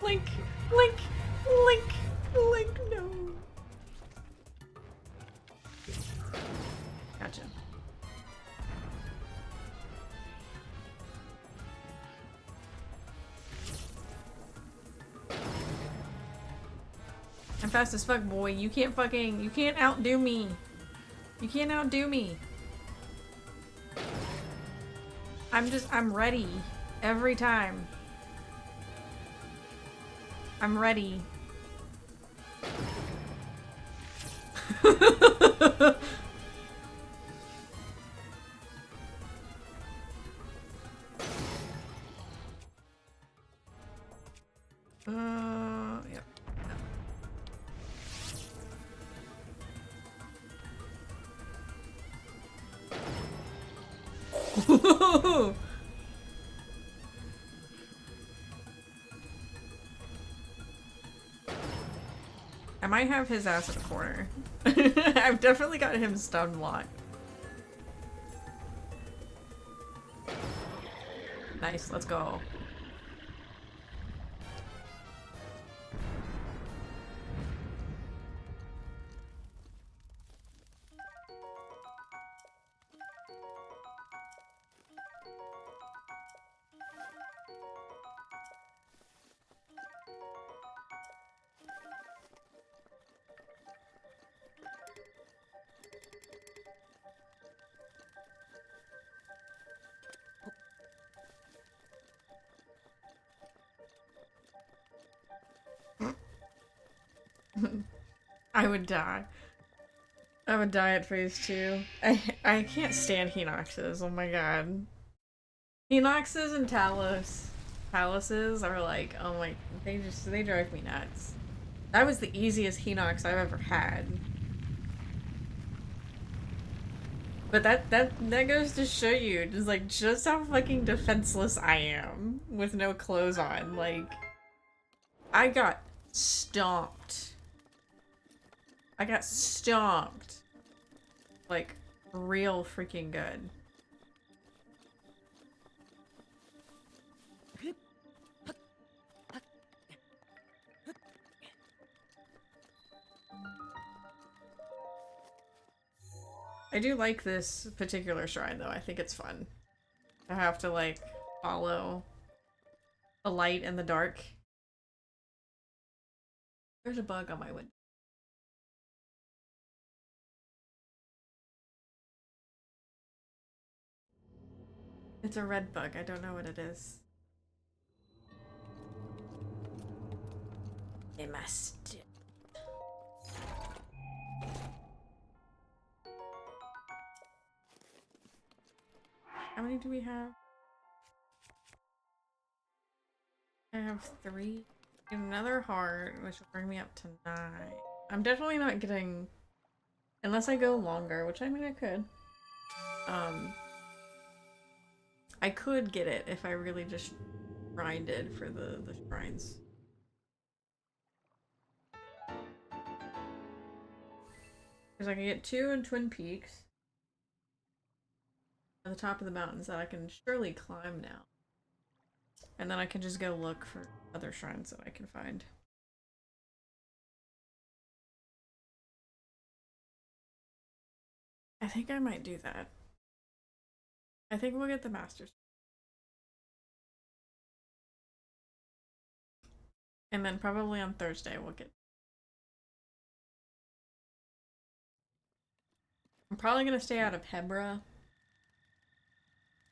Link, Link, Link, Link, no. Gotcha. Gotcha. I'm fast as fuck, boy. You can't outdo me. You can't outdo me. I'm ready. Every time. I'm ready. Yep. I might have his ass in a corner. I've definitely got him stun locked. Nice, let's go. I would die. I would die at phase 2. I can't stand Hinoxes, oh my god. Hinoxes and Taluses are like, oh my, they drive me nuts. That was the easiest Hinox I've ever had. But that goes to show you just how fucking defenseless I am with no clothes on. Like, I got stomped. I got stomped. Like, real freaking good. I do like this particular shrine though. I think it's fun. I have to like follow the light and the dark. There's a bug on my window. It's a red bug. I don't know what it is. It must. How many do we have? I have 3. Get another heart, which will bring me up to 9. I'm definitely not getting, unless I go longer, which I mean I could. I could get it if I really just grinded for the shrines. Because I can get 2 in Twin Peaks. At the top of the mountains that I can surely climb now. And then I can just go look for other shrines that I can find. I think I might do that. I think we'll get the Masters. And then probably on Thursday we'll get... I'm probably gonna stay out of Hebra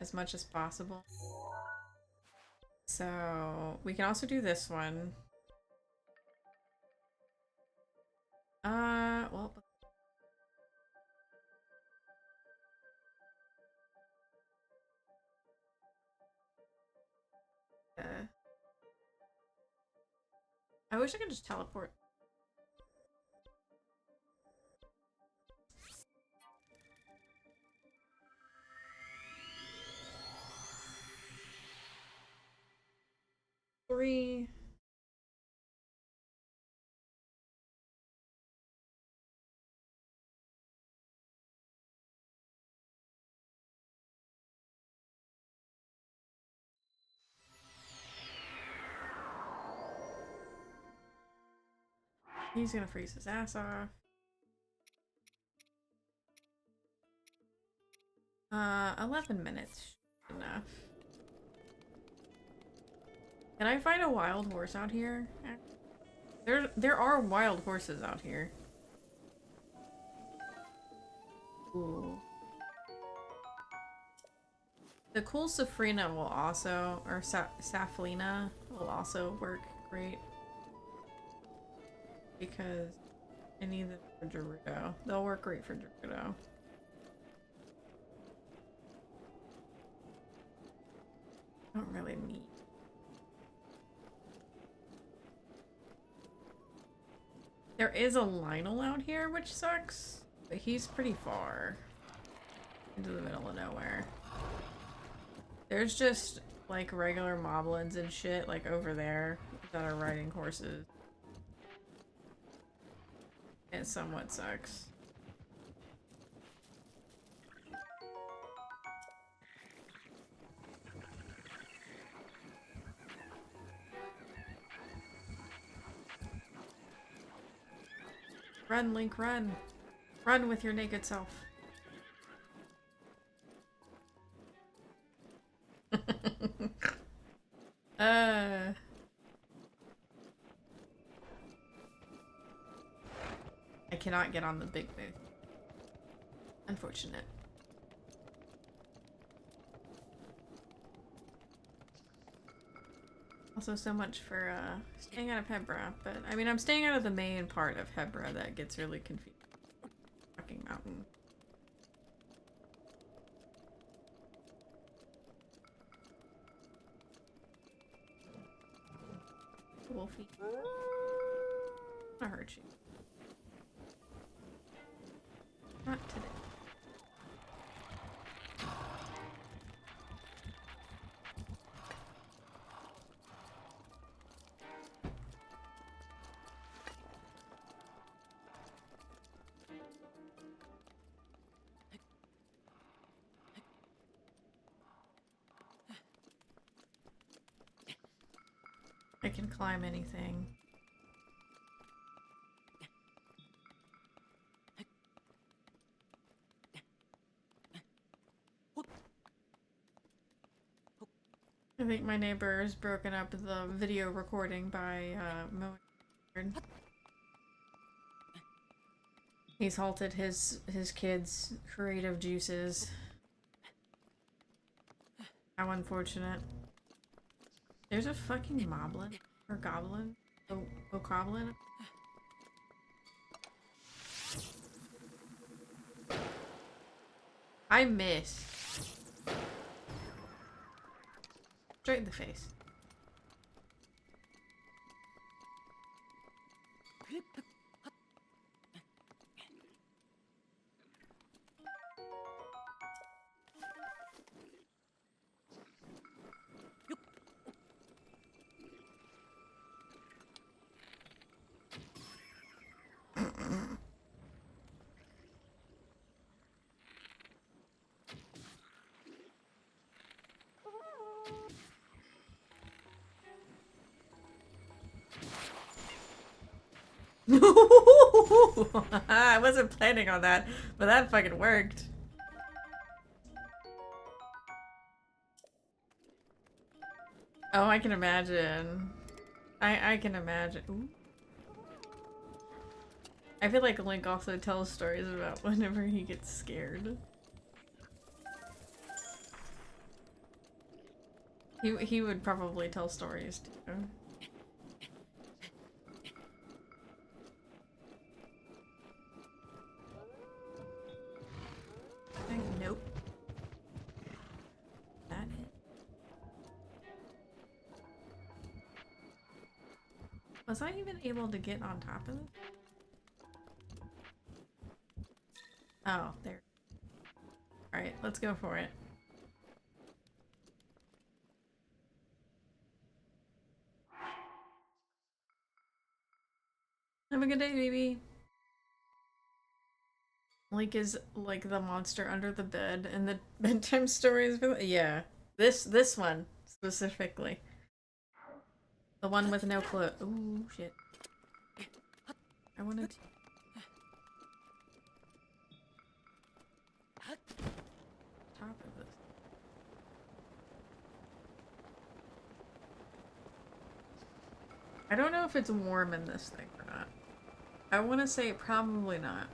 as much as possible. So we can also do this one. Well... I wish I could just teleport. Three. He's gonna freeze his ass off. 11 minutes. Enough. Can I find a wild horse out here? There are wild horses out here. Ooh. The cool Safrina will also, or Saflina will also work great. Because I need them for Gerudo. They'll work great for Gerudo. Don't really need. There is a Lionel out here, which sucks. But he's pretty far. Into the middle of nowhere. There's just, like, regular moblins and shit, like, over there that are riding horses. It somewhat sucks. Run, Link, run! Run with your naked self. I cannot get on the big booth. Unfortunate. Also, so much for staying out of Hebra, but I mean, I'm staying out of the main part of Hebra that gets really confusing. Fucking mountain. Wolfie. I hurt you. Not today. I can climb anything. I think my neighbor has broken up the video recording by mowing. He's halted his kids' creative juices. How unfortunate. There's a fucking moblin or goblin. Oh, goblin. I missed. Straight in the face. I wasn't planning on that, but that fucking worked. Oh, I can imagine. I can imagine. Ooh. I feel like Link also tells stories about whenever he gets scared. He would probably tell stories too. Nope. That is. Was I even able to get on top of it? Oh, there. Alright, let's go for it. Have a good day, baby. Link is like the monster under the bed in the bedtime stories. Yeah, this one specifically. The one with no clue. Ooh, shit. I wanted to... top of this. I don't know if it's warm in this thing or not. I want to say probably not.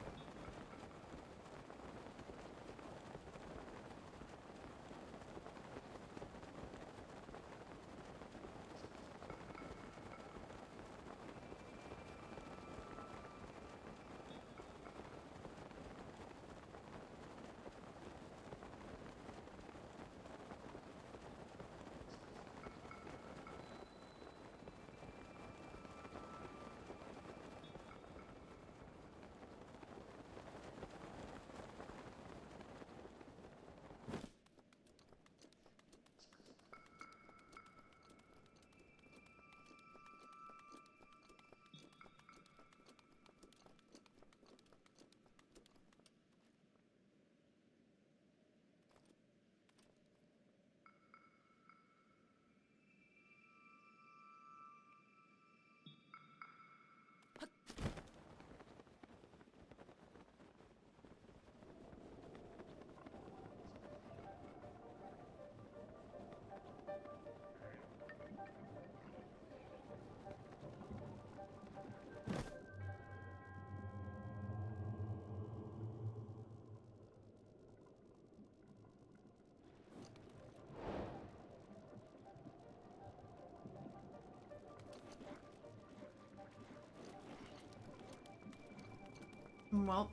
Well,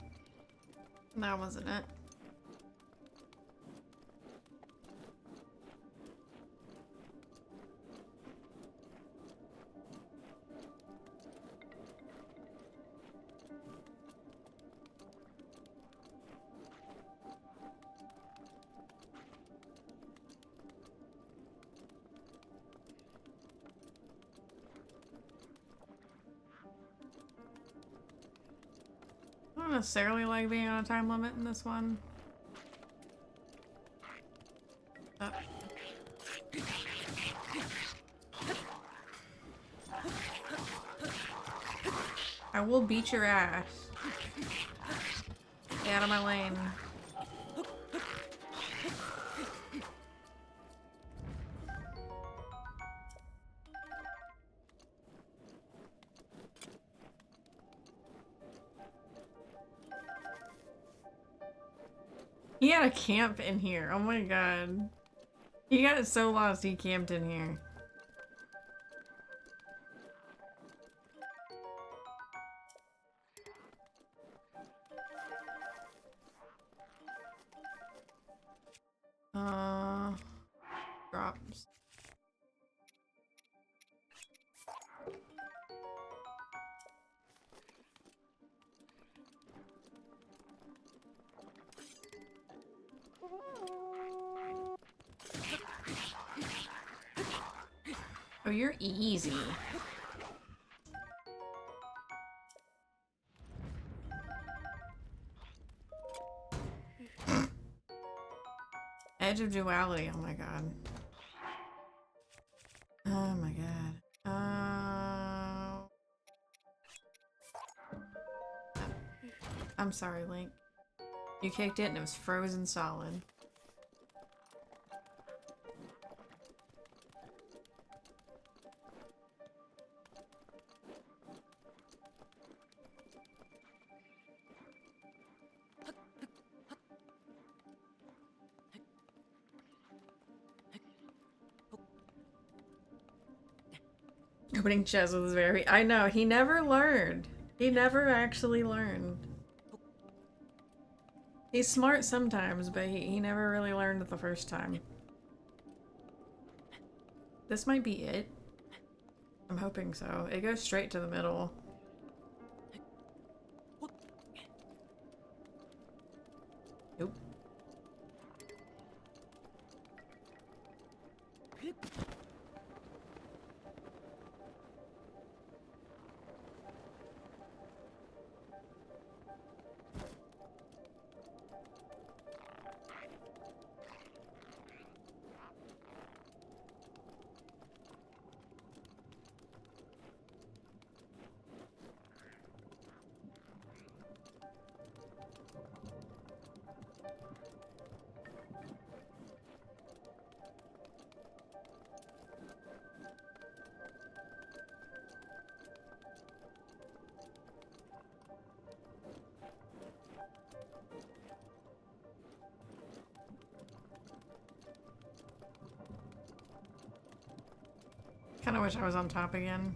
that wasn't it. I don't necessarily like being on a time limit in this one. I will beat your ass. Get out of my lane. He had a camp in here. Oh my god. He got so lost he camped in here. Drops. Oh, you're easy. Edge of duality, oh my god. Oh my god. I'm sorry, Link. You kicked it and it was frozen solid. Opening chest was very... I know, he never learned. He never actually learned. He's smart sometimes, but he never really learned it the first time. This might be it. I'm hoping so. It goes straight to the middle. Nope. Kinda wish I was on top again.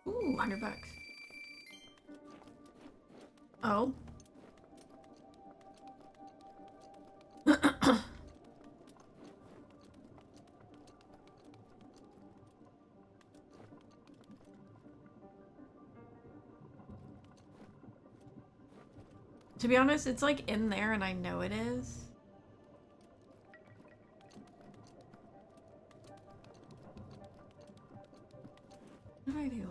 Ooh, $100. Oh. To be honest, it's like in there and I know it is. What did I do?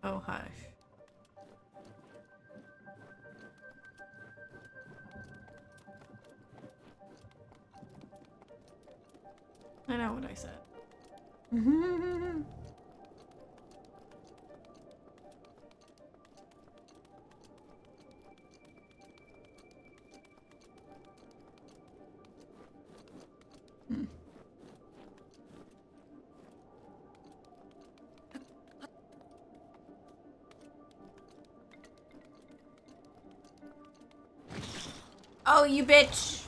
Oh, hush. I know what I said. Oh, you bitch!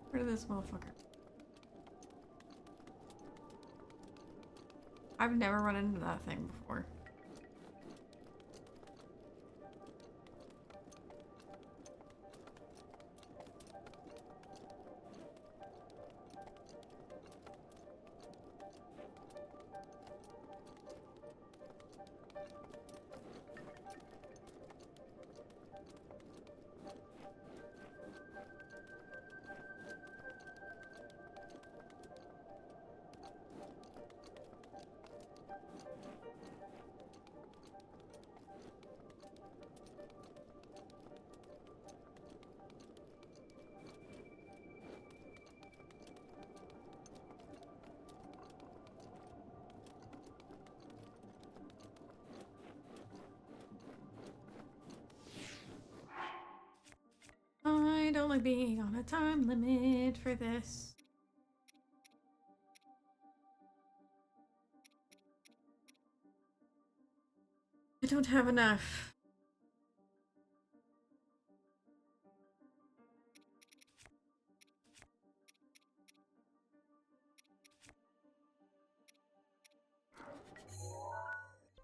Where did this motherfucker? I've never run into that thing before. I don't like being on a time limit for this. I don't have enough.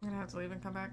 I'm gonna have to leave and come back.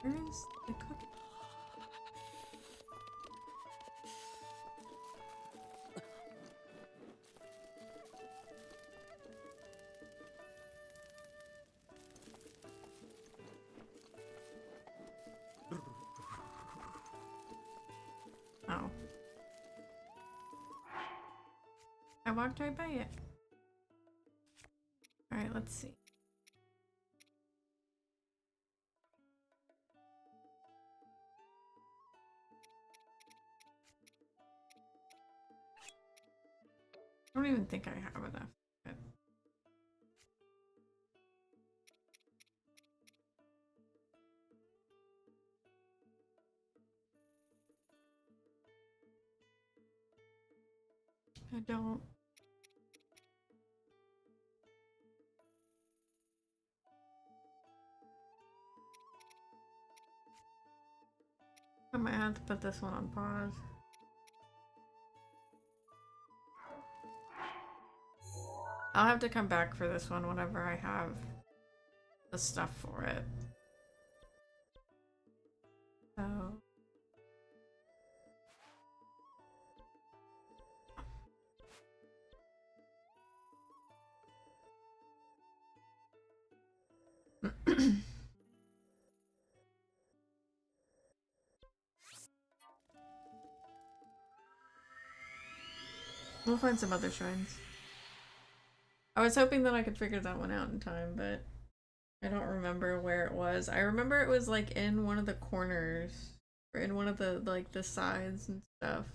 Where is the cookie? Oh. I walked right by it. Alright, let's see. I don't even think I have enough. But I don't. I might have to put this one on pause. I'll have to come back for this one whenever I have the stuff for it. So... We'll find some other shrines. I was hoping that I could figure that one out in time, but I don't remember where it was. I remember it was like in one of the corners or in one of the like the sides and stuff.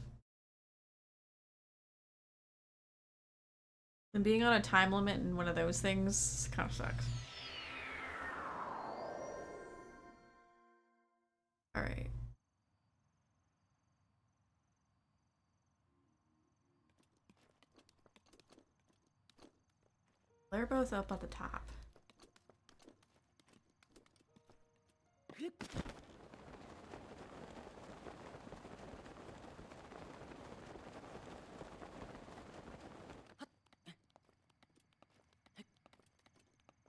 And being on a time limit in one of those things kind of sucks. All right. They're both up at the top.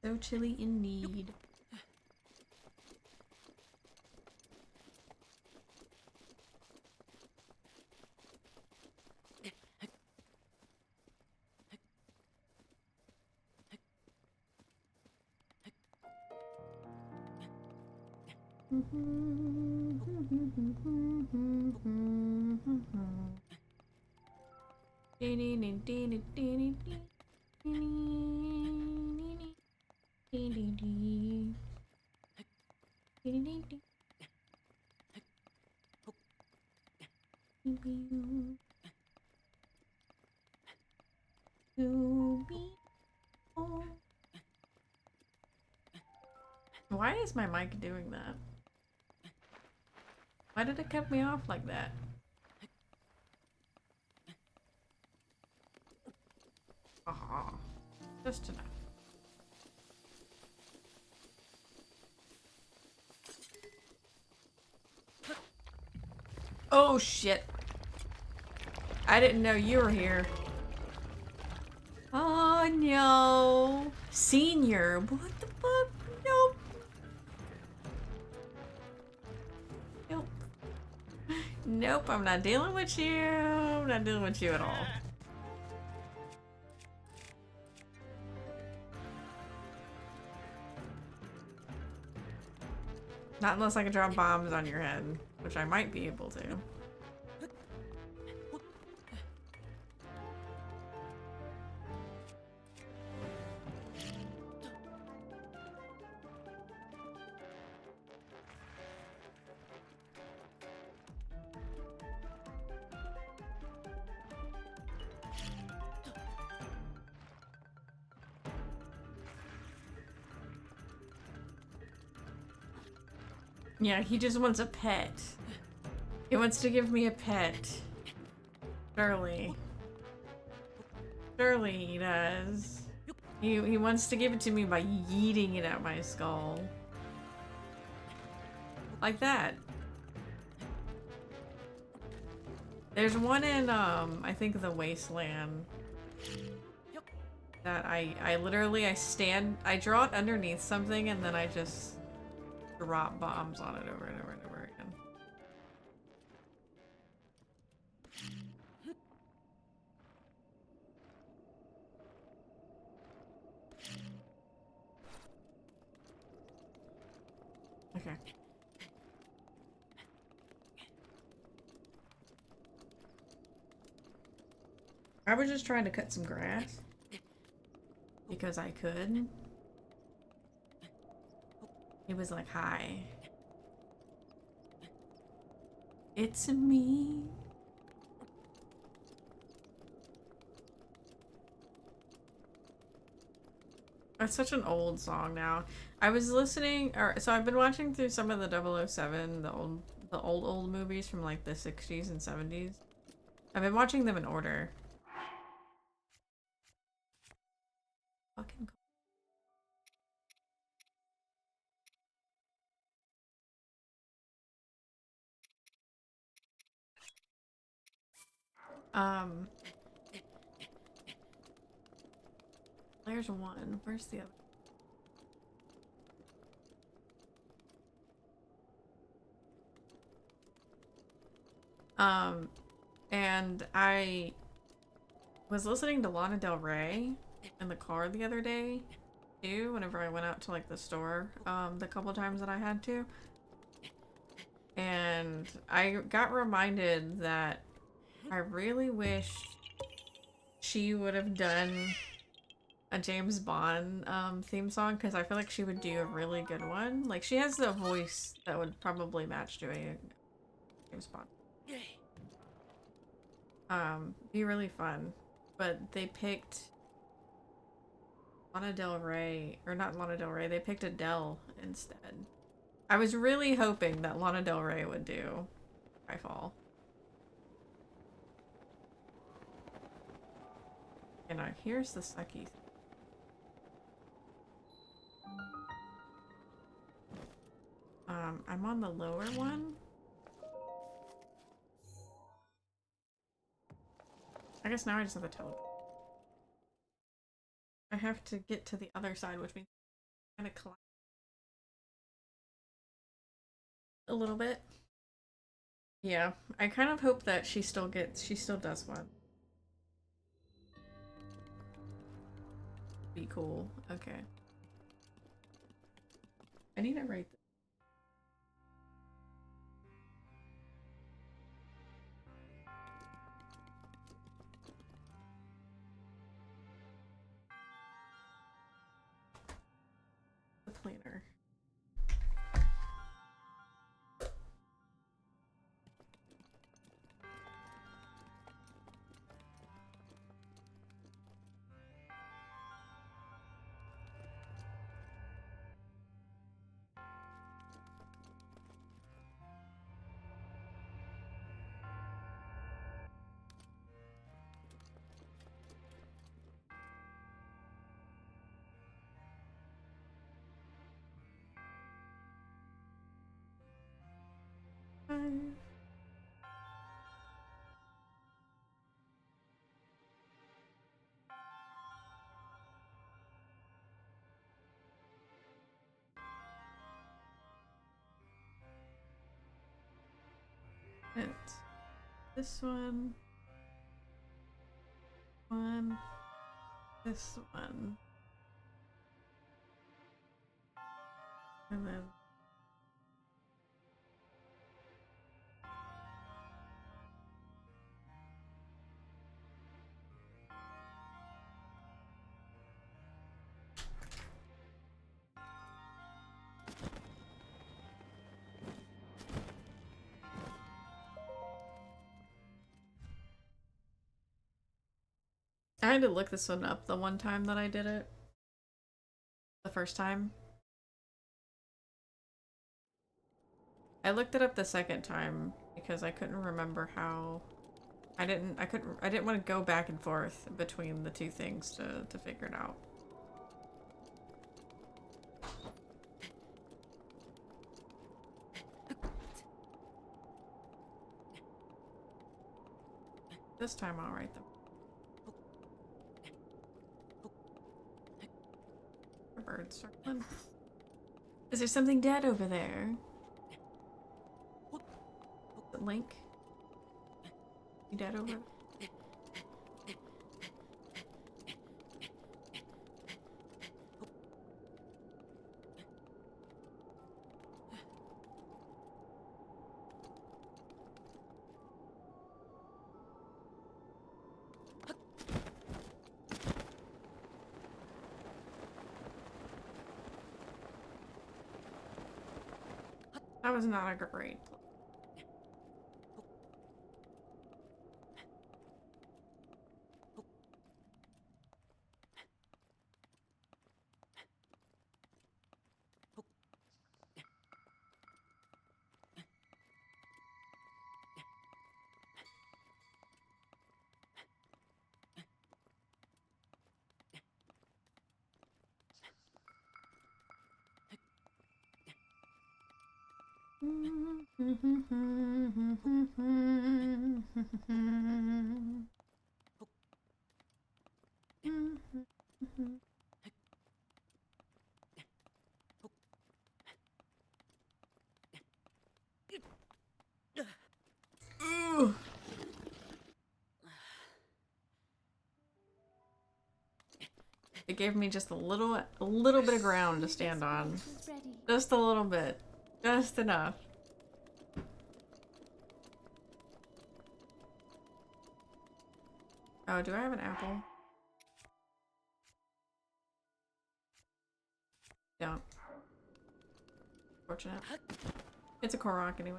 So chilly indeed. Why is my mic doing that? Why did it cut me off like that? Aha. Just enough. Oh shit. I didn't know you were here. Oh no. Senior, what the fuck? Nope. Nope. Nope, I'm not dealing with you. I'm not dealing with you at all. Not unless I can drop bombs on your head, which I might be able to. Yeah, he just wants a pet. He wants to give me a pet. Surely. Surely he does. He wants to give it to me by yeeting it at my skull. Like that. There's one in, I think the Wasteland. That I literally, I draw it underneath something and then I just drop bombs on it over and over and over again. Okay. I was just trying to cut some grass. Because I could. He was like, hi. It's me. It's such an old song now. I was listening, so I've been watching through some of the 007, the old movies from like the 60s and 70s. I've been watching them in order. Fucking Um, there's one. Where's the other? And I was listening to Lana Del Rey in the car the other day, too, whenever I went out to, like, the store, the couple times that I had to. And I got reminded that I really wish she would have done a James Bond theme song, because I feel like she would do a really good one. Like, she has a voice that would probably match doing a James Bond. Be really fun. But they picked Lana Del Rey, or not Lana Del Rey, they picked Adele instead. I was really hoping that Lana Del Rey would do Skyfall. And now here's the sucky. I'm on the lower one. I guess now I just have to teleport. I have to get to the other side, which means I'm gonna climb a little bit. Yeah, I kind of hope that she still does one. Be cool. Okay. I need to write this. The planner. It's this one, this one, and then I had to look this one up the one time that I did it. The first time. I looked it up the second time because I couldn't remember how I didn't want to go back and forth between the two things to figure it out. This time I'll write them. A bird circling. Is there something dead over there? Link? You dead over there? That was not a great. It gave me just a little bit of ground to stand on. Was ready. Just a little bit. Just enough. Oh, do I have an apple? Don't. Fortunate. It's a Korok anyway.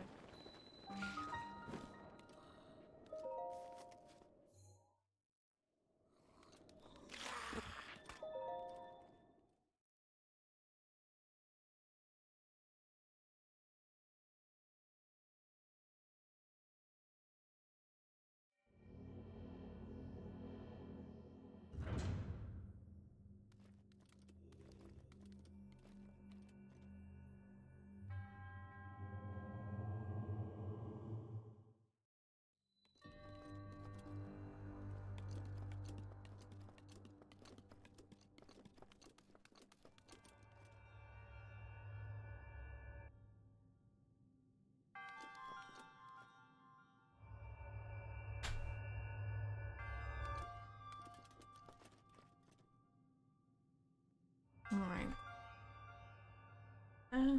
Alright. Uh.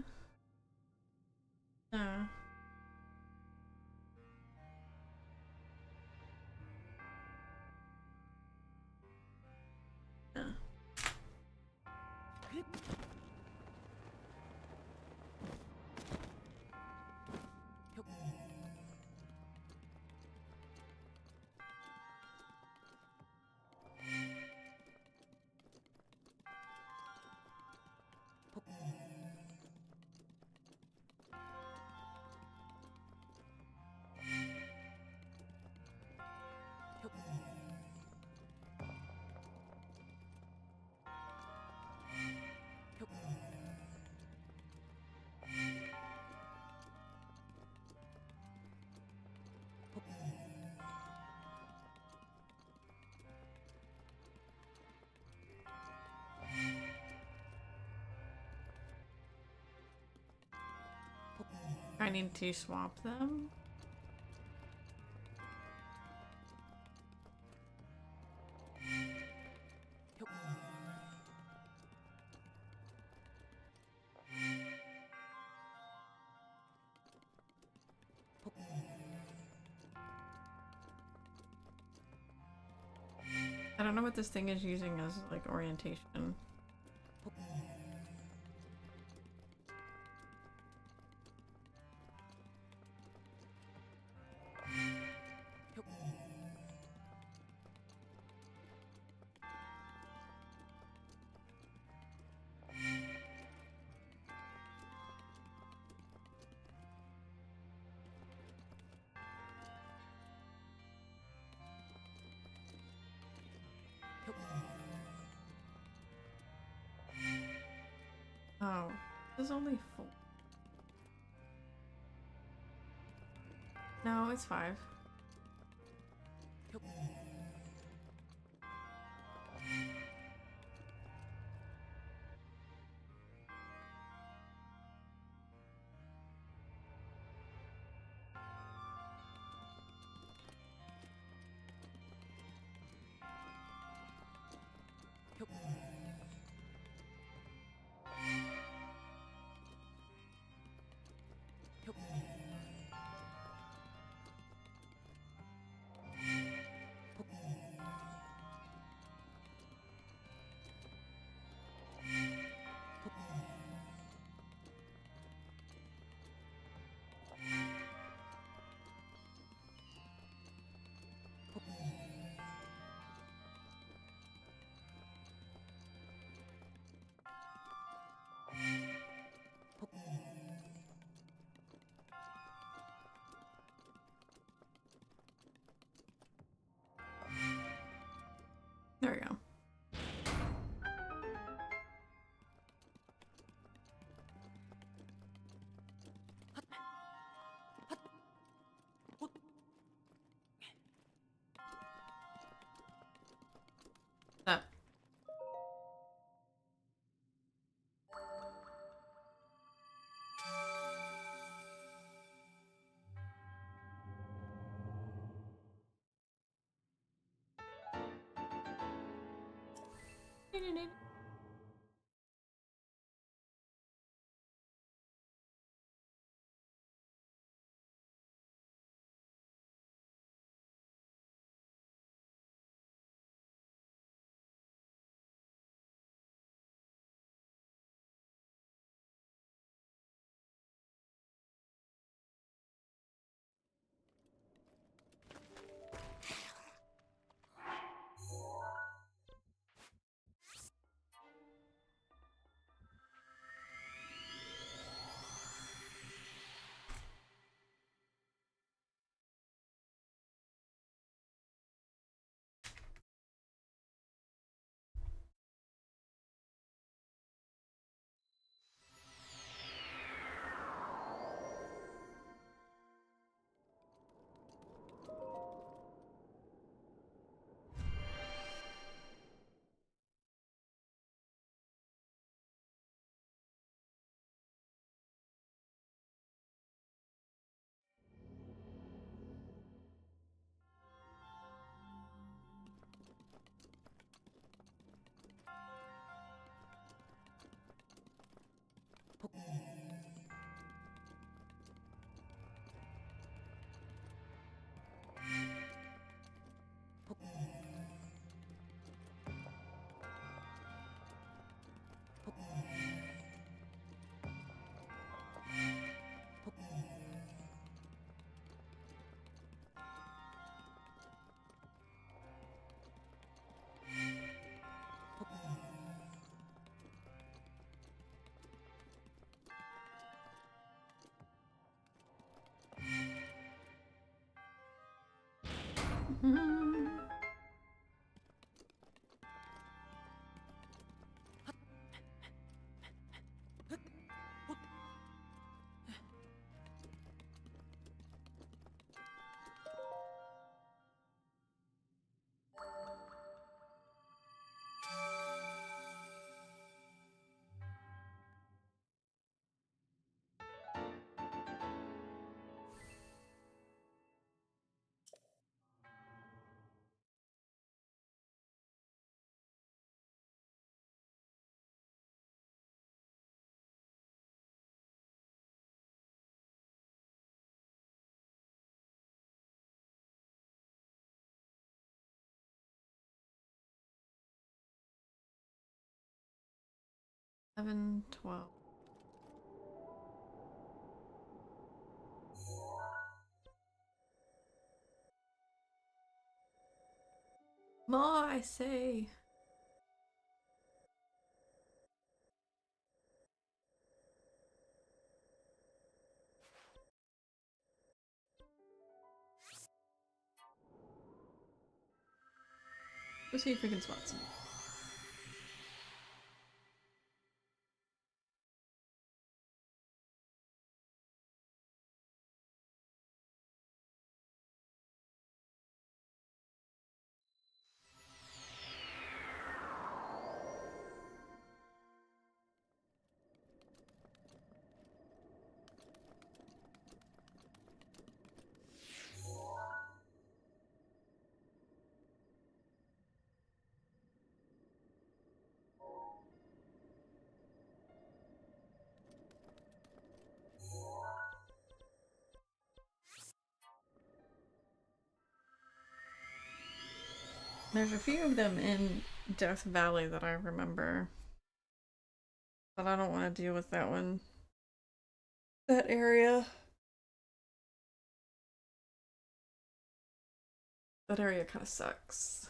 I need to swap them. I don't know what this thing is using as like orientation. Oh, there's only 4. No, it's 5. 11, 12. More, I say. Go see freaking spots. There's a few of them in Death Valley that I remember. But I don't want to deal with that one. That area. That area kind of sucks.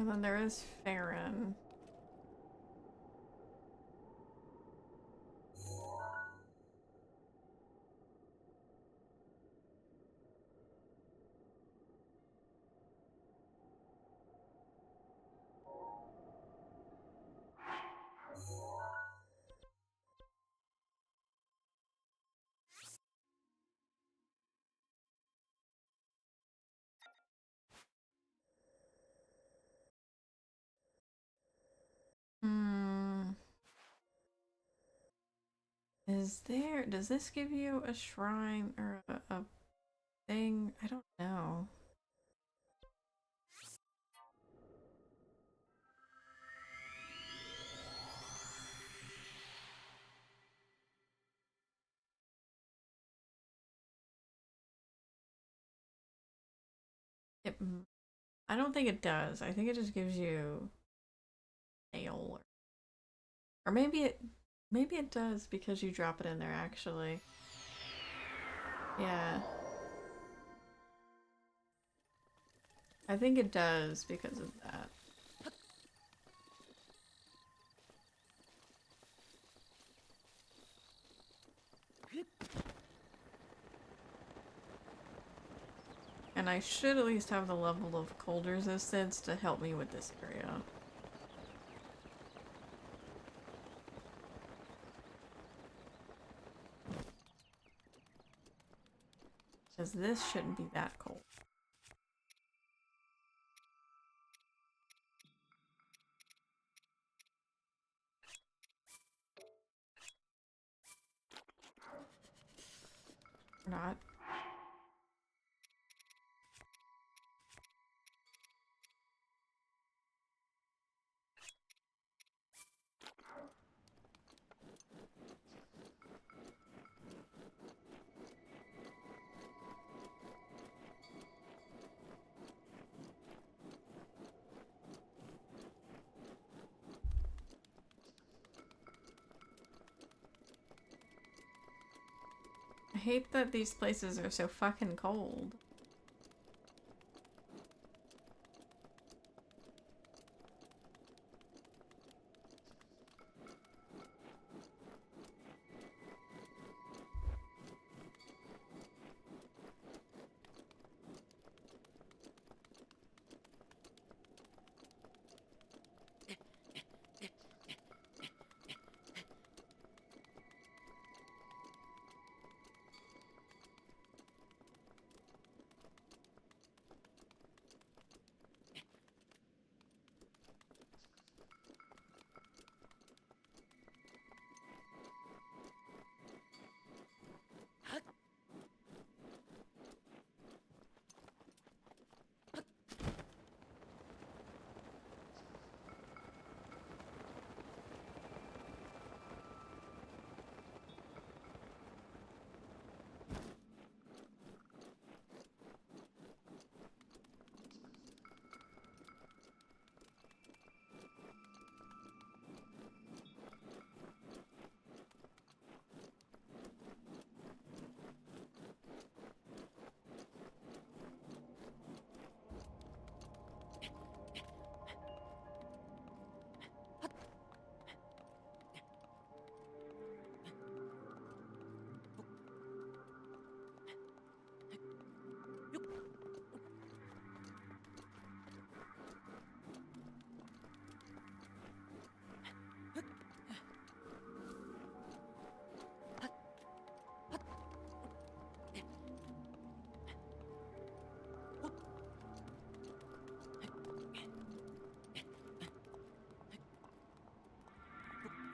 And then there is Farron. Does this give you a shrine or a thing? I don't know. It, I don't think it does. I think it just gives you nail or maybe it does because you drop it in there actually. Yeah. I think it does because of that. And I should at least have the level of cold resistance to help me with this area. Because this shouldn't be that cold. Or not. I hate that these places are so fucking cold.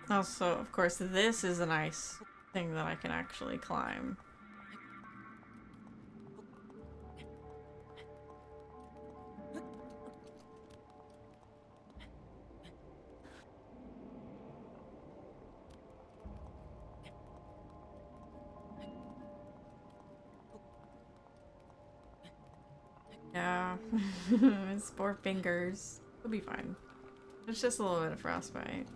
Also, of course, this is a nice thing that I can actually climb. Yeah, it's 4 fingers. It'll be fine. It's just a little bit of frostbite.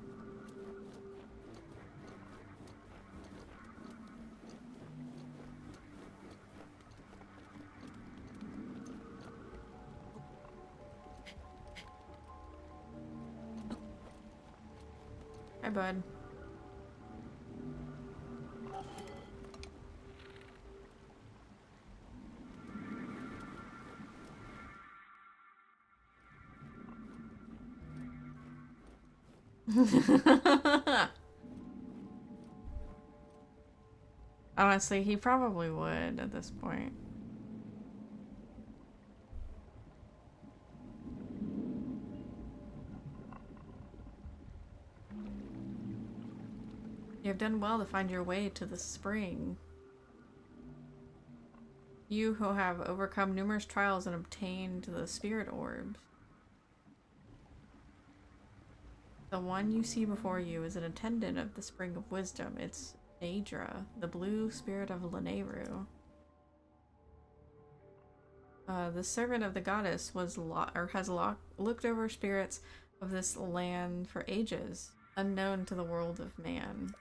Hi, bud. Honestly, he probably would at this point. You have done well to find your way to the spring. You who have overcome numerous trials and obtained the spirit orbs. The one you see before you is an attendant of the Spring of Wisdom. It's Daedra, the blue spirit of Lanayru. The servant of the goddess has looked over spirits of this land for ages, unknown to the world of man.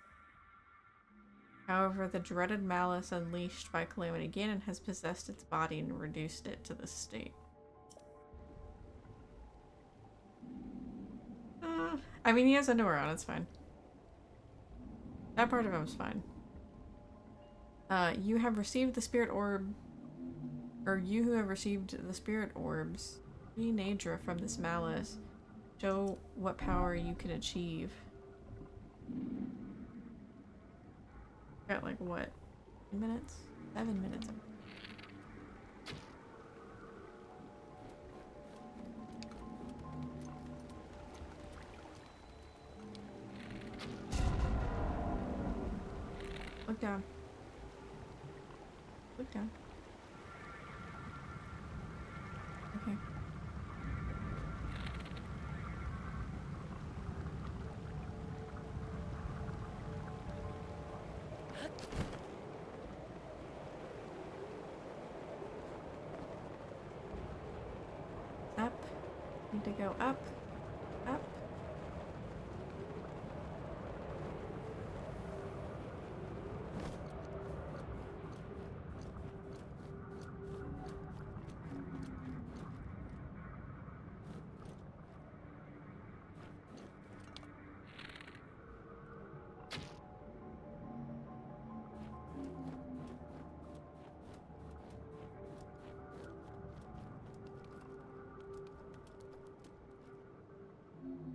However, the dreaded malice unleashed by Calamity Ganon has possessed its body and reduced it to this state. I mean, he has underwear on, it's fine. That part of him's fine. You have received the spirit orb, or you who have received the spirit orbs, free Naedra from this malice. Show what power you can achieve. Got like what? 10 minutes? 7 minutes. Look down. Look down. Okay. Up. Need to go up. Up.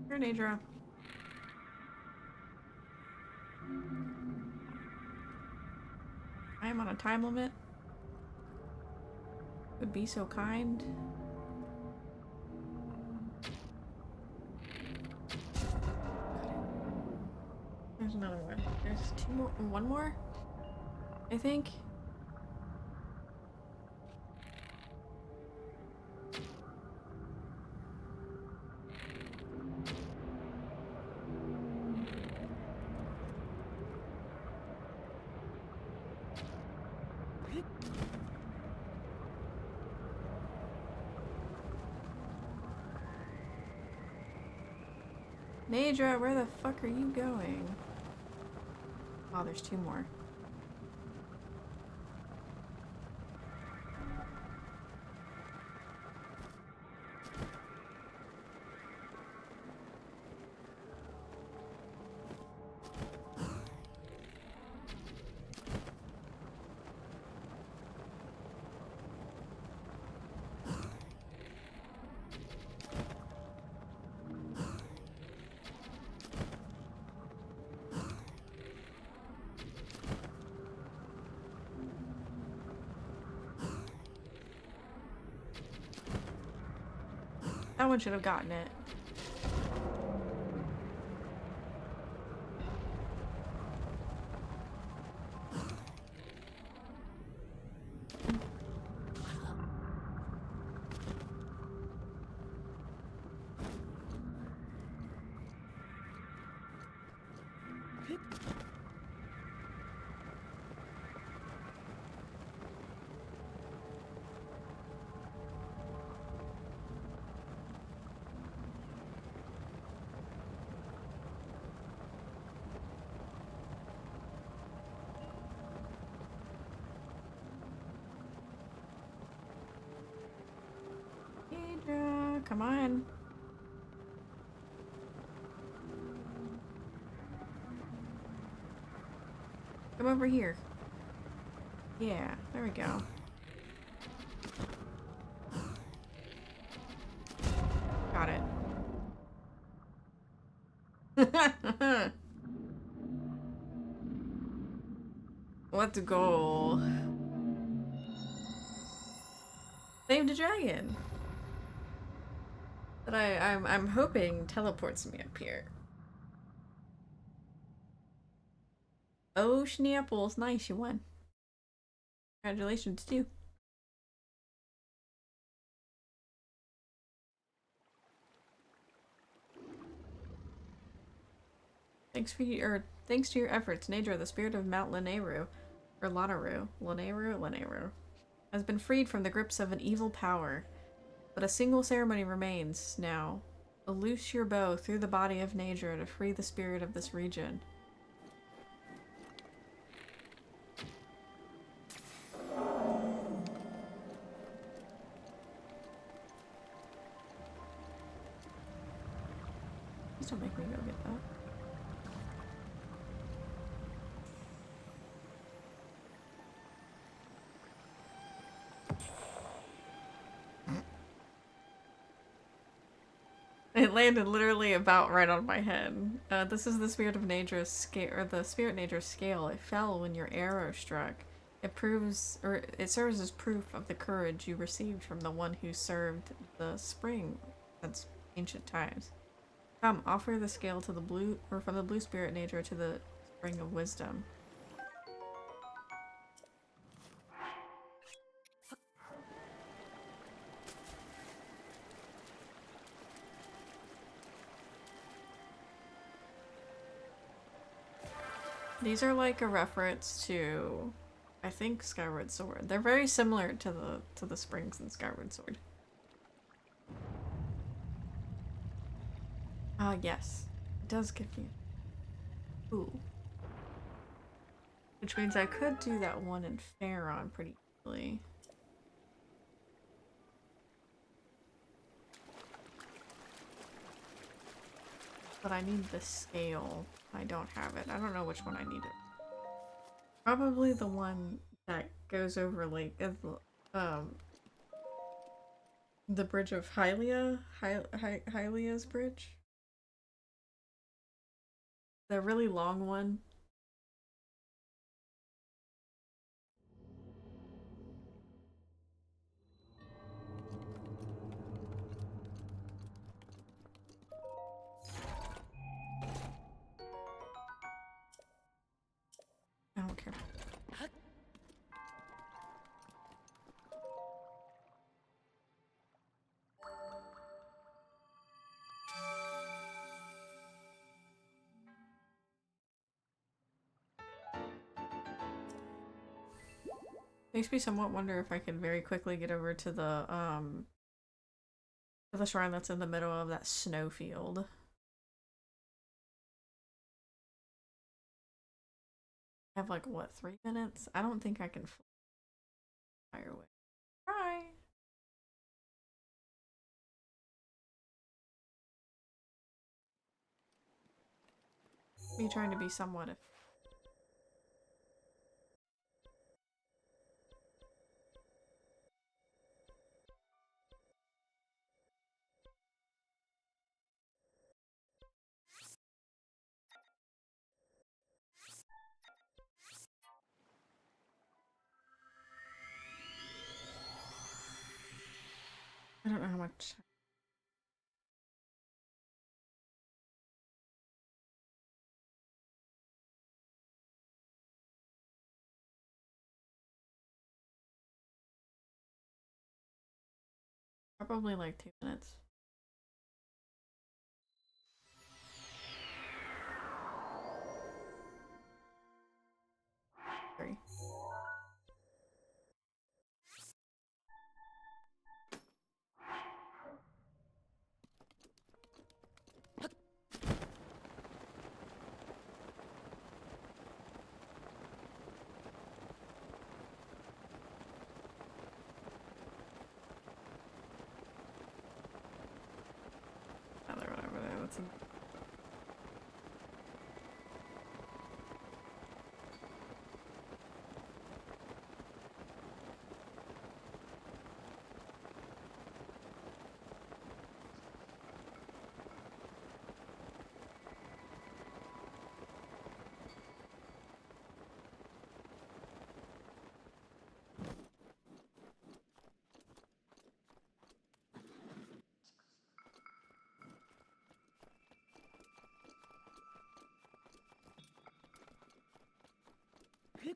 Here, Naedra. I am on a time limit. Would be so kind. There's another one. There's two more. One more? I think. Naedra, where the fuck are you going? Oh, there's two more. That one should have gotten it. Naedra, come on. Come over here. Yeah, there we go. Got it. Let's go. Saved a dragon. That I'm hoping teleports me up here. Oh, Schnapples. Nice, you won. Congratulations, too. Thanks to your efforts, Nadra, the spirit of Mount Lanayru, or Lanayru, has been freed from the grips of an evil power. But a single ceremony remains now. Loose your bow through the body of Nadra to free the spirit of this region. Please don't make me go get that. It landed literally about right on my head. This is the spirit of Nadra's scale, or the spirit Nadra's scale. It fell when your arrow struck. It serves as proof of the courage you received from the one who served the spring since ancient times. Come, offer the scale to the blue, or from the blue spirit Nadra to the spring of wisdom. These are like a reference to, I think, Skyward Sword. They're very similar to the springs in Skyward Sword. Ah, yes. It does give you. Ooh. Which means I could do that one in Faron pretty easily. But I need the scale. I don't have it. I don't know which one I need it. Probably the one that goes over like the bridge of Hylia, Hylia's bridge. The really long one. I don't care. Makes me somewhat wonder if I could very quickly get over to the shrine that's in the middle of that snowfield. I have like what, 3 minutes? I don't think I can fire away. Try. Me trying to be somewhat. I don't know how much. Probably like 2 minutes. Three. Another one over there. That's I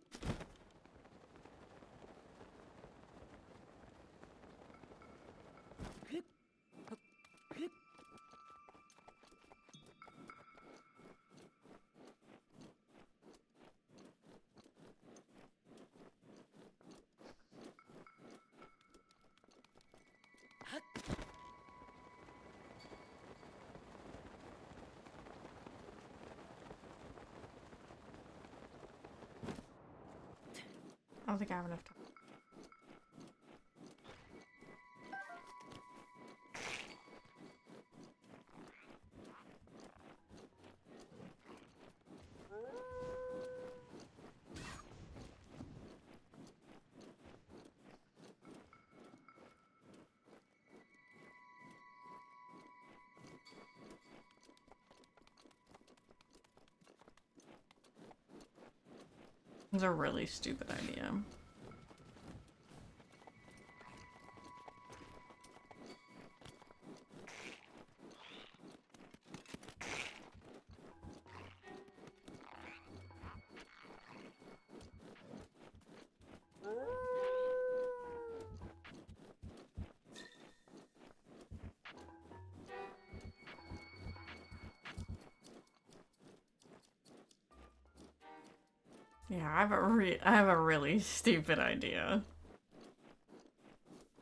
don't think I have enough time. It's a really stupid idea. Yeah, I have a really stupid idea.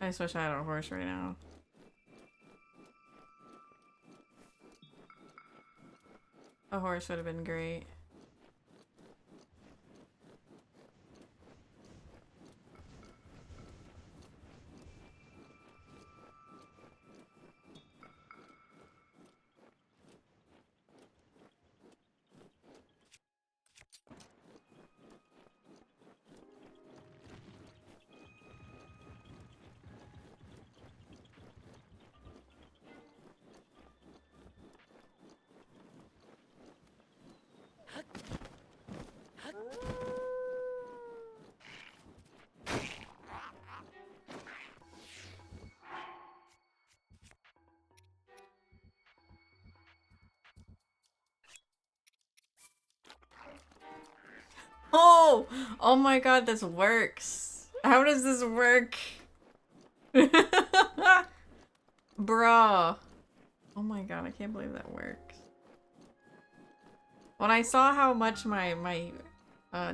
I just wish I had a horse right now. A horse would have been great. Oh! Oh my god, this works. How does this work? Bruh. Oh my god, I can't believe that works. When I saw how much my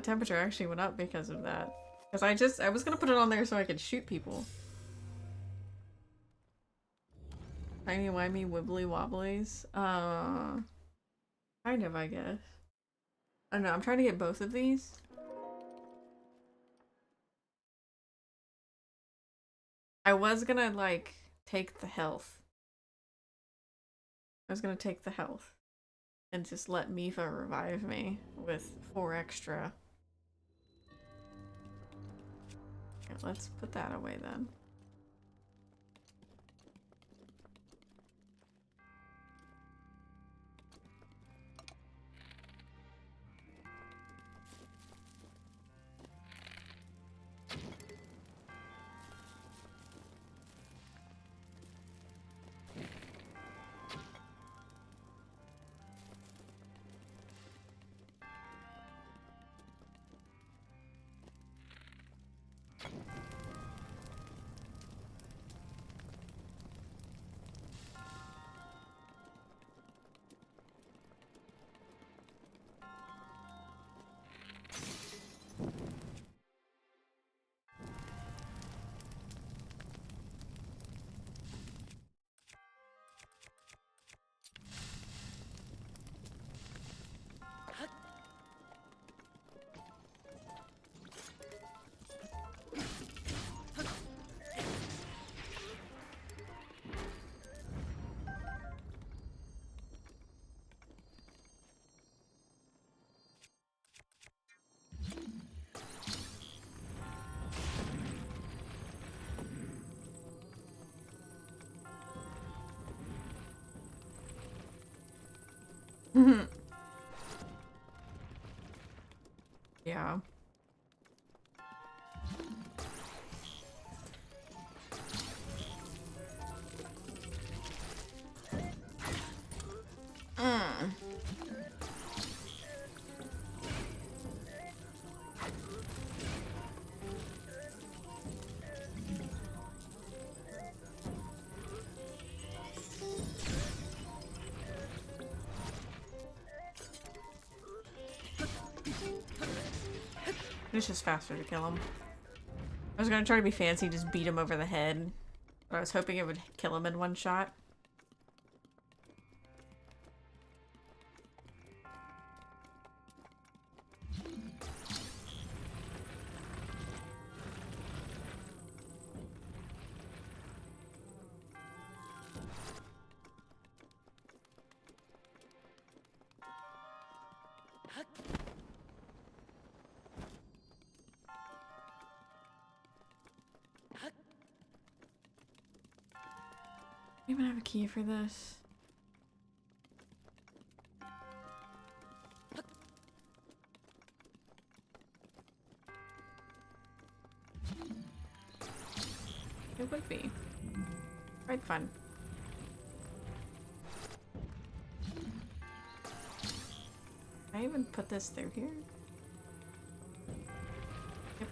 temperature actually went up because of that. Because I was gonna put it on there so I could shoot people. Tiny wimey wibbly wobblies. Kind of, I guess. I don't know, I'm trying to get both of these. I was gonna, like, take the health. I was gonna take the health. And just let Mifa revive me with 4 extra. Okay, let's put that away then. Yeah. It's just faster to kill him. I was gonna try to be fancy, just beat him over the head. But I was hoping it would kill him in one shot. I don't even have a key for this. It would be quite fun. Can I even put this through here? Yep.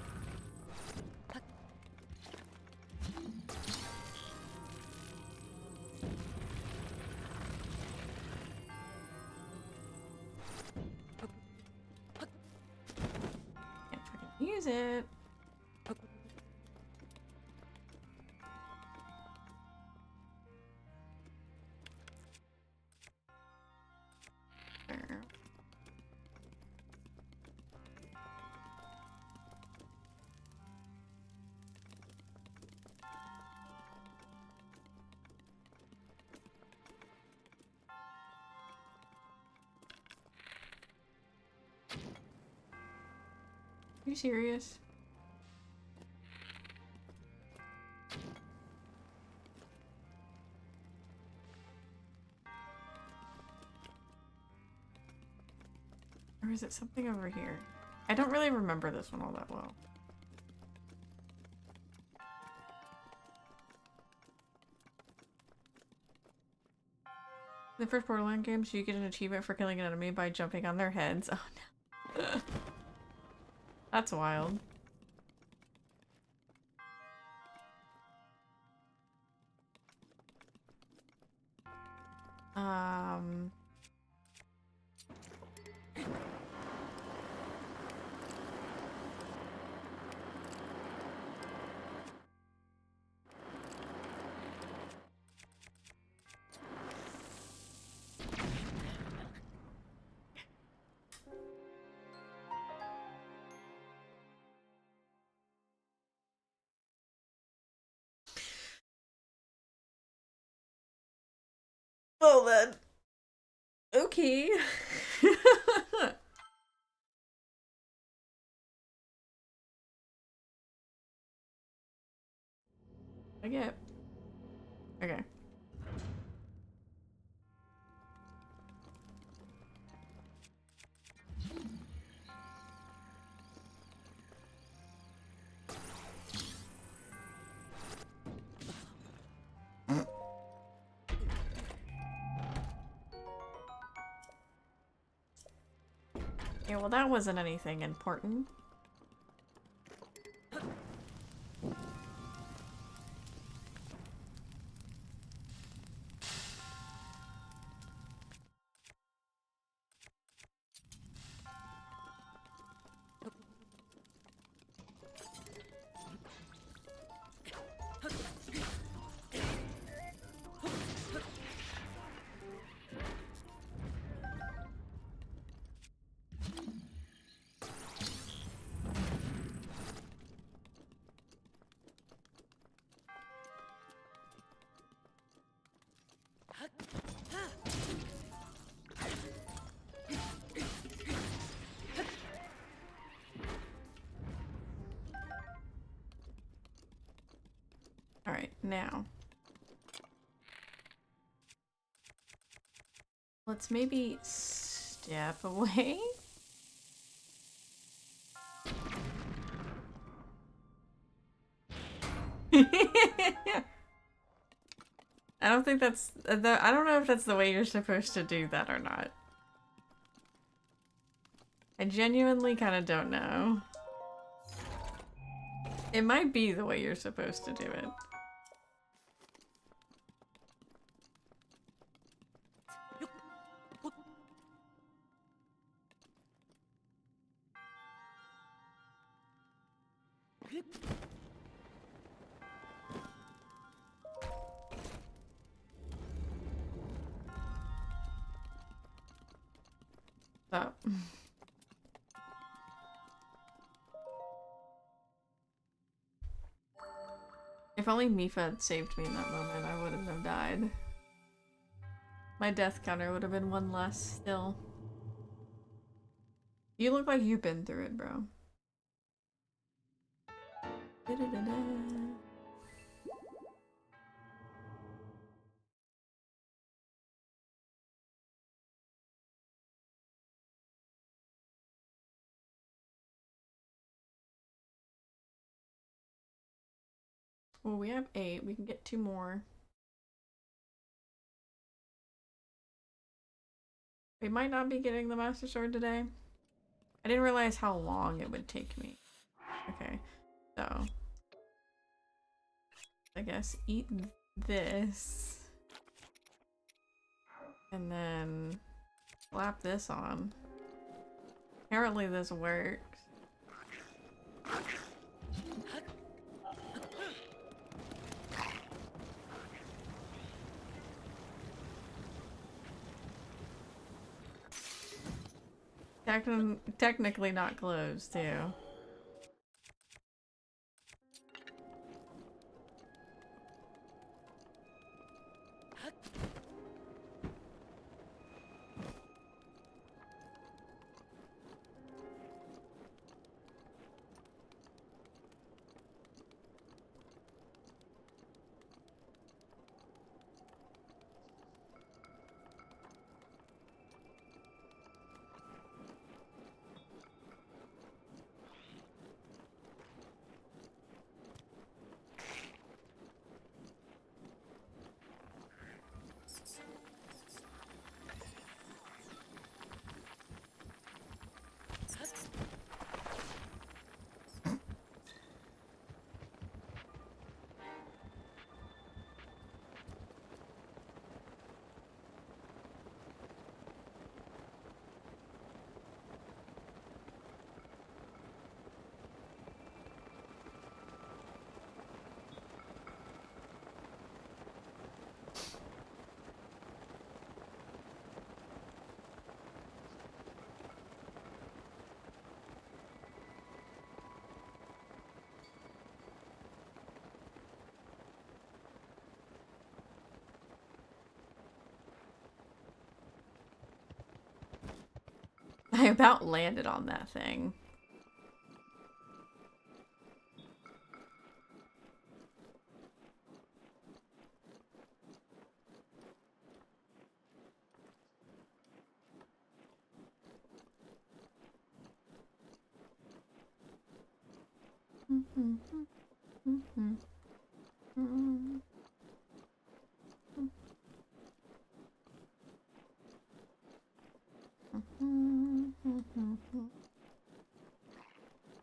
Can't fucking use it. There. Are you serious? Or is it something over here? I don't really remember this one all that well. In the first Borderlands games, you get an achievement for killing an enemy by jumping on their heads. Oh no. That's wild. Well then. Okay. I get. Okay. Yeah, well that wasn't anything important. Alright, now. Let's maybe step away. I don't think that's I don't know if that's the way you're supposed to do that or not. I genuinely kind of don't know. It might be the way you're supposed to do it. Stop. If only Mifa had saved me in that moment, I wouldn't have died. My death counter would have been one less still. You look like you've been through it, bro. Da-da-da-da. Well, we have 8. We can get 2 more. We might not be getting the Master Sword today. I didn't realize how long it would take me. Okay, so I guess eat this. And then slap this on. Apparently this works. Technically not closed, too. I about landed on that thing.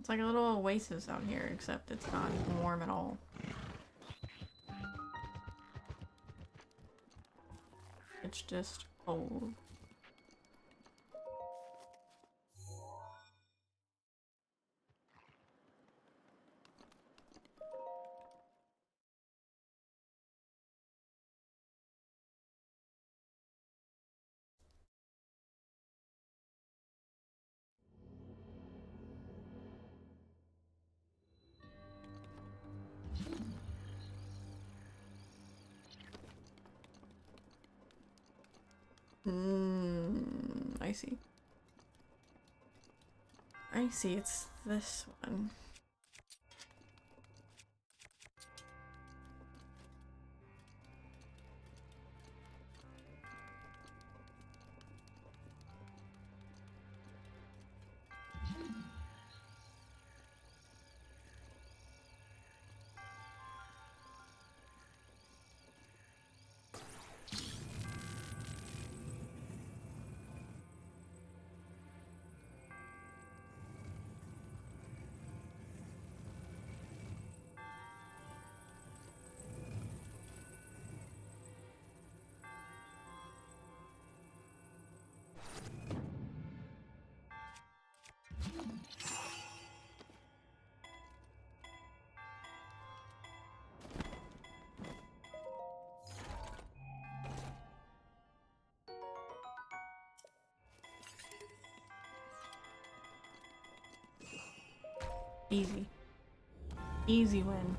It's like a little oasis out here, except it's not warm at all. It's just cold. I see. I see, it's this one. Easy. Easy win.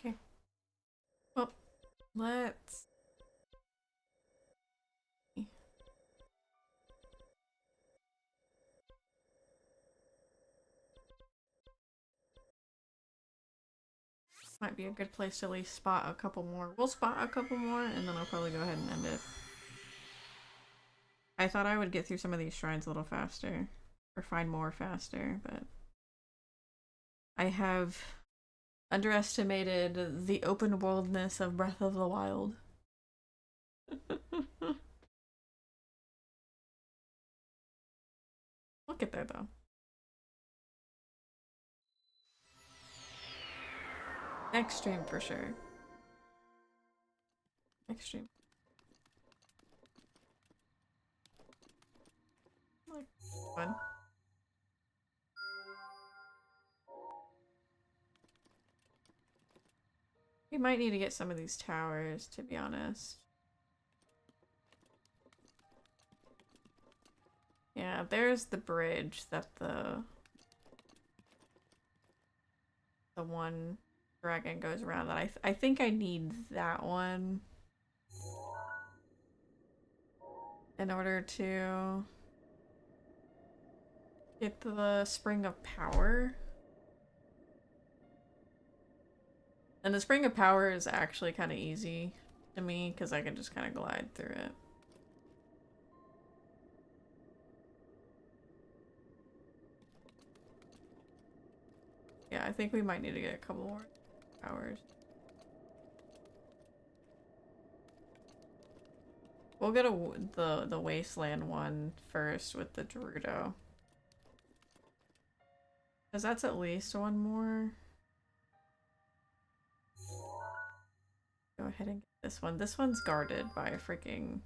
Okay. Well, let's... Might be a good place to at least spot a couple more. We'll spot a couple more, and then I'll probably go ahead and end it. I thought I would get through some of these shrines a little faster. Or find more faster, but... I have underestimated the open worldness of Breath of the Wild. We'll get there, though. Next stream for sure. Next stream. Like, fun. We might need to get some of these towers, to be honest. Yeah, there's the bridge that the one dragon goes around. That I think I need that one in order to get the Spring of Power. And the Spring of Power is actually kind of easy to me because I can just kind of glide through it. Yeah, I think we might need to get a couple more powers. We'll get the Wasteland one first with the Gerudo. Because that's at least one more. Go ahead and get this one. This one's guarded by a freaking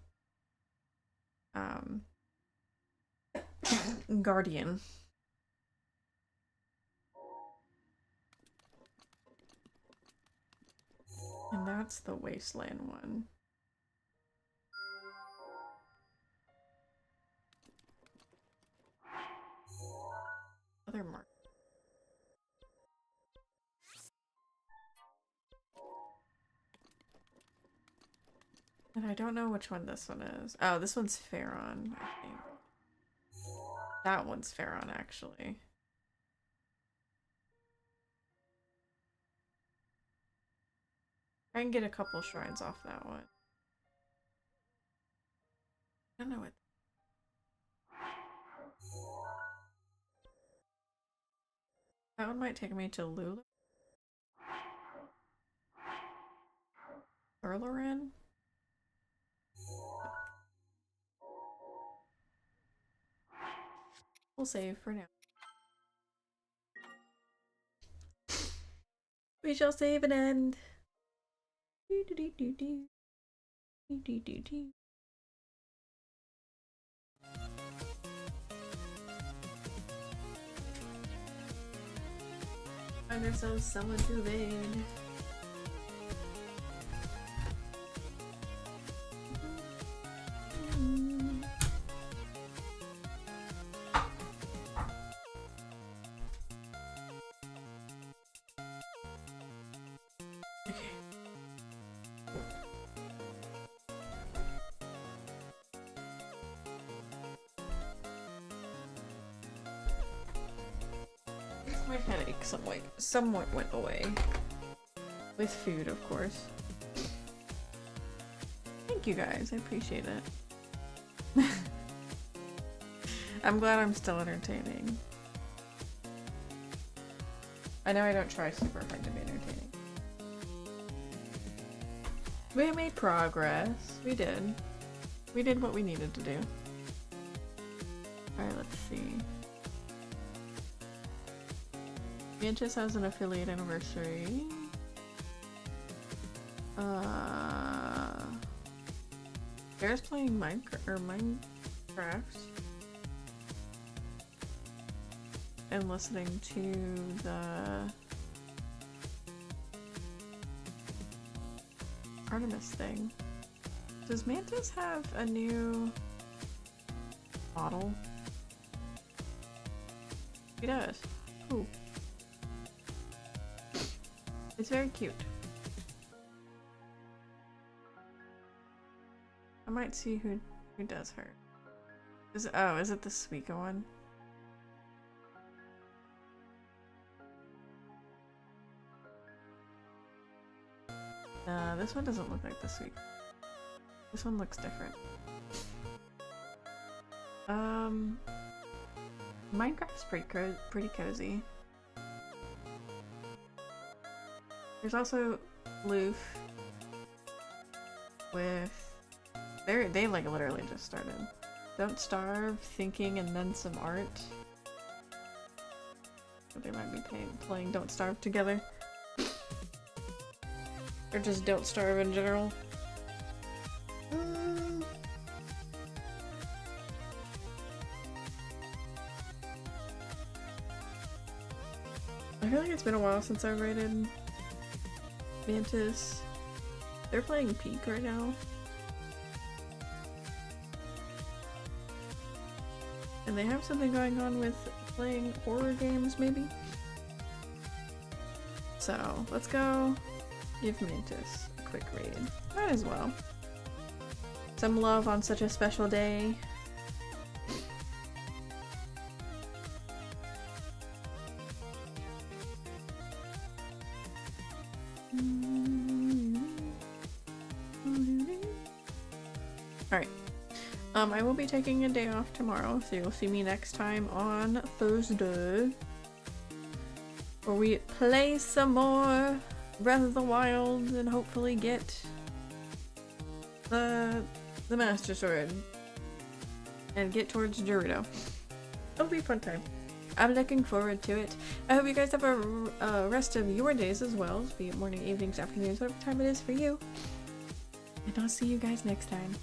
guardian. And that's the Wasteland one. Other mark. And I don't know which one this one is. Oh, this one's Pharaon, I think. That one's Pharaon, actually. I can get a couple shrines off that one. I don't know what. That one might take me to Lulu. Erloran? We'll save for now. We shall save and end. Find ourselves someone to evade. My headache somewhat went away. With food, of course. Thank you guys, I appreciate it. I'm glad I'm still entertaining. I know I don't try super hard to be entertaining. We made progress. We did. We did what we needed to do. Alright, let's see. Mantis has an affiliate anniversary. Bear's playing Minecraft and listening to the Artemis thing. Does Mantis have a new model? He does. Ooh. It's very cute. I might see who does her. Is it the Suika one? This one doesn't look like the Suika. This one looks different. Minecraft's pretty cozy. There's also Loof with they like literally just started. Don't Starve, Thinking, and then some art. So they might be playing Don't Starve together. Or just Don't Starve in general. I feel like it's been a while since I rated Mantis. They're playing Peak right now. And they have something going on with playing horror games, maybe? So, let's go give Mantis a quick raid. Might as well. Some love on such a special day. Alright. I will be taking a day off tomorrow, so you'll see me next time on Thursday, where we play some more Breath of the Wild and hopefully get the Master Sword and get towards Gerudo. It'll be a fun time. I'm looking forward to it. I hope you guys have a rest of your days as well, be it morning, evenings, afternoons, whatever time it is for you. And I'll see you guys next time.